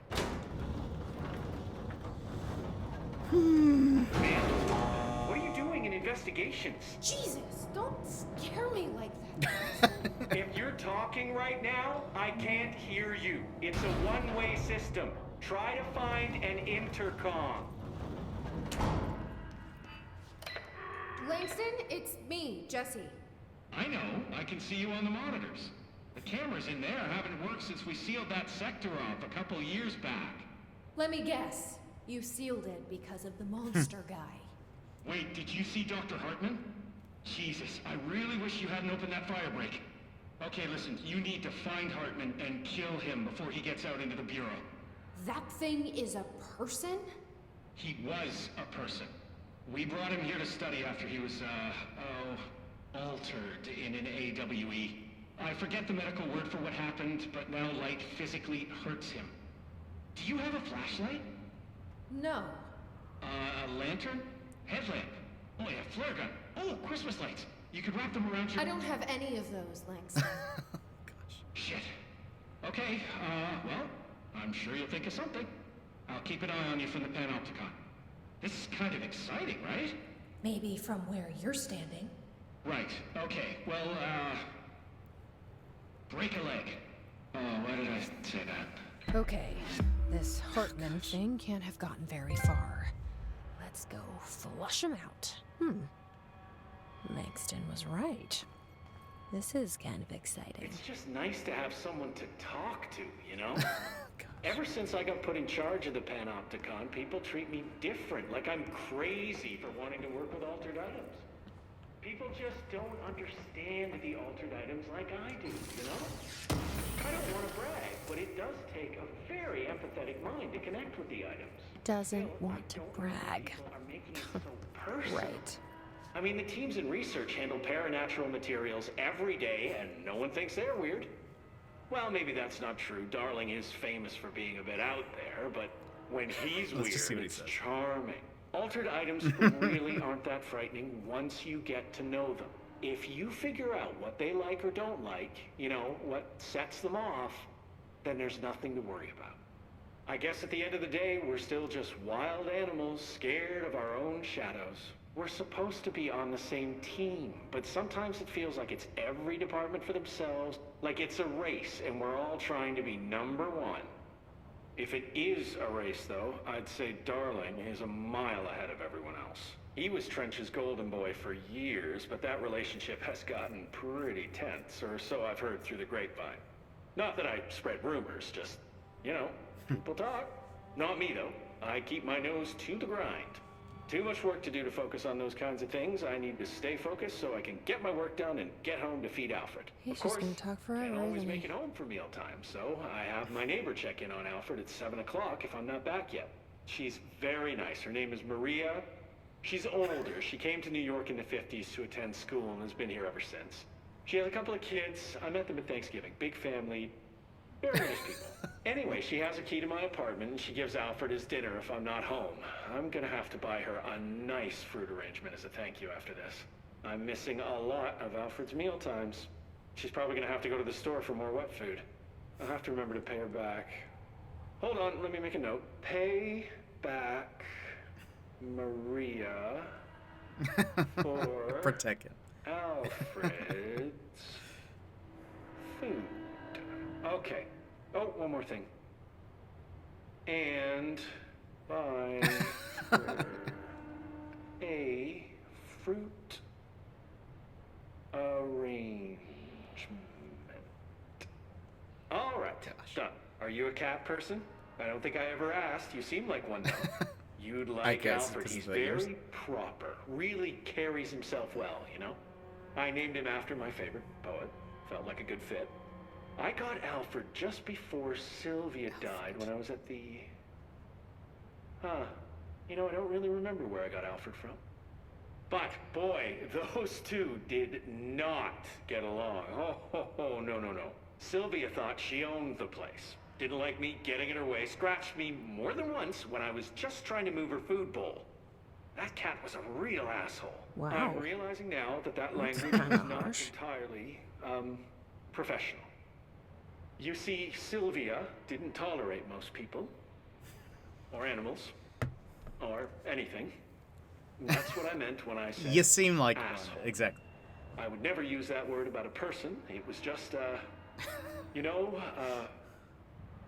What are you doing in investigations? Jesus, don't scare me like that. If you're talking right now, I can't hear you. It's a one-way system. Try to find an intercom. Langston, it's me, Jesse. I know. I can see you on the monitors. The cameras in there haven't worked since we sealed that sector off a couple years back. Let me guess. You sealed it because of the monster guy. Wait, did you see Dr. Hartman? Jesus, I really wish you hadn't opened that fire break. Okay, listen, you need to find Hartman and kill him before he gets out into the Bureau. That thing is a person? He was a person. We brought him here to study after he was, altered in an AWE. I forget the medical word for what happened, but now light physically hurts him. Do you have a flashlight? No. A lantern? Headlamp? Oh yeah, flare gun. Oh, Christmas lights. You could wrap them around your... I don't have any of those, Langston. Shit. Okay, well, I'm sure you'll think of something. I'll keep an eye on you from the Panopticon. This is kind of exciting, right? Maybe from where you're standing. Right, okay. Well, break a leg. Oh, why did I say that? Okay, this Hartman thing can't have gotten very far. Let's go flush him out. Langston was right. This is kind of exciting. It's just nice to have someone to talk to, you know? Ever since I got put in charge of the Panopticon, people treat me different, like I'm crazy for wanting to work with altered items. People just don't understand the altered items like I do, you know? I don't want to brag, but it does take a very empathetic mind to connect with the items. Doesn't want to brag. Right. I mean, the teams in research handle paranatural materials every day, and no one thinks they're weird. Well, maybe that's not true. Darling is famous for being a bit out there, but when he's weird, it's charming. Altered items really aren't that frightening once you get to know them. If you figure out what they like or don't like, you know, what sets them off, then there's nothing to worry about. I guess at the end of the day, we're still just wild animals scared of our own shadows. We're supposed to be on the same team, but sometimes it feels like it's every department for themselves, like it's a race and we're all trying to be number one. If it is a race, though, I'd say Darling is a mile ahead of everyone else. He was Trench's golden boy for years, but that relationship has gotten pretty tense, or so I've heard through the grapevine. Not that I spread rumors, just, you know, people talk. Not me, though. I keep my nose to the grind. Too much work to do to focus on those kinds of things. I need to stay focused so I can get my work done and get home to feed Alfred. He's just gonna talk forever, Can't always isn't make he? it home for mealtime, so I have my neighbor check in on Alfred at 7 o'clock if I'm not back yet. She's very nice. Her name is Maria. She's older. She came to New York in the 50s to attend school and has been here ever since. She has a couple of kids. I met them at Thanksgiving. Big family. Very nice people. Anyway, she has a key to my apartment and she gives Alfred his dinner if I'm not home. I'm gonna have to buy her a nice fruit arrangement as a thank you after this. I'm missing a lot of Alfred's meal times. She's probably gonna have to go to the store for more wet food. I'll have to remember to pay her back. Hold on, let me make a note. Pay back Maria for Protect him. Alfred's food. Okay. Oh, one more thing. And buy her a fruit arrangement. Are you a cat person? I don't think I ever asked. You seem like one though. You'd I like guess, Alfred. 'cause He's of the ears. very proper. Really carries himself well, you know? I named him after my favorite poet. Felt like a good fit. I got Alfred just before Sylvia died when I was at the... You know, I don't really remember where I got Alfred from. But, boy, those two did not get along. Oh, no. Sylvia thought she owned the place. Didn't like me getting in her way. Scratched me more than once when I was just trying to move her food bowl. That cat was a real asshole. Wow. I'm realizing now that That's language kinda is not harsh. entirely, professional. You see, Sylvia didn't tolerate most people. Or animals. Or anything. That's what I meant when I said You seem like asshole. one. Exactly. I would never use that word about a person. It was just,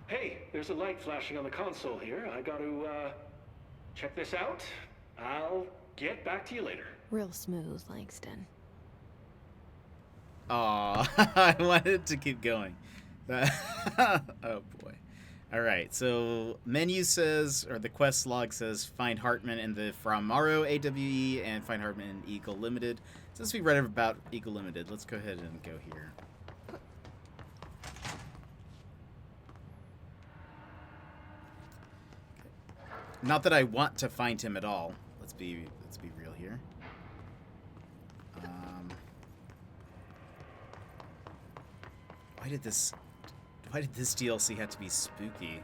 hey, there's a light flashing on the console here. I got to, check this out. I'll get back to you later. Real smooth, Langston. Aw, I wanted to keep going. Oh boy. Alright, so menu says, or the quest log says, find Hartman in the From Morrow AWE and find Hartman in Eagle Limited. Since we read about Eagle Limited, let's go ahead and go here. Not that I want to find him at all. Let's be real here. Why did this DLC have to be spooky?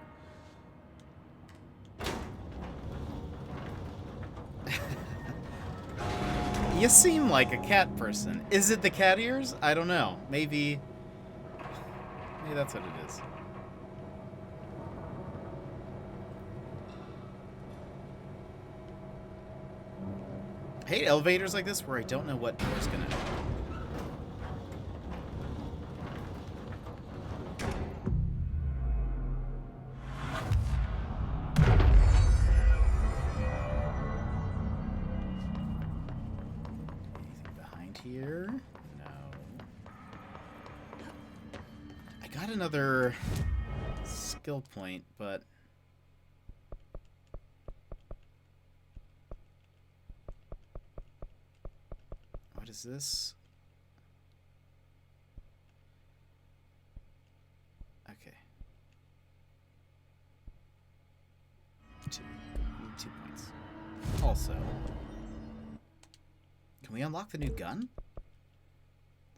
You seem like a cat person. Is it the cat ears? I don't know. Maybe that's what it is. I hate elevators like this where I don't know what door's gonna open. Anything behind here? No. I got another skill point, but what is this? Okay. 2. We need 2 points. Also, can we unlock the new gun?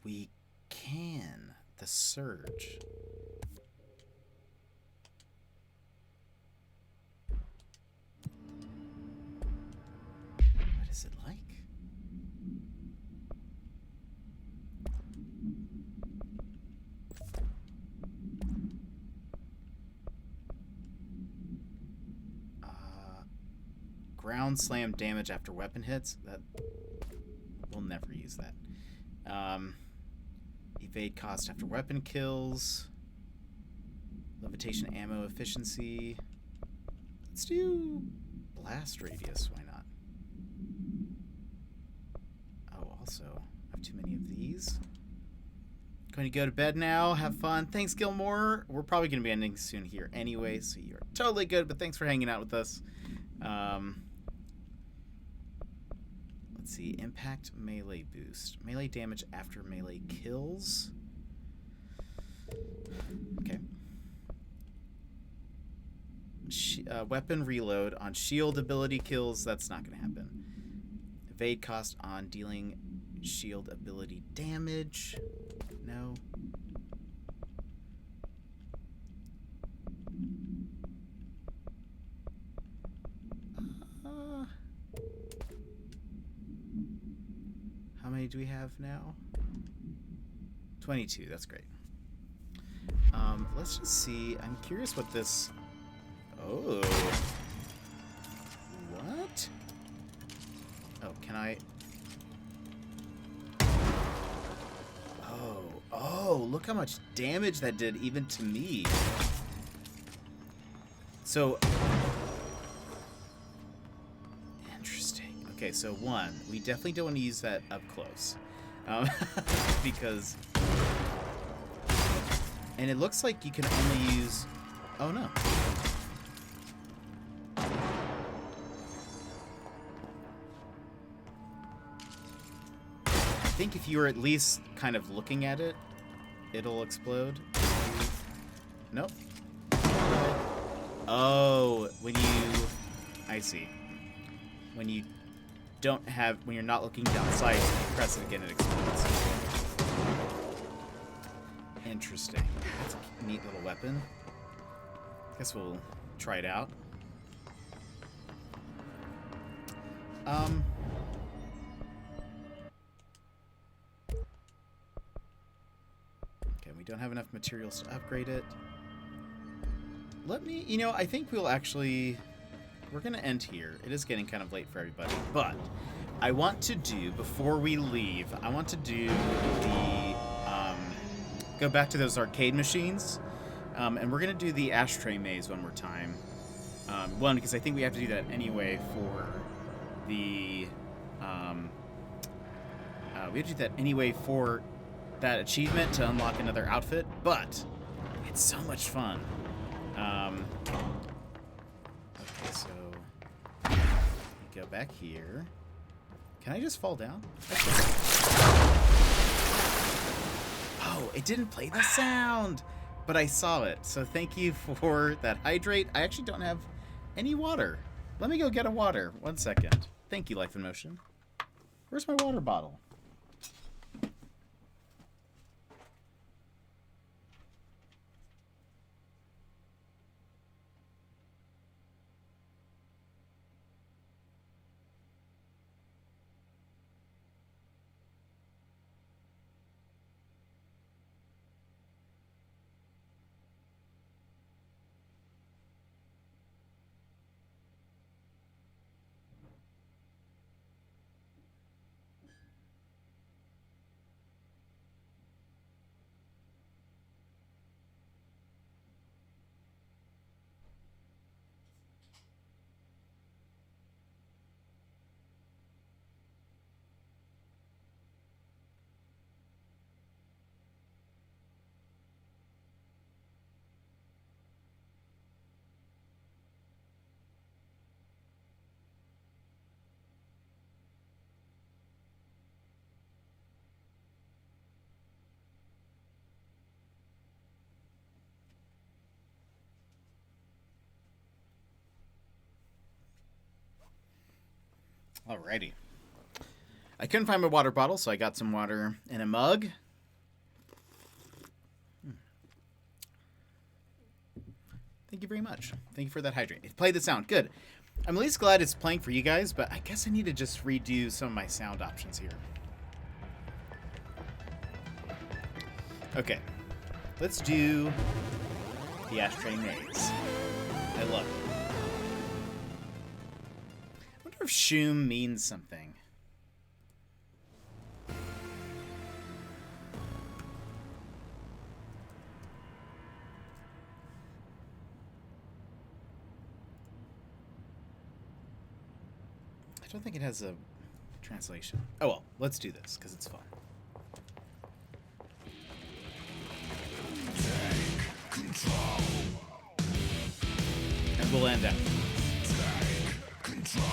We can. The Surge. What is it like? Ground slam damage after weapon hits. That we'll never use that. Evade cost after weapon kills. Levitation ammo efficiency. Let's do blast radius. Why not? Oh, also, I have too many of these. Going to go to bed now. Have fun. Thanks, Gilmore. We're probably going to be ending soon here anyway, so you're totally good, but thanks for hanging out with us. Let's see. Impact melee boost. Melee damage after melee kills. Okay. Weapon reload on shield ability kills. That's not going to happen. Evade cost on dealing shield ability damage. No. How many do we have now? 22. That's great. Let's just see. I'm curious what this... Oh. What? Oh, can I... Oh, look how much damage that did even to me. So... Interesting. Okay, so one, we definitely don't want to use that up close. Because... And it looks like you can only use... Oh, no. I think if you were at least kind of looking at it, it'll explode. Nope. Oh, when you... I see. When you don't have... When you're not looking down sight, you press it again, it explodes. Interesting. That's a neat little weapon. Guess we'll try it out. Okay, we don't have enough materials to upgrade it. Let me, you know, I think we'll actually, we're going to end here. It is getting kind of late for everybody, but I want to do, before we leave, I want to do the, go back to those arcade machines, and we're going to do the ashtray maze one more time. One, because I think we have to do that anyway for the, we have to do that anyway for that achievement to unlock another outfit, but it's so much fun. Okay, so go back here. Can I just fall down? Oh, it didn't play the sound, but I saw it. So thank you for that hydrate. I actually don't have any water. Let me go get a water. 1 second. Thank you, Life in Motion. Where's my water bottle? Alrighty. I couldn't find my water bottle, so I got some water in a mug. Thank you very much. Thank you for that hydrate. It played the sound. Good. I'm at least glad it's playing for you guys, but I guess I need to just redo some of my sound options here. Okay. Let's do the ashtray maze. I love it. I wonder if Shoom means something. I don't think it has a translation. Oh well, let's do this because it's fun. Take control. And we'll end after. Take control.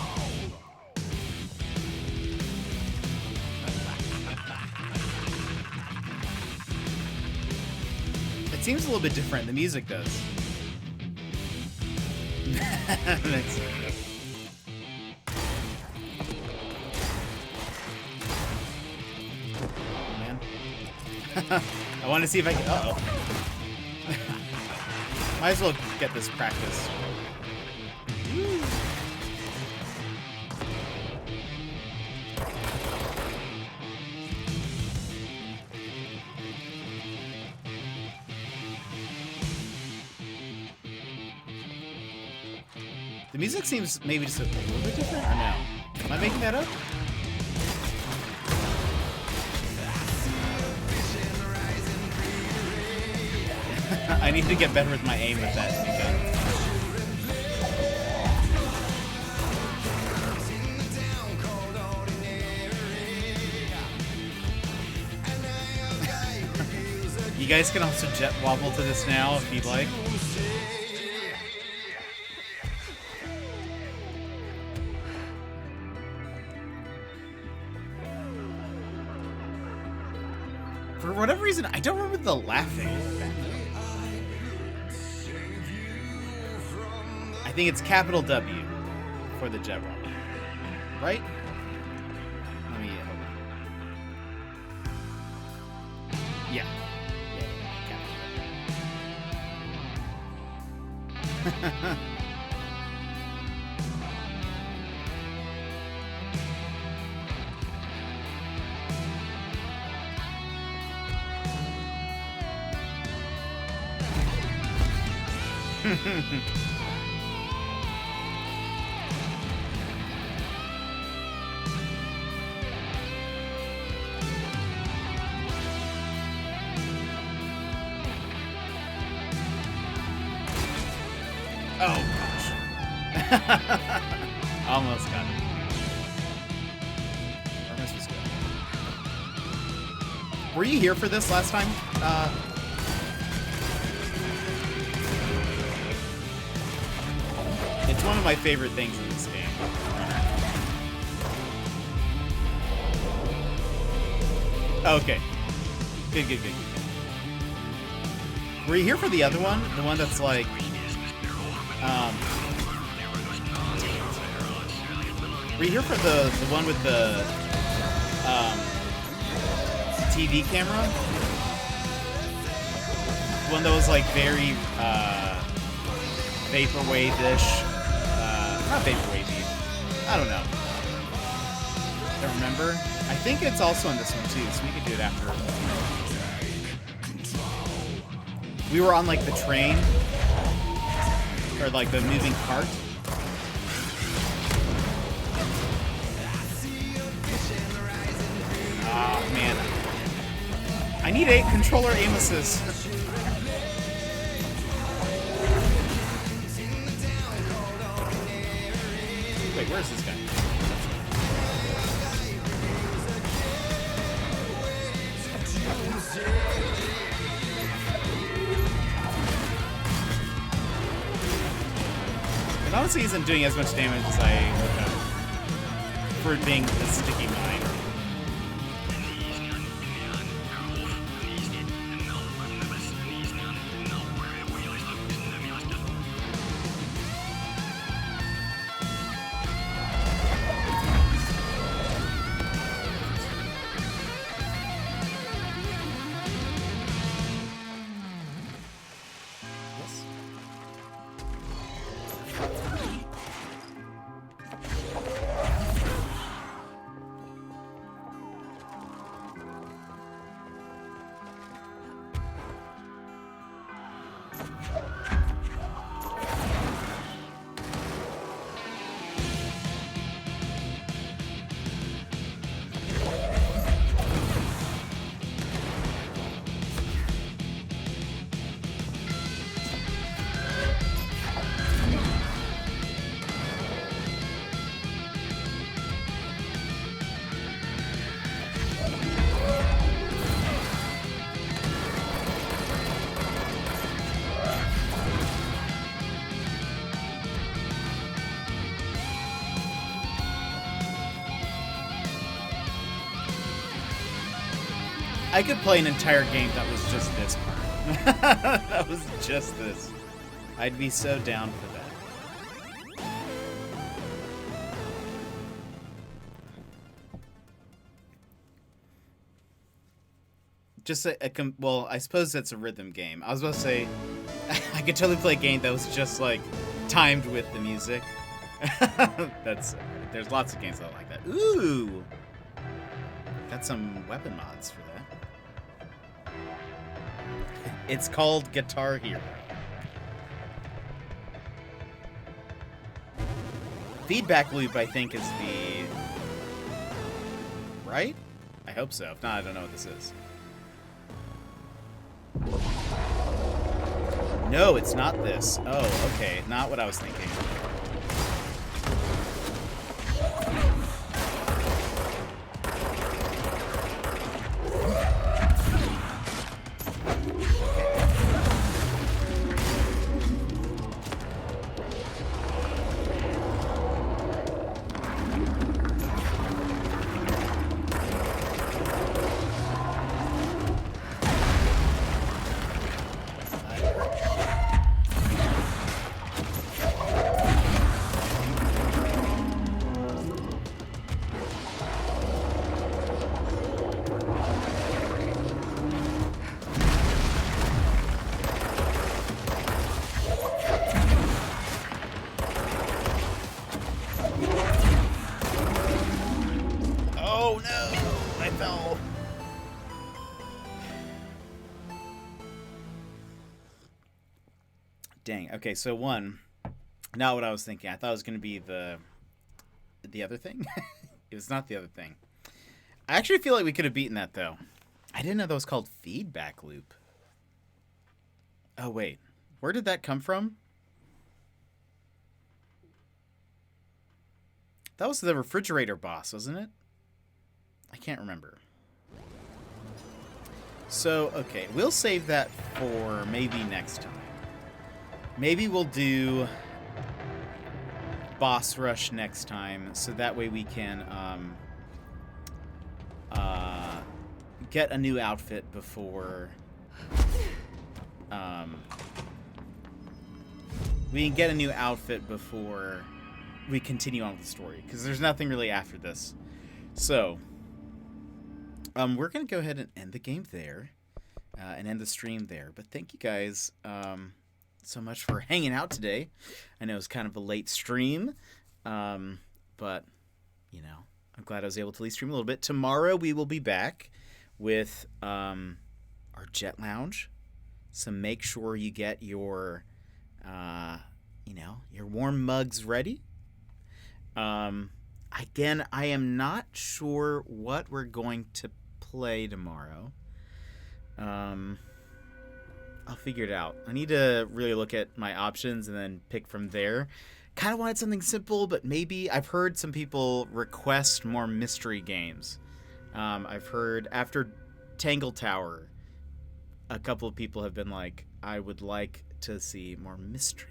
It seems a little bit different. The music does. Thanks. I want to see if I can. Uh-oh. Might as well get this practice. The music seems maybe just a little bit different, or no? Am I making that up? I need to get better with my aim with that gun. You guys can also jet wobble to this now if you'd like. For whatever reason, I don't remember the laughing. I think it's capital W for the jet wobble. Right? Let me hold on. Yeah. Capital. Oh gosh. Almost got it. This was good. Were you here for this last time? It's one of my favorite things in this game. Okay. Good. Were you here for the other one? The one that's like... were you here for the one with the TV camera? The one that was like very vaporwave-ish. Not vaporwave-y. I don't know. Don't remember. I think it's also on this one too, so we could do it after. We were on like the train. Or like the moving cart. Oh man. I need a controller aim assist. Wait, where's this guy? And honestly, he isn't doing as much damage as I would have for it being a sticky mine. I could play an entire game that was just this part. That was just this. I'd be so down for that. Just well, I suppose that's a rhythm game. I was about to say, I could totally play a game that was just like timed with the music. There's lots of games that are like that. Ooh, got some weapon mods for that. It's called Guitar Hero. Feedback loop, I think, is the... right? I hope so. If not, I don't know what this is. No, it's not this. Oh, okay. Not what I was thinking. Dang. Okay, so 1, not what I was thinking. I thought it was going to be the other thing. It was not the other thing. I actually feel like we could have beaten that, though. I didn't know that was called Feedback Loop. Oh, wait. Where did that come from? That was the refrigerator boss, wasn't it? I can't remember. So, okay. We'll save that for maybe next time. Maybe we'll do boss rush next time, so that way we can get a new outfit before we can get a new outfit before we continue on with the story, because there's nothing really after this. So we're gonna go ahead and end the game there, and end the stream there. But thank you guys so much for hanging out today. I know it was kind of a late stream, but you know, I'm glad I was able to at least stream a little bit. Tomorrow we will be back with our Jet Lounge, so make sure you get your you know, your warm mugs ready. Again, I am not sure what we're going to play tomorrow. I'll figure it out. I need to really look at my options and then pick from there. Kind of wanted something simple, but maybe I've heard some people request more mystery games. I've heard after Tangle Tower, a couple of people have been like, I would like to see more mystery.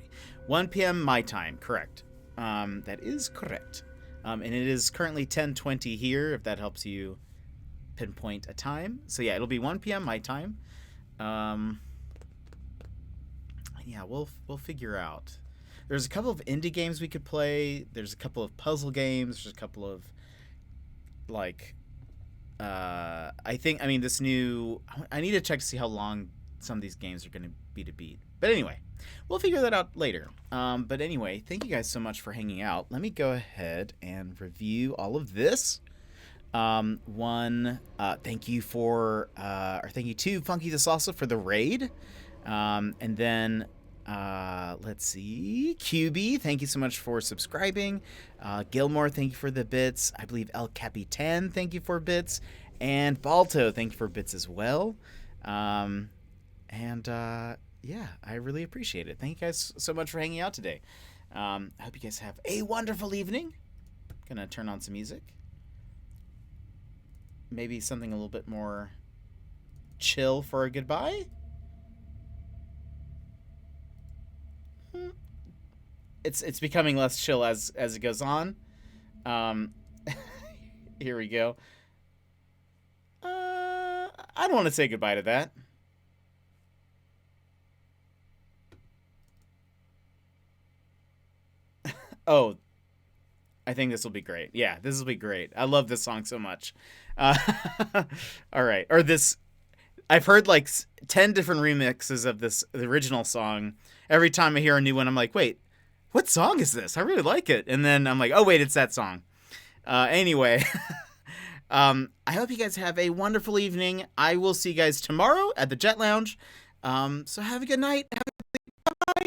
1 p.m. my time, correct. That is correct. And it is currently 10:20 here, if that helps you pinpoint a time. So yeah, it'll be 1 p.m. my time. Yeah, we'll figure out. There's a couple of indie games we could play. There's a couple of puzzle games. There's a couple of like I mean this new, I need to check to see how long some of these games are going to be to beat. But anyway, we'll figure that out later. But anyway, thank you guys so much for hanging out. Let me go ahead and review all of this. Thank you to Funky the Salsa for the raid. And then let's see, QB, thank you so much for subscribing. Gilmore, thank you for the bits. I believe El Capitan, thank you for bits. And Balto, thank you for bits as well. Yeah, I really appreciate it. Thank you guys so much for hanging out today. I hope you guys have a wonderful evening. Gonna turn on some music. Maybe something a little bit more chill for a goodbye. It's becoming less chill as it goes on. Here we go. I don't want to say goodbye to that. Oh, I think this will be great. Yeah, this will be great. I love this song so much. All right. Or this, I've heard like 10 different remixes of the original song. Every time I hear a new one, I'm like, wait, what song is this? I really like it. And then I'm like, oh, wait, it's that song. Anyway, I hope you guys have a wonderful evening. I will see you guys tomorrow at the Jet Lounge. So have a good night. Bye.